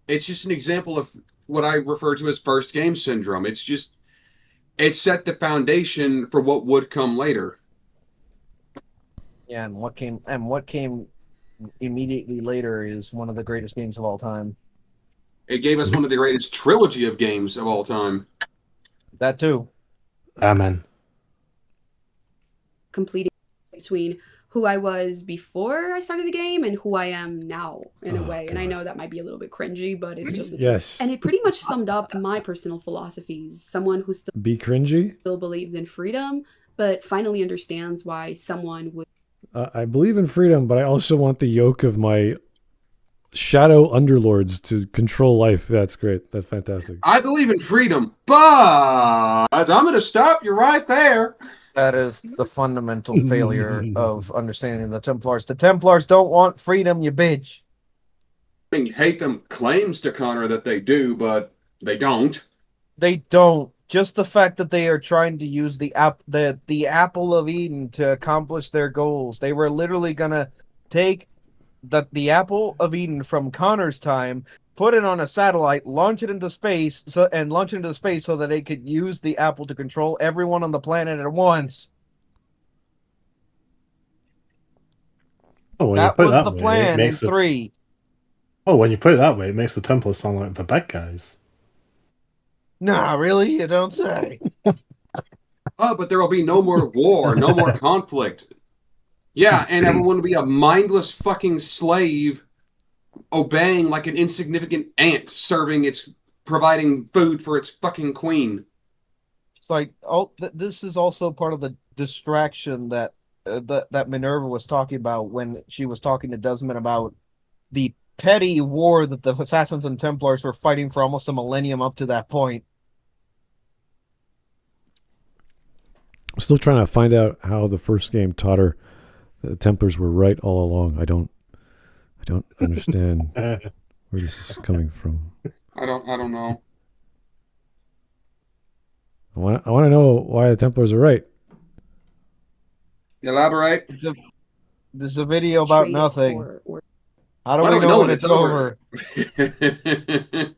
It's just an example of what I refer to as first game syndrome. It set the foundation for what would come later. Yeah, and what came immediately later is one of the greatest games of all time. It gave us one of the greatest trilogy of games of all time. That too. Amen. Completing between who I was before I started the game and who I am now, in a way. God. And I know that might be a little bit cringy, but it's just the Yes. truth. And it pretty much summed up my personal philosophies. Someone who Be cringy? still believes in freedom, but finally understands why someone would... I believe in freedom, but I also want the yoke of my shadow underlords to control life. That's great. That's fantastic. I believe in freedom, but I'm going to stop you right there. That is the fundamental failure of understanding the Templars. The Templars don't want freedom, you bitch. I mean, Hatham claims to Connor that they do, but they don't. They don't. Just the fact that they are trying to use the apple of Eden to accomplish their goals. They were literally gonna take the apple of Eden from Connor's time, put it on a satellite, launch it into space, so that they could use the apple to control everyone on the planet at once. Oh, when That you put was it that the way, plan in it 3. Oh, when you put it that way, it makes the Templars sound like the bad guys. Nah, really? You don't say. Oh, but there will be no more war, no more conflict. Yeah, and everyone will be a mindless fucking slave obeying like an insignificant ant providing food for its fucking queen. It's like, this is also part of the distraction that that Minerva was talking about when she was talking to Desmond about the petty war that the Assassins and Templars were fighting for almost a millennium up to that point. I'm still trying to find out how the first game taught her the Templars were right all along. I don't understand where this is coming from. I don't know. I want to know why the Templars are right. Elaborate. This is a video about trade it nothing. for How do we know when it's over? order.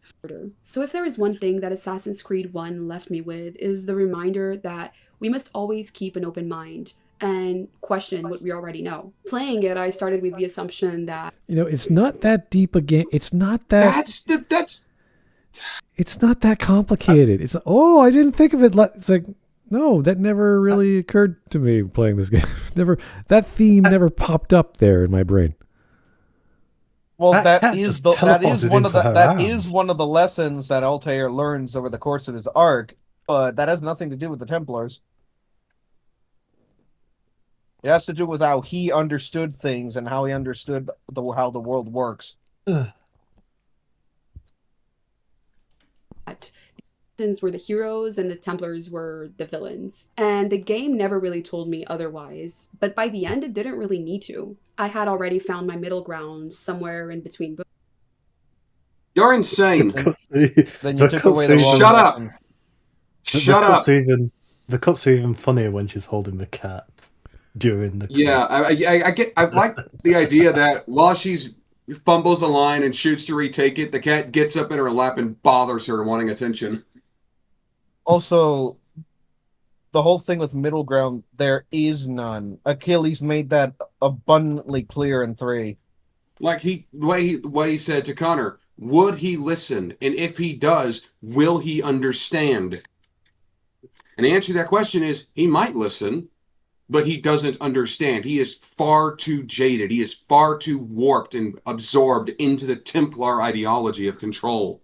So if there is one thing that Assassin's Creed 1 left me with, is the reminder that we must always keep an open mind and question what we already know. Playing it, I started with the assumption that... It's not that deep a game. It's not that... It's not that complicated. It's I didn't think of it. It's like, no, that never really occurred to me playing this game. That theme never popped up there in my brain. Well, That that cat is just teleported one of into the her that arms. is one of the lessons that Altair learns over the course of his arc. But that has nothing to do with the Templars. It has to do with how he understood things and how he understood how the world works. Were the heroes and the Templars were the villains. And the game never really told me otherwise. But by the end, it didn't really need to. I had already found my middle ground somewhere in between. You're insane. Then you took away the wrong Shut up. lessons. Shut up. The cuts are even funnier when she's holding the cat during the. Yeah, I like the idea that while she's fumbles a line and shoots to retake it, the cat gets up in her lap and bothers her, wanting attention. Also, the whole thing with middle ground, there is none. Achilles made that abundantly clear in 3. Like what he said to Connor, would he listen? And if he does, will he understand? And the answer to that question is he might listen, but he doesn't understand. He is far too jaded. He is far too warped and absorbed into the Templar ideology of control.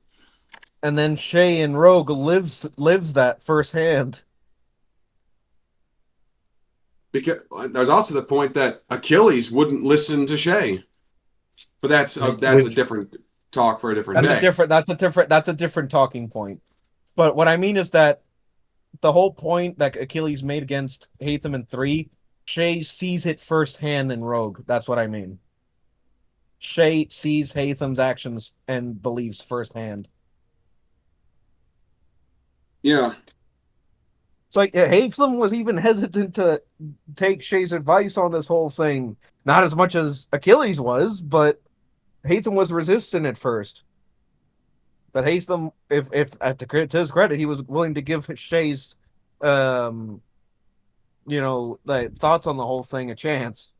And then Shay and Rogue lives that firsthand. Because there's also the point that Achilles wouldn't listen to Shay, but that's a different talk for a different day. That's a different talking point. But what I mean is that the whole point that Achilles made against Hatham in 3, Shay sees it firsthand in Rogue. That's what I mean. Shay sees Hatham's actions and believes firsthand. Yeah. It's like Hatham was even hesitant to take Shay's advice on this whole thing. Not as much as Achilles was, but Hatham was resistant at first. But Hatham, if to his credit, he was willing to give Shay's, the thoughts on the whole thing a chance.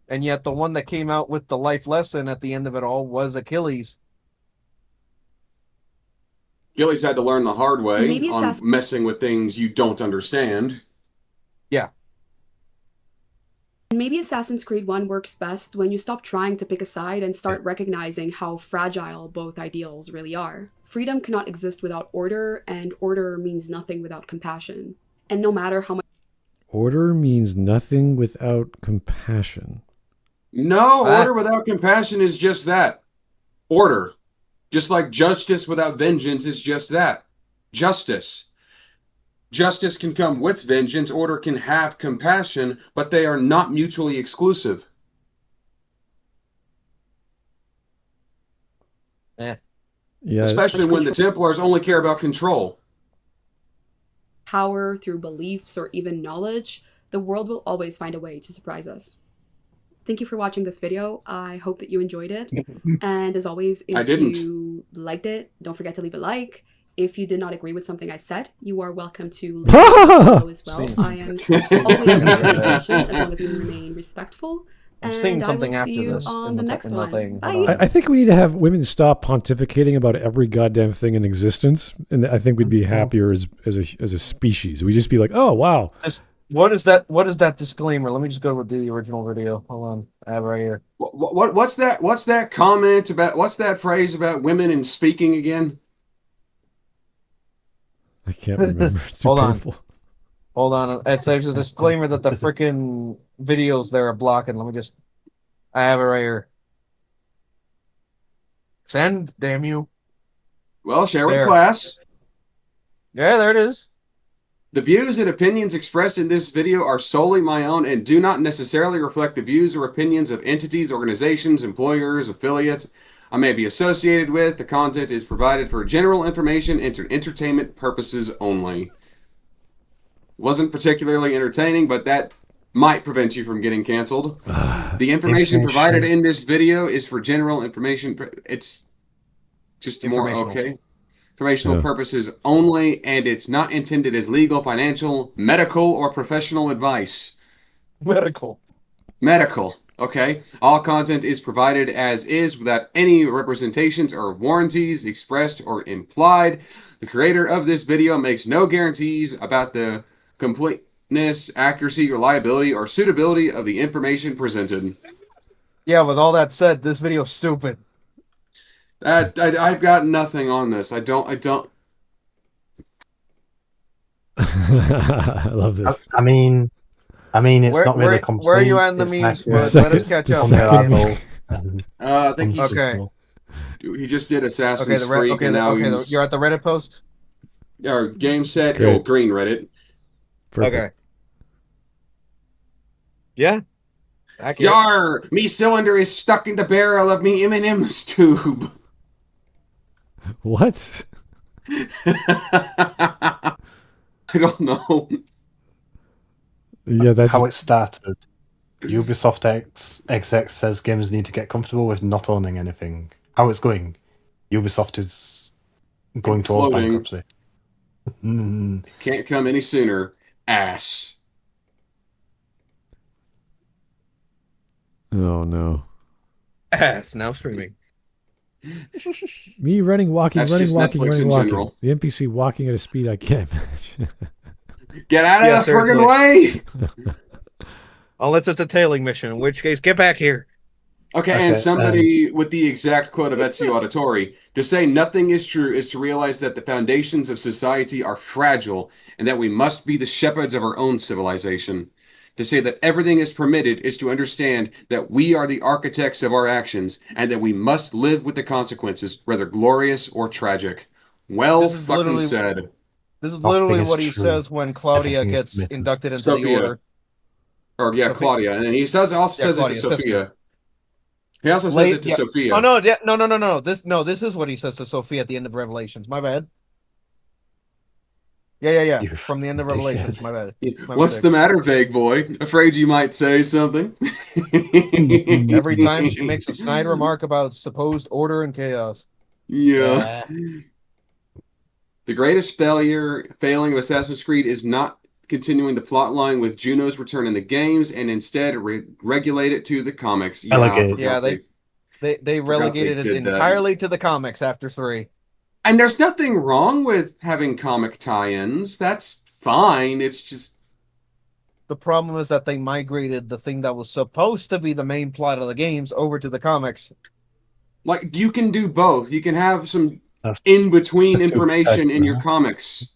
And yet the one that came out with the life lesson at the end of it all was Achilles. Achilles had to learn the hard way on Assassin- messing with things you don't understand. Yeah. Maybe Assassin's Creed 1 works best when you stop trying to pick a side and start recognizing how fragile both ideals really are. Freedom cannot exist without order, and order means nothing without compassion. And no matter how much... Order means nothing without compassion. No, order without compassion is just that. Order. Just like justice without vengeance is just that. Justice. Justice can come with vengeance, order can have compassion, but they are not mutually exclusive. Yeah. Especially when the Templars only care about control. Power through beliefs or even knowledge, the world will always find a way to surprise us. Thank you for watching this video. I hope that you enjoyed it. And as always, if you liked it, don't forget to leave a like. If you did not agree with something I said, you are welcome to leave a as well. I am always open for conversation as long as we remain respectful. I'm seeing something after this on the next one. I think we need to have women stop pontificating about every goddamn thing in existence, and I think we'd be happier as a species. We'd just be like, oh wow. What is that disclaimer? Let me just go with the original video. Hold on, I have it right here. What's that comment about? What's that phrase about women and speaking again? I can't remember. It's too painful. Hold on. There's a disclaimer that the freaking videos there are blocking. I have it right here. Send, damn you. Well, share with class. Yeah, there it is. The views and opinions expressed in this video are solely my own and do not necessarily reflect the views or opinions of entities, organizations, employers, affiliates I may be associated with. The content is provided for general information and entertainment purposes only. Wasn't particularly entertaining, but that might prevent you from getting canceled. The information provided in this video is for general information. It's just more okay. Informational purposes only, and it's not intended as legal, financial, medical, or professional advice. Medical. Okay? All content is provided as is without any representations or warranties expressed or implied. The creator of this video makes no guarantees about the completeness, accuracy, reliability, or suitability of the information presented. Yeah, with all that said, this video's stupid. I've got nothing on this. I don't. I love this. I mean, it's not really complete. Where are you at in the it's memes? nice Let us catch up. I think Okay. he just did Okay, Assassin's Creed, and now he's you're at the Reddit post? or game set. Great. Oh, green Reddit. Perfect. Okay. Yeah. Accurate. Yar! Me cylinder is stuck in the barrel of me M&M's tube. What? I don't know. Yeah, that's how it started. Ubisoft exec says gamers need to get comfortable with not owning anything. How it's going? Ubisoft is going towards Imploding. bankruptcy. Can't come any sooner. Ass. Oh no. Ass now streaming. Me running, walking, That's running, just walking, Netflix running, in walking. general. The NPC walking at a speed I can't imagine. Get out of Yeah, the friggin' way! Unless it's a tailing mission, in which case, get back here. Okay, and somebody with the exact quote of Ezio Auditore, to say nothing is true is to realize that the foundations of society are fragile and that we must be the shepherds of our own civilization. To say that everything is permitted is to understand that we are the architects of our actions and that we must live with the consequences, whether glorious or tragic. Well This is fucking literally- said. This is Nothing literally is what he true. says when Claudia Everything is gets myth. inducted into the Sophia. order. Or yeah, Sophia. Claudia. And then he also says Claudia, it to sister. Sophia. He also says Late- it to yeah. Sophia. Oh no, no. This is what he says to Sophia at the end of Revelations. My bad. Yeah. You From the end of dickhead. Revelations. My bad. My What's mistake. the matter, vague boy? Afraid you might say something? Every time she makes a snide remark about supposed order and chaos. Yeah. The greatest failing of Assassin's Creed is not continuing the plot line with Juno's return in the games and instead regulate it to the comics. Yeah, I Relegate. forgot Yeah, they- They relegated it did that. entirely to the comics after 3. And there's nothing wrong with having comic tie-ins. That's fine. It's just The problem is that they migrated the thing that was supposed to be the main plot of the games over to the comics. like you can do both. You can have some That's- in-between that's information in your okay. comics.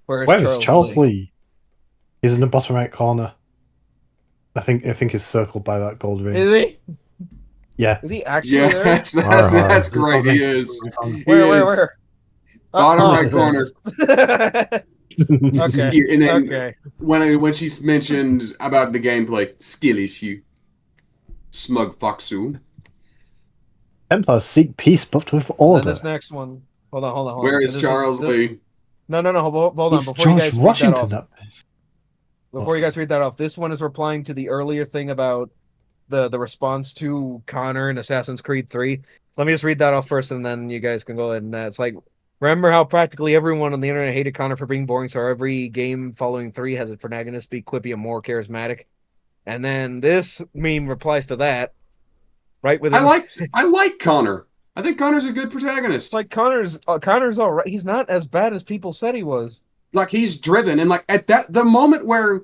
Where is Charles Lee? He's in the bottom right corner. I think he's circled by that gold ring. Is he? Yeah. Is he actually there? Yes, that's great. He is. He is. Where? Bottom Oh. right corner. Okay. And then Okay. when she's mentioned about the gameplay, skill issue. Smug foxu. Templars seek peace, but with Then order. this next one. Hold on. Where is This Charles Lee? No. Hold on. It's Before you guys George read Washington. that off. Before you guys read that off, this one is replying to the earlier thing about the response to Connor in Assassin's Creed 3. Let me just read that off first, and then you guys can go ahead. And it's like, remember how practically everyone on the internet hated Connor for being boring, so every game following 3 has its protagonist be quippy and more charismatic. And then this meme replies to that, right? With I like Connor. I think Connor's a good protagonist. like Connor's all right. He's not as bad as people said he was. Like he's driven, and like at the moment where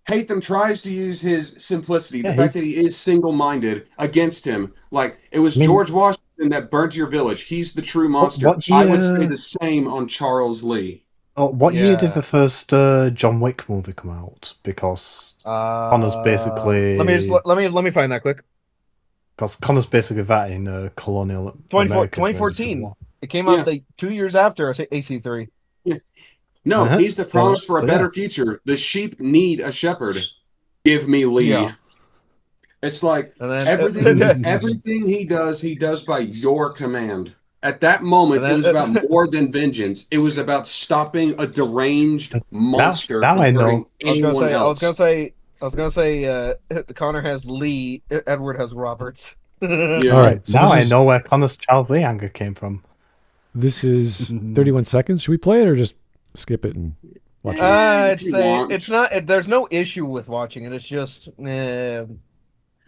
Hatham tries to use his simplicity, the fact that he is single-minded against him, like it was George Washington that burnt your village. He's the true monster. what I would year- say the same on Charles Lee. What year Yeah. did the first John Wick movie come out? Because Connor's basically Let me find that quick. Connor's basically that in colonial 2014. It came out 2 years after AC3. No, Uh-huh. he's the So- promise for a so, better yeah. future. The sheep need a shepherd. Give me Lee. Yeah. It's like And then everything he does by your command. At that moment, And then- it was about more than vengeance. It was about stopping a deranged monster now from I know. hurting anyone I was else. gonna say Connor has Lee, Edward has Roberts. Yeah. All right. So Now this I is- know where Connor's Charles Lee anger came from. This is 31 seconds. Should we play it or just skip it? And Watch it. If you want. It's not. There's no issue with watching it. It's just.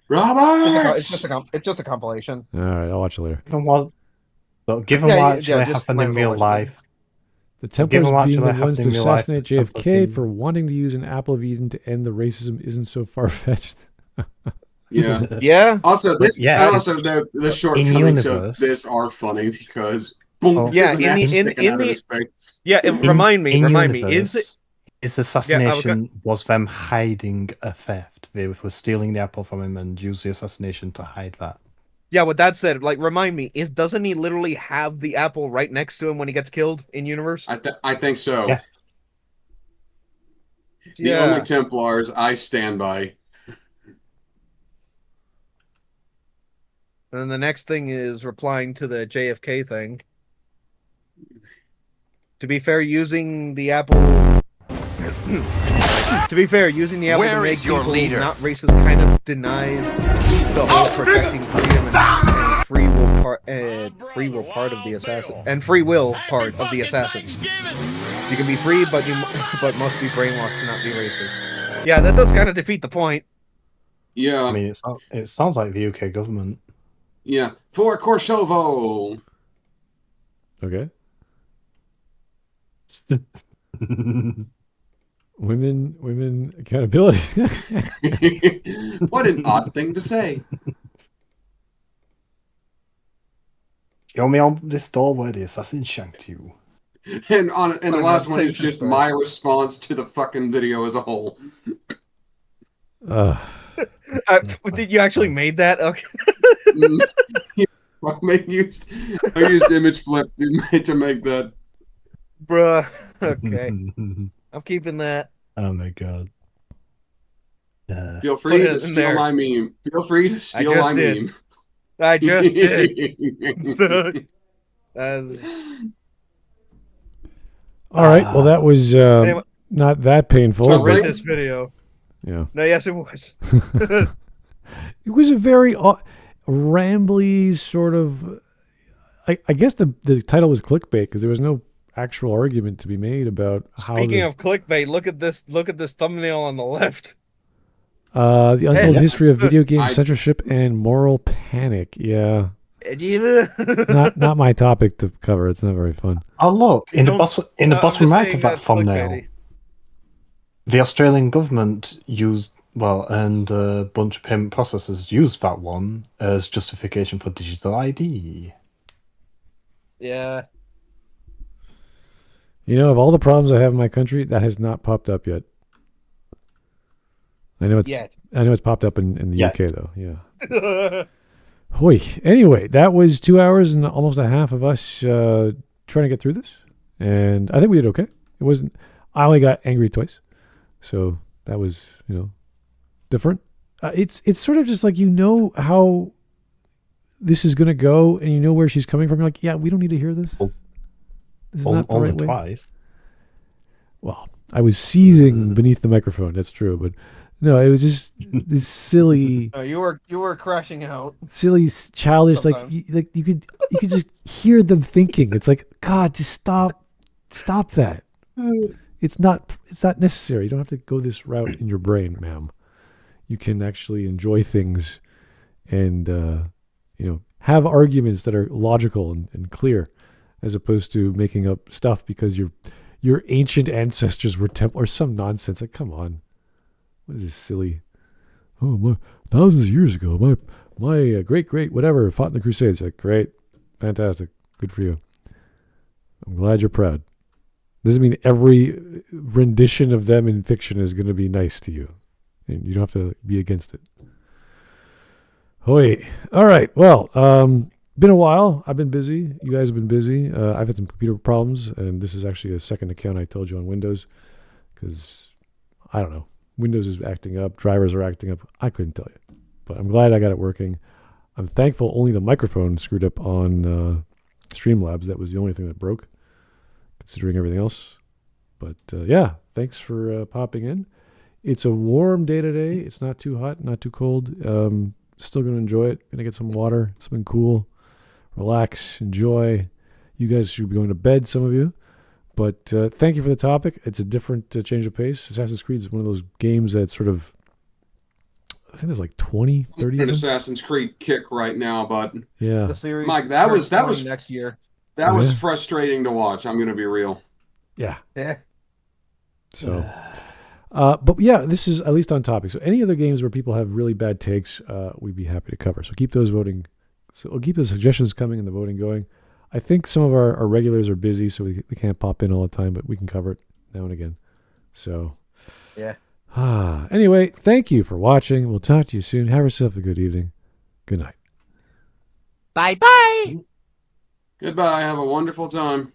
Roberts! It's just a compilation. All right, I'll watch it later. Given what actually happened in real life, The Templars given what being the actually ones to happened in real life, assassinate the Templars JFK being- for wanting to use an apple of Eden to end the racism isn't so far-fetched. Yeah. Yeah. Also, this Yeah, and also the shortcomings of universe- this are funny because boom, Oh. Yeah, there's an axe in sticking out of the- his face. Yeah. Remind me. universe, Is it? his assassination was them hiding a theft. They were stealing the apple from him and use the assassination to hide that. Yeah. With that said, like, remind me. Doesn't he literally have the apple right next to him when he gets killed in universe? I think so. Yes. The only Templars I stand by. And then the next thing is replying to the JFK thing. To be fair, using the apple. To be fair, using the apple Where to make is your people leader? not racist kind of denies the whole protecting freedom and free will part of the assassin and free will part of the assassins. You can be free, but must be brainwashed to not be racist. Yeah, that does kind of defeat the point. Yeah. I mean, it sounds like the UK government. Yeah. For Korshovo. Okay. Women accountability. What an odd thing to say. Show me on this door where the assassin shanked you. And the last one is Thanks, just sir. my response to the fucking video as a whole. Did you actually made that? Okay. I used image flip to make that. Bruh. Okay. I'm keeping that. Oh my god. Feel free Put it to in steal there. my meme. Feel free to steal just my did. meme. I just did. All right. Well, that was Anyway. not that painful. So but- really- This video. yeah. No, yes, it was. It was a very rambly sort of. I guess the title was clickbait because there was no actual argument to be made about how. Speaking of clickbait, look at this thumbnail on the left. The untold history of video game I- censorship and moral panic. Yeah, not my topic to cover. It's not very fun. Oh look, in the Don't- bottom I'm just right saying of that that's thumbnail, clickbaity. the Australian government and a bunch of payment processors used that one as justification for digital ID. Yeah. You know, of all the problems I have in my country, that has not popped up yet. I know it's popped up in the Yet. UK though. Yeah. Hoy. Anyway, that was 2 hours and almost a half of us trying to get through this, and I think we did okay. It wasn't. I only got angry twice, so that was different. It's sort of just like how this is gonna go, and you know where she's coming from. You're like, yeah, we don't need to hear this. This is not the Only right way. twice. Well, I was seething beneath the microphone. That's true, but no, it was just this silly. No, you were crashing out. Silly, childish. Sometimes. You could just hear them thinking. It's like, God, just stop that. It's not necessary. You don't have to go this route in your brain, ma'am. You can actually enjoy things, and have arguments that are logical and clear, as opposed to making up stuff because your ancient ancestors were Templars or some nonsense. Like, come on, what is this silly? Oh, my thousands of years ago, my great whatever fought in the Crusades. Like, great, fantastic, good for you. I'm glad you're proud. Doesn't mean every rendition of them in fiction is going to be nice to you, and you don't have to be against it. Hoy. All right. Well, been a while. I've been busy. You guys have been busy. I've had some computer problems, and this is actually a second account I told you on Windows, because I don't know. Windows is acting up. Drivers are acting up. I couldn't tell you, but I'm glad I got it working. I'm thankful only the microphone screwed up on Streamlabs. That was the only thing that broke, considering everything else. But yeah, thanks for popping in. It's a warm day today. It's not too hot, not too cold. Still going to enjoy it. Going to get some water, something cool. Relax, enjoy. You guys should be going to bed, some of you. But thank you for the topic. It's a different change of pace. Assassin's Creed is one of those games that sort of, I think there's like 20, 30 I'm of in an them. Assassin's Creed kick right now, but Yeah. The series, Mike, that was next year. That was Yeah. frustrating to watch. I'm going to be real. Yeah. Yeah. So, but yeah, this is at least on topic. So any other games where people have really bad takes, we'd be happy to cover. So keep those voting. So we'll keep the suggestions coming and the voting going. I think some of our regulars are busy, so we can't pop in all the time, but we can cover it now and again. So, yeah. Anyway, thank you for watching. We'll talk to you soon. Have yourself a good evening. Good night. Bye-bye. Goodbye. Have a wonderful time.